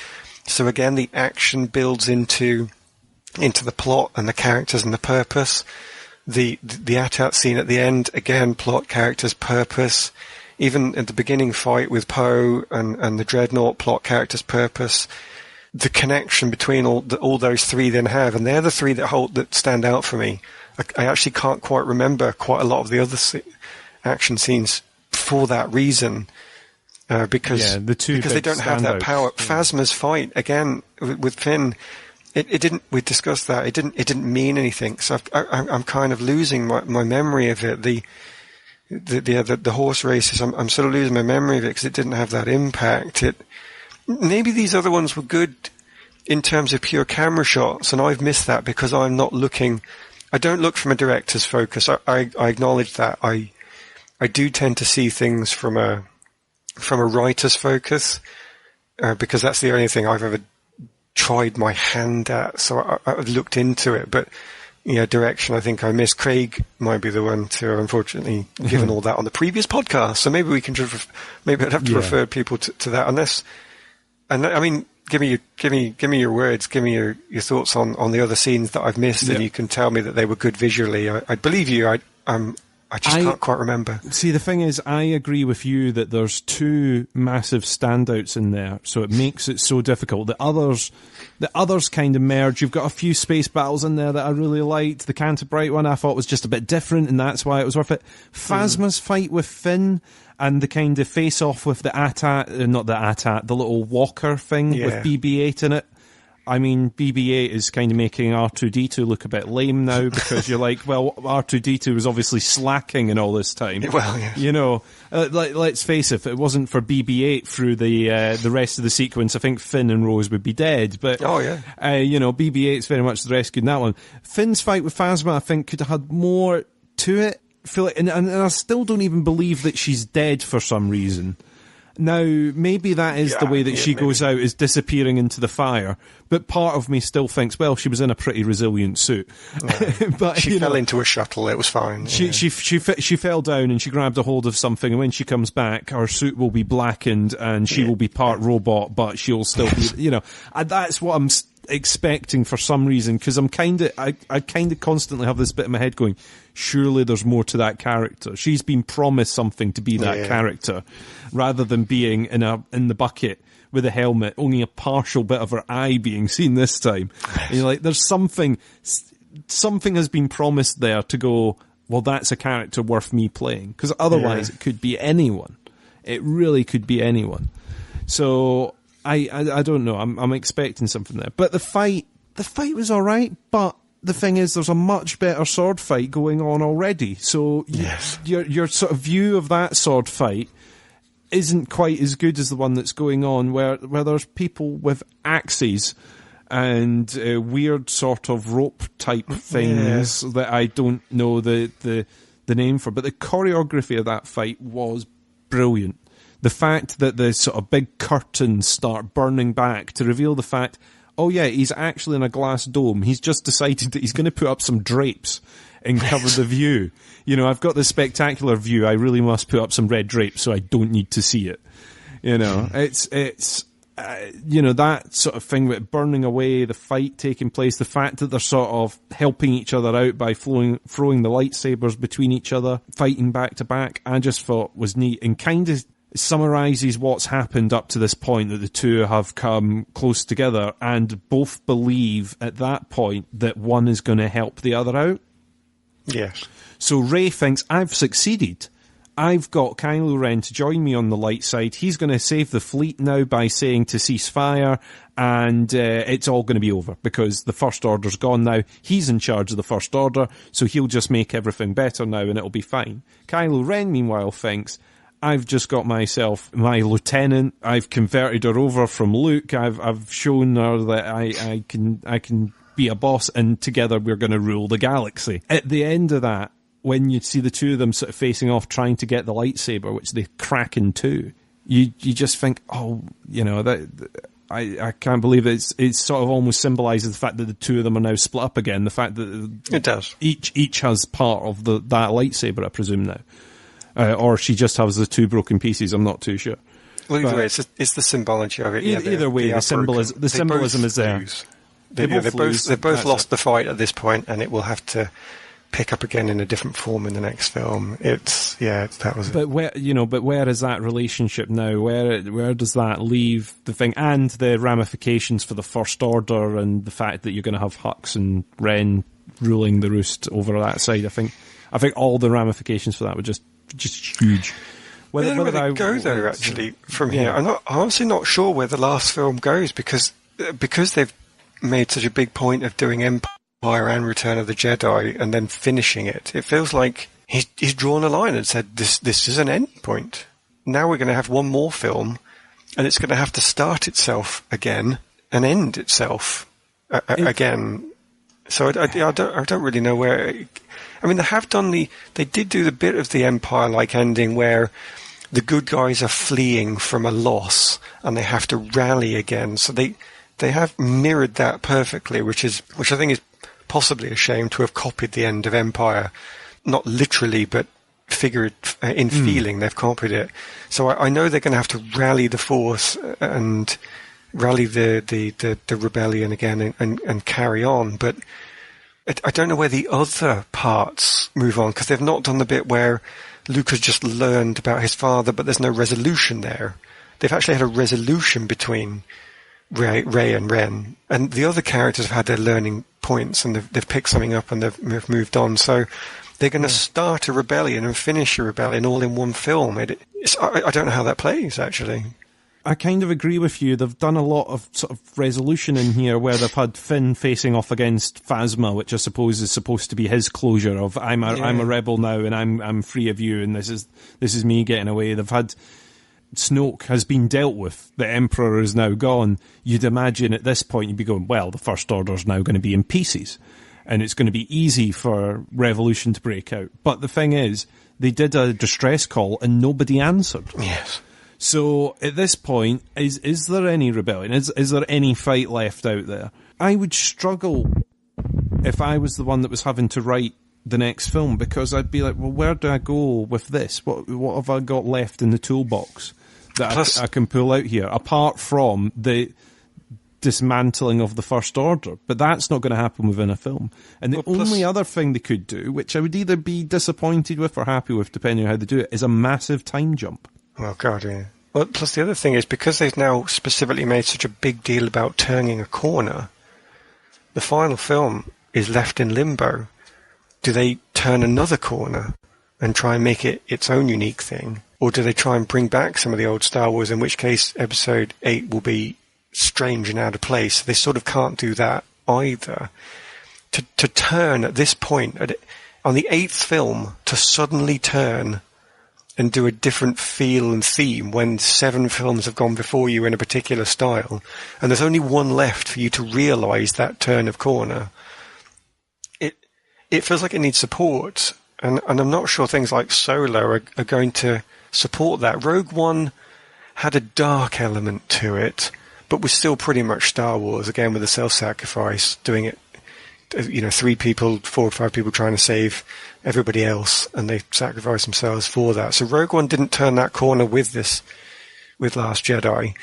So again, the action builds into the plot and the characters and the purpose. The AT-AT scene at the end, again, plot, characters, purpose. Even at the beginning fight with Poe and the Dreadnought, plot, characters, purpose. The connection between all those three then have, and they're the three that stand out for me. I actually can't quite remember quite a lot of the other action scenes for that reason, because they don't have that power. Yeah. Phasma's fight again with Finn, it didn't. We discussed that. It didn't mean anything. So I'm kind of losing my memory of it. The horse races. I'm sort of losing my memory of it because it didn't have that impact. Maybe these other ones were good in terms of pure camera shots, and I've missed that because I'm not looking. I don't look from a director's focus. I acknowledge that. I do tend to see things from a writer's focus, because that's the only thing I've ever tried my hand at. So I've looked into it, but direction I think I missed. Craig might be the one to, unfortunately, given all that on the previous podcast. So maybe we can maybe I'd have to refer people to that. I mean, give me your words, give me your thoughts on the other scenes that I've missed, and you can tell me that they were good visually. I believe you. I just can't quite remember. See, the thing is, I agree with you that there's two massive standouts in there, so it makes it so difficult. The others kind of merge. You've got a few space battles in there that I really liked. The Canterbury one I thought was just a bit different, and that's why it was worth it. Phasma's fight with Finn and the kind of face-off with the the little walker thing with BB-8 in it. I mean, BB-8 is kind of making R2-D2 look a bit lame now because you're like, well, R2-D2 was obviously slacking in all this time. Well, yeah. You know, let's face it, if it wasn't for BB-8 through the rest of the sequence, I think Finn and Rose would be dead. But, you know, BB-8's very much the rescue in that one. Finn's fight with Phasma, I think, could have had more to it. And I still don't even believe that she's dead for some reason. Now, maybe that is the way that she goes out, is disappearing into the fire. But part of me still thinks, well, she was in a pretty resilient suit. Yeah. But she fell into a shuttle. It was fine. She fell down and she grabbed a hold of something. And when she comes back, her suit will be blackened and she will be part robot, but she'll still be, you know. And that's what I'm expecting for some reason, because I kind of constantly have this bit in my head going, surely there's more to that character. She's been promised something to be that character, rather than being in the bucket with a helmet, only a partial bit of her eye being seen this time. And you're like, there's something has been promised there to go, well, that's a character worth me playing, because otherwise it could be anyone. It really could be anyone. So I don't know. I'm expecting something there. But the fight was all right. But the thing is, there's a much better sword fight going on already. So your sort of view of that sword fight isn't quite as good as the one that's going on, where there's people with axes and weird sort of rope type things that I don't know the name for. But the choreography of that fight was brilliant. The fact that the sort of big curtains start burning back to reveal the fact, oh yeah, he's actually in a glass dome. He's just decided that he's going to put up some drapes and cover the view. You know, I've got this spectacular view. I really must put up some red drapes so I don't need to see it. You know, it's you know, that sort of thing with burning away, the fight taking place, the fact that they're sort of helping each other out by throwing the lightsabers between each other, fighting back to back, I just thought was neat and kind of summarizes what's happened up to this point, that the two have come close together and both believe at that point that one is going to help the other out. Yes. So Rey thinks, I've succeeded. I've got Kylo Ren to join me on the light side. He's going to save the fleet now by saying to cease fire, and it's all going to be over because the First Order's gone now. He's in charge of the First Order, so he'll just make everything better now and it'll be fine. Kylo Ren, meanwhile, thinks, I've just got myself my lieutenant. I've converted her over from Luke. I've shown her that I can be a boss, and together we're going to rule the galaxy. At the end of that, when you see the two of them sort of facing off, trying to get the lightsaber, which they crack in two, you just think, oh, you know, that I can't believe it. It's sort of almost symbolises the fact that the two of them are now split up again. The fact that it does. Each has part of that lightsaber, I presume now. Or she just has the two broken pieces. I'm not too sure. Well, either way, it's the symbology of it. Either way, the symbolism is there. They both lost the fight at this point, and it will have to pick up again in a different form in the next film. That was. But where is that relationship now? Where does that leave the thing, and the ramifications for the First Order, and the fact that you're going to have Hux and Ren ruling the roost over that side? I think all the ramifications for that were just huge. Where they go though, actually, from here. I'm honestly not sure where the last film goes, because they've made such a big point of doing Empire and Return of the Jedi and then finishing it. It feels like he's drawn a line and said, this is an end point. Now we're going to have one more film, and it's going to have to start itself again and end itself again. So I don't really know where. I mean, they did do the bit of the Empire-like ending where the good guys are fleeing from a loss and they have to rally again. So they have mirrored that perfectly, which I think is possibly a shame to have copied the end of Empire, not literally, but figured in feeling. They've copied it. So I know they're going to have to rally the force and rally the rebellion again and carry on, but I don't know where the other parts move on, because they've not done the bit where Luke has just learned about his father, but there's no resolution there. They've actually had a resolution between Rey and Ren, and the other characters have had their learning points, and they've picked something up and they've moved on. So they're going to start a rebellion and finish a rebellion all in one film. I don't know how that plays, actually. I kind of agree with you. They've done a lot of sort of resolution in here where they've had Finn facing off against Phasma, which I suppose is supposed to be his closure of I'm a rebel now and I'm free of you, and this is me getting away. They've had Snoke has been dealt with. The Emperor is now gone. You'd imagine at this point you'd be going, well, the First Order's now going to be in pieces, and it's going to be easy for revolution to break out. But the thing is, they did a distress call and nobody answered. Yes. So at this point, is there any rebellion? Is there any fight left out there? I would struggle if I was the one that was having to write the next film, because I'd be like, well, where do I go with this? What have I got left in the toolbox that I can pull out here, apart from the dismantling of the First Order? But that's not going to happen within a film. And the only other thing they could do, which I would either be disappointed with or happy with, depending on how they do it, is a massive time jump. Oh, God, yeah. Well, plus the other thing is, because they've now specifically made such a big deal about turning a corner, the final film is left in limbo. Do they turn another corner and try and make it its own unique thing? Or do they try and bring back some of the old Star Wars, in which case Episode VIII will be strange and out of place? They sort of can't do that either. To turn at this point, on the 8th film, to suddenly turn and do a different feel and theme when 7 films have gone before you in a particular style, and there's only one left for you to realise that turn of corner, it feels like it needs support, and I'm not sure things like Solo are going to support that. Rogue One had a dark element to it, but was still pretty much Star Wars, again with the self-sacrifice, doing it, 3 people, 4 or 5 people trying to save everybody else, and they sacrifice themselves for that. So Rogue One didn't turn that corner with Last Jedi.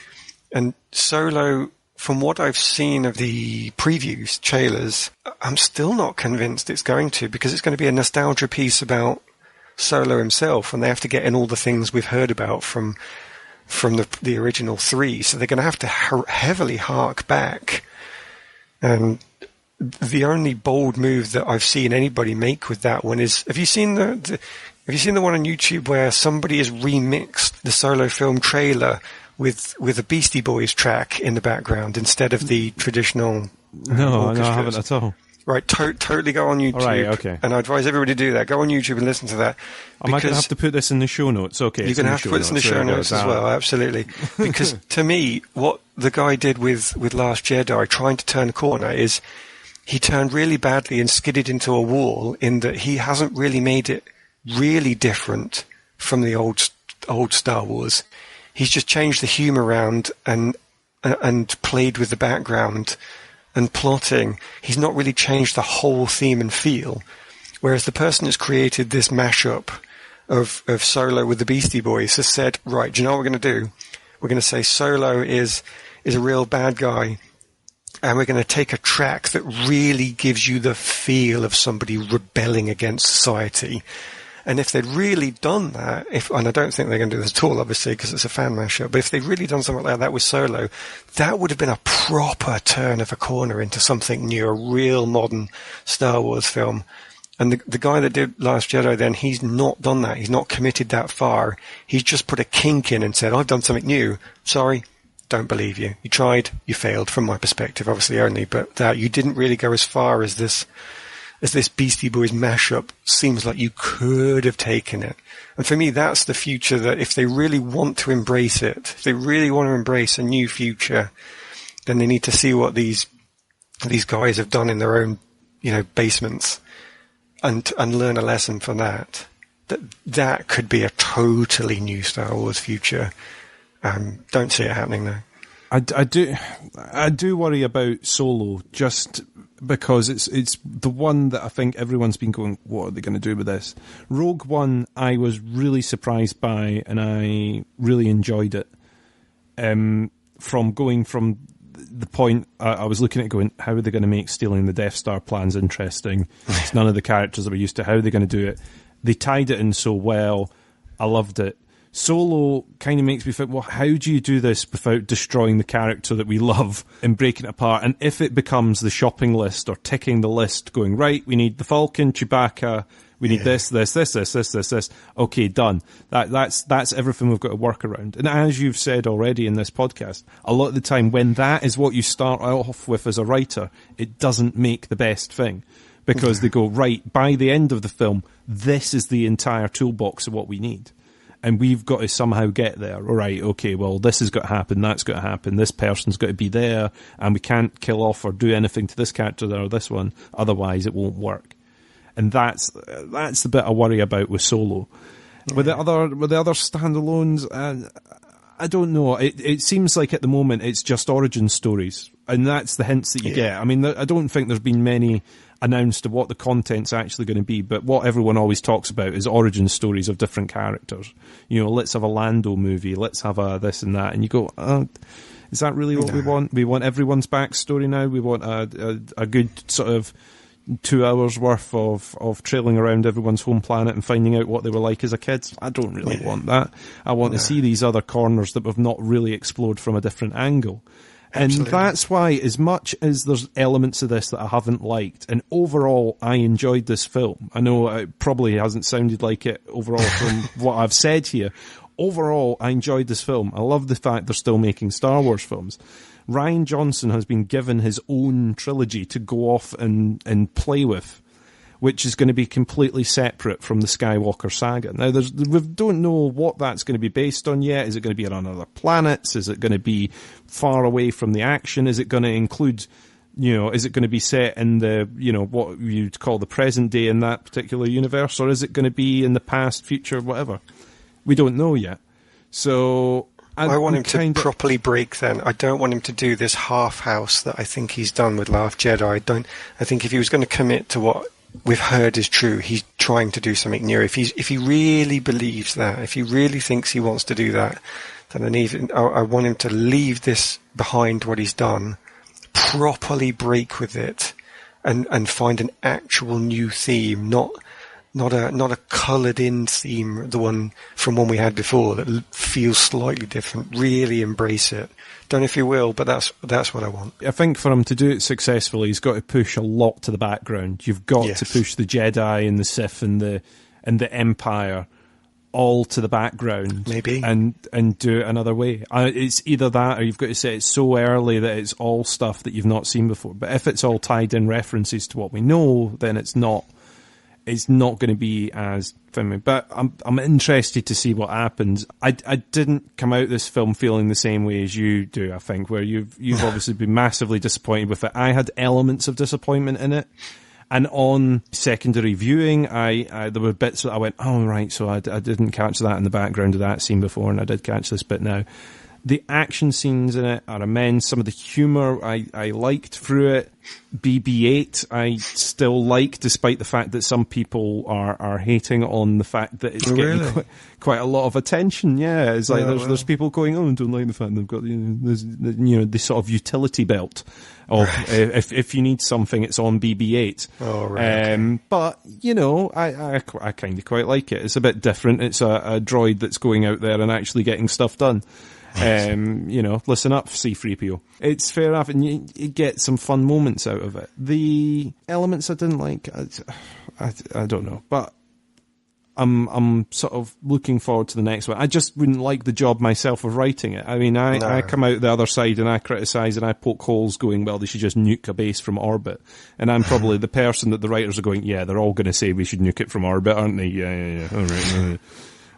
And Solo, from what I've seen of the previews, trailers, I'm still not convinced it's going to, because it's going to be a nostalgia piece about Solo himself, and they have to get in all the things we've heard about from the original 3. So they're going to have to heavily hark back. And the only bold move that I've seen anybody make with that one is, have you seen the one on YouTube where somebody has remixed the Solo film trailer with a Beastie Boys track in the background instead of the traditional? No, I haven't at all. Right, totally go on YouTube. All right, okay. And I advise everybody to do that. Go on YouTube and listen to that. Am I going to have to put this in the show notes? Okay. You're going to have to put this in the show notes as well, absolutely. Because to me, what the guy did with Last Jedi, trying to turn a corner, is he turned really badly and skidded into a wall, in that he hasn't really made it really different from the old Star Wars. He's just changed the humour around and played with the background and plotting. He's not really changed the whole theme and feel. Whereas the person who's created this mashup of Solo with the Beastie Boys has said, right, do you know what we're going to do? We're going to say Solo is a real bad guy, and we're going to take a track that really gives you the feel of somebody rebelling against society. And if they'd really done that, and I don't think they're going to do this at all, obviously, because it's a fan mashup, but if they'd really done something like that with Solo, that would have been a proper turn of a corner into something new, a real modern Star Wars film. And the guy that did Last Jedi then, he's not done that. He's not committed that far. He's just put a kink in and said, I've done something new. Sorry, don't believe you. You tried, you failed, from my perspective, obviously only, but that you didn't really go as far as this Beastie Boys mashup seems like you could have taken it. And for me, that's the future, that if they really want to embrace it, if they really want to embrace a new future, then they need to see what these guys have done in their own, basements, and learn a lesson from that. That could be a totally new Star Wars future. Don't see it happening though. I do worry about Solo, just because it's the one that I think everyone's been going, what are they going to do with this? Rogue One, I was really surprised by, and I really enjoyed it. From going from the point I was looking at going, how are they going to make stealing the Death Star plans interesting? It's none of the characters that we're used to. How are they going to do it? They tied it in so well. I loved it. Solo kind of makes me think, well, how do you do this without destroying the character that we love and breaking it apart? And if it becomes the shopping list or ticking the list, going, right, we need the Falcon, Chewbacca, we need this. Okay, done. That's everything we've got to work around. And as you've said already in this podcast, a lot of the time when that is what you start off with as a writer, it doesn't make the best thing. Because they go, right, by the end of the film, this is the entire toolbox of what we need. And we've got to somehow get there. All right, okay, well, this has got to happen, that's got to happen, this person's got to be there, and we can't kill off or do anything to this character or this one, otherwise it won't work. And that's the bit I worry about with Solo. Yeah. With the other standalones, I don't know. It seems like at the moment it's just origin stories, and that's the hints that you get. I mean, I don't think there's been many announced of what the content's actually going to be, but what everyone always talks about is origin stories of different characters. You know, let's have a Lando movie, let's have a this and that, and you go, is that really what we want? We want everyone's backstory now. We want a good sort of 2 hours worth of trailing around everyone's home planet and finding out what they were like as a kid. I don't really want that. I want to see these other corners that we've not really explored from a different angle. Absolutely. And that's why, as much as there's elements of this that I haven't liked, and overall I enjoyed this film. I know it probably hasn't sounded like it overall from what I've said here. Overall, I enjoyed this film. I love the fact they're still making Star Wars films. Rian Johnson has been given his own trilogy to go off and play with, which is going to be completely separate from the Skywalker saga. Now, we don't know what that's going to be based on yet. Is it going to be on other planets? Is it going to be far away from the action? Is it going to include, is it going to be set in the, what you'd call the present day in that particular universe? Or is it going to be in the past, future, whatever? We don't know yet. So I want him to properly break then. I don't want him to do this half-house that I think he's done with Last Jedi. I think if he was going to commit to what we've heard is true, he's trying to do something new. If he really believes that, if he really thinks he wants to do that, then I want him to leave this behind, what he's done, properly break with it, and find an actual new theme, not a coloured in theme, the one from one we had before that feels slightly different. Really embrace it. Don't know if you will, but that's what I want. I think for him to do it successfully, he's got to push a lot to the background. You've got to push the Jedi and the Sith and the Empire all to the background, maybe, and do it another way. It's either that, or you've got to say it so early that it's all stuff that you've not seen before. But if it's all tied in references to what we know, then it's not going to be as filmy. But I'm interested to see what happens. I didn't come out this film feeling the same way as you do, I think, where you've obviously been massively disappointed with it. I had elements of disappointment in it. And on secondary viewing, there were bits that I went, oh, right, so I didn't catch that in the background of that scene before, and I did catch this bit now. The action scenes in it are immense. Some of the humour I liked through it. BB-8 I still like, despite the fact that some people are hating on the fact that it's getting quite a lot of attention. Yeah, it's like there's people going, oh, I don't like the fact they've got this sort of utility belt of if you need something, it's on BB-8. Oh, right. But I kind of quite like it. It's a bit different. It's a droid that's going out there and actually getting stuff done. Listen up, C-3PO. It's fair enough, and you get some fun moments out of it. The elements I didn't like, I don't know, but I'm sort of looking forward to the next one. I just wouldn't like the job myself of writing it. I mean, I come out the other side and I criticise and I poke holes going, well, they should just nuke a base from orbit. And I'm probably the person that the writers are going, yeah, they're all going to say we should nuke it from orbit, aren't they? Yeah. All right.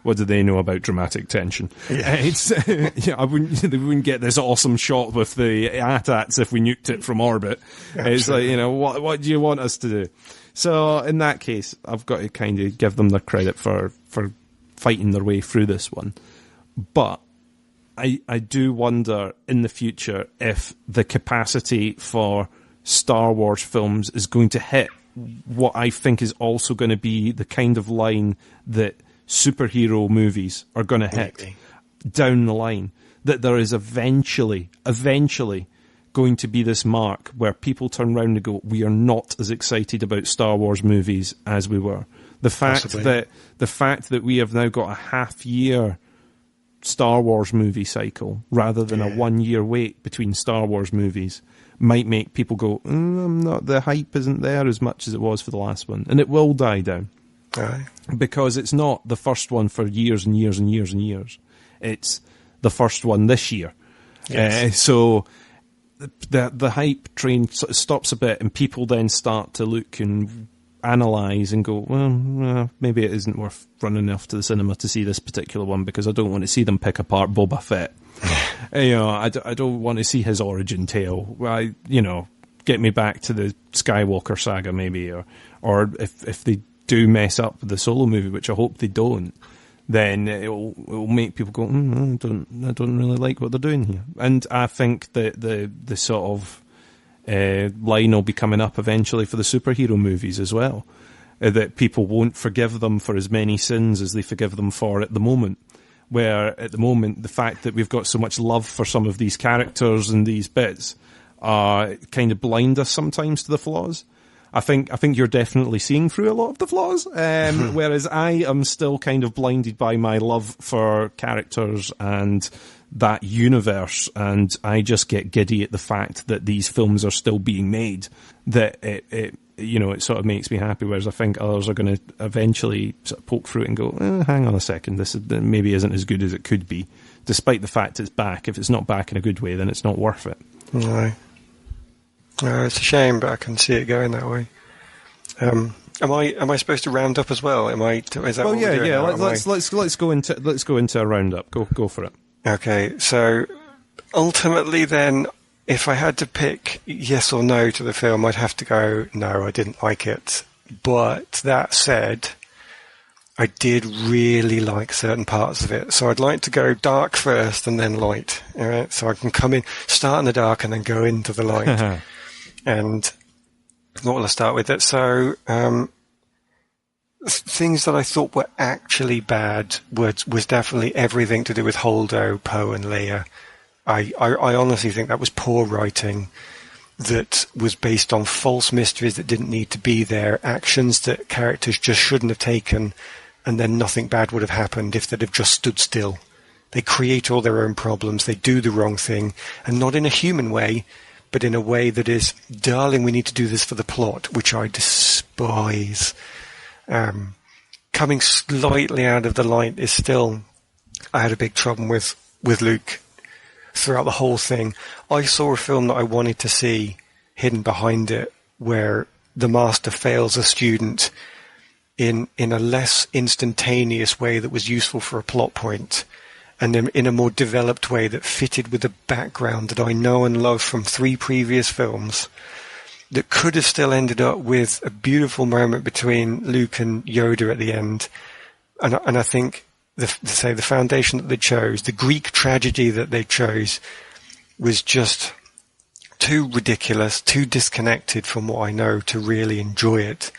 What do they know about dramatic tension? Yeah. They wouldn't get this awesome shot with the AT-ATs if we nuked it from orbit. Absolutely. It's like, what do you want us to do? So in that case, I've got to kind of give them their credit for fighting their way through this one. But I do wonder in the future if the capacity for Star Wars films is going to hit what I think is also going to be the kind of line that superhero movies are going to hit down the line, that there is eventually going to be this mark where people turn around and go, we are not as excited about Star Wars movies as we were. The fact that we have now got a half-year Star Wars movie cycle rather than a 1 year wait between Star Wars movies might make people go, the hype isn't there as much as it was for the last one. And it will die down. Aye. Because it's not the first one for years and years and years and years. It's the first one this year. Yes. So the hype train sort of stops a bit, and people then start to look and analyse and go, well, maybe it isn't worth running off to the cinema to see this particular one because I don't want to see them pick apart Boba Fett. I don't want to see his origin tale. Get me back to the Skywalker saga maybe, or if they do mess up the Solo movie, which I hope they don't, then it'll make people go, I don't really like what they're doing here. And I think that the sort of line will be coming up eventually for the superhero movies as well, that people won't forgive them for as many sins as they forgive them for at the moment. Where at the moment, the fact that we've got so much love for some of these characters and these bits kind of blind us sometimes to the flaws. I think you're definitely seeing through a lot of the flaws, whereas I am still kind of blinded by my love for characters and that universe, and I just get giddy at the fact that these films are still being made, that it sort of makes me happy, whereas I think others are going to eventually sort of poke through it and go, hang on a second, this maybe isn't as good as it could be, despite the fact it's back. If it's not back in a good way, then it's not worth it. No. It's a shame, but I can see it going that way. Am I supposed to round up as well? Is that what we're doing now? Let's go into a roundup. Go for it. Okay, so ultimately then, if I had to pick yes or no to the film, I'd have to go, no, I didn't like it. But that said, I did really like certain parts of it. So I'd like to go dark first and then light. All right? So I can come in, start in the dark and then go into the light. And what will I start with? It? So things that I thought were actually bad was definitely everything to do with Holdo, Poe and Leia. I honestly think that was poor writing that was based on false mysteries that didn't need to be there, actions that characters just shouldn't have taken, and then nothing bad would have happened if they'd have just stood still. They create all their own problems, they do the wrong thing, and not in a human way, but in a way that is, darling, we need to do this for the plot, which I despise. Coming slightly out of the light is still, I had a big trouble with Luke throughout the whole thing. I saw a film that I wanted to see hidden behind it, where the master fails a student in a less instantaneous way that was useful for a plot point, and in a more developed way that fitted with the background that I know and love from 3 previous films, that could have still ended up with a beautiful moment between Luke and Yoda at the end. And I think the foundation that they chose, the Greek tragedy that they chose, was just too ridiculous, too disconnected from what I know to really enjoy it.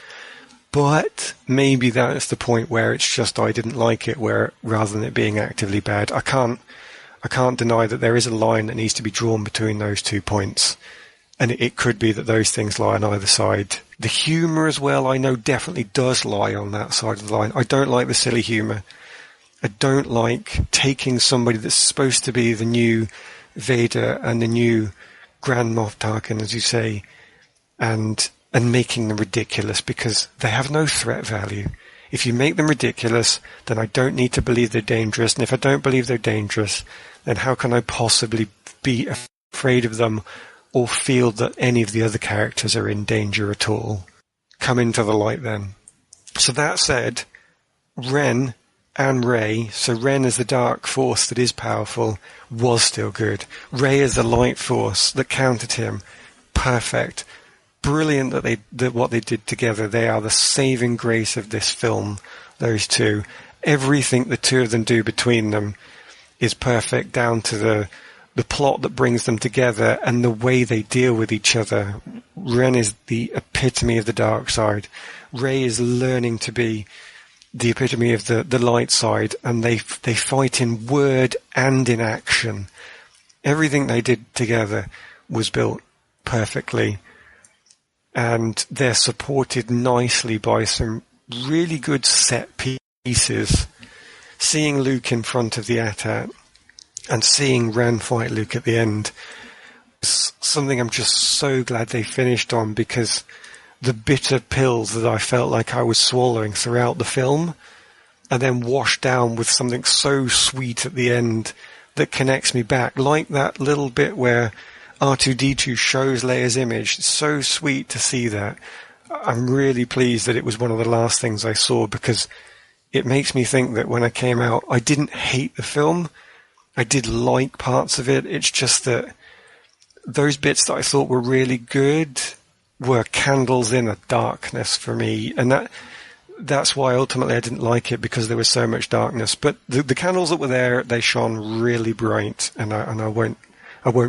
But maybe that's the point where it's just I didn't like it, where rather than it being actively bad, I can't deny that there is a line that needs to be drawn between those 2 points. And it could be that those things lie on either side. The humour as well, I know definitely does lie on that side of the line. I don't like the silly humour. I don't like taking somebody that's supposed to be the new Vader and the new Grand Moff Tarkin, as you say, and making them ridiculous, because they have no threat value. If you make them ridiculous, then I don't need to believe they're dangerous. And if I don't believe they're dangerous, then how can I possibly be afraid of them or feel that any of the other characters are in danger at all? Come into the light then. So that said, Ren and Rey, so Ren as the dark force that is powerful, was still good. Rey as the light force that countered him, perfect. Brilliant that what they did together. They are the saving grace of this film, those two. Everything the two of them do between them is perfect, down to the plot that brings them together and the way they deal with each other. Ren is the epitome of the dark side. Rey is learning to be the epitome of the light side, and they fight in word and in action. Everything they did together was built perfectly, and they're supported nicely by some really good set pieces. Seeing Luke in front of the AT-AT and seeing Ren fight Luke at the end is something I'm just so glad they finished on, because the bitter pills that I felt like I was swallowing throughout the film and then washed down with something so sweet at the end that connects me back, like that little bit where R2-D2 shows Leia's image. It's so sweet to see that. I'm really pleased that it was one of the last things I saw, because it makes me think that when I came out, I didn't hate the film. I did like parts of it. It's just that those bits that I thought were really good were candles in a darkness for me, and that's why ultimately I didn't like it, because there was so much darkness. But the candles that were there, they shone really bright, and I won't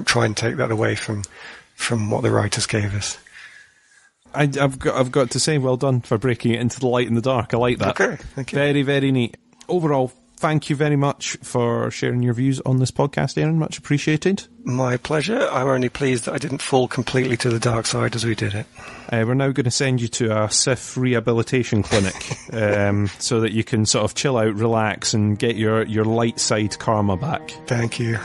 try and take that away from what the writers gave us. I've got to say, well done for breaking it into the light and the dark. I like that. Okay, thank you. Very, very neat. Overall, thank you very much for sharing your views on this podcast, Aaron. Much appreciated. My pleasure. I'm only pleased that I didn't fall completely to the dark side as we did it. We're now going to send you to a Sith rehabilitation clinic so that you can sort of chill out, relax, and get your light side karma back. Thank you.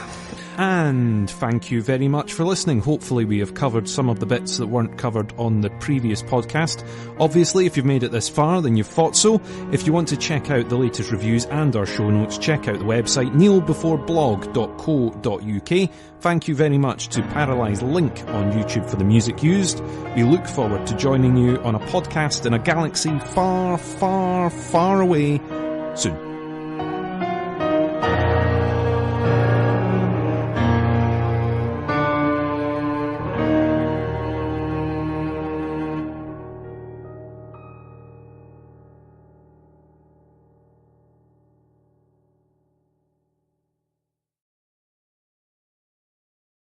And thank you very much for listening. Hopefully we have covered some of the bits that weren't covered on the previous podcast. Obviously, if you've made it this far, then you've thought so. If you want to check out the latest reviews and our show notes, check out the website kneelbeforeblog.co.uk. Thank you very much to ParalyzedLink on YouTube for the music used. We look forward to joining you on a podcast in a galaxy far, far, far away soon.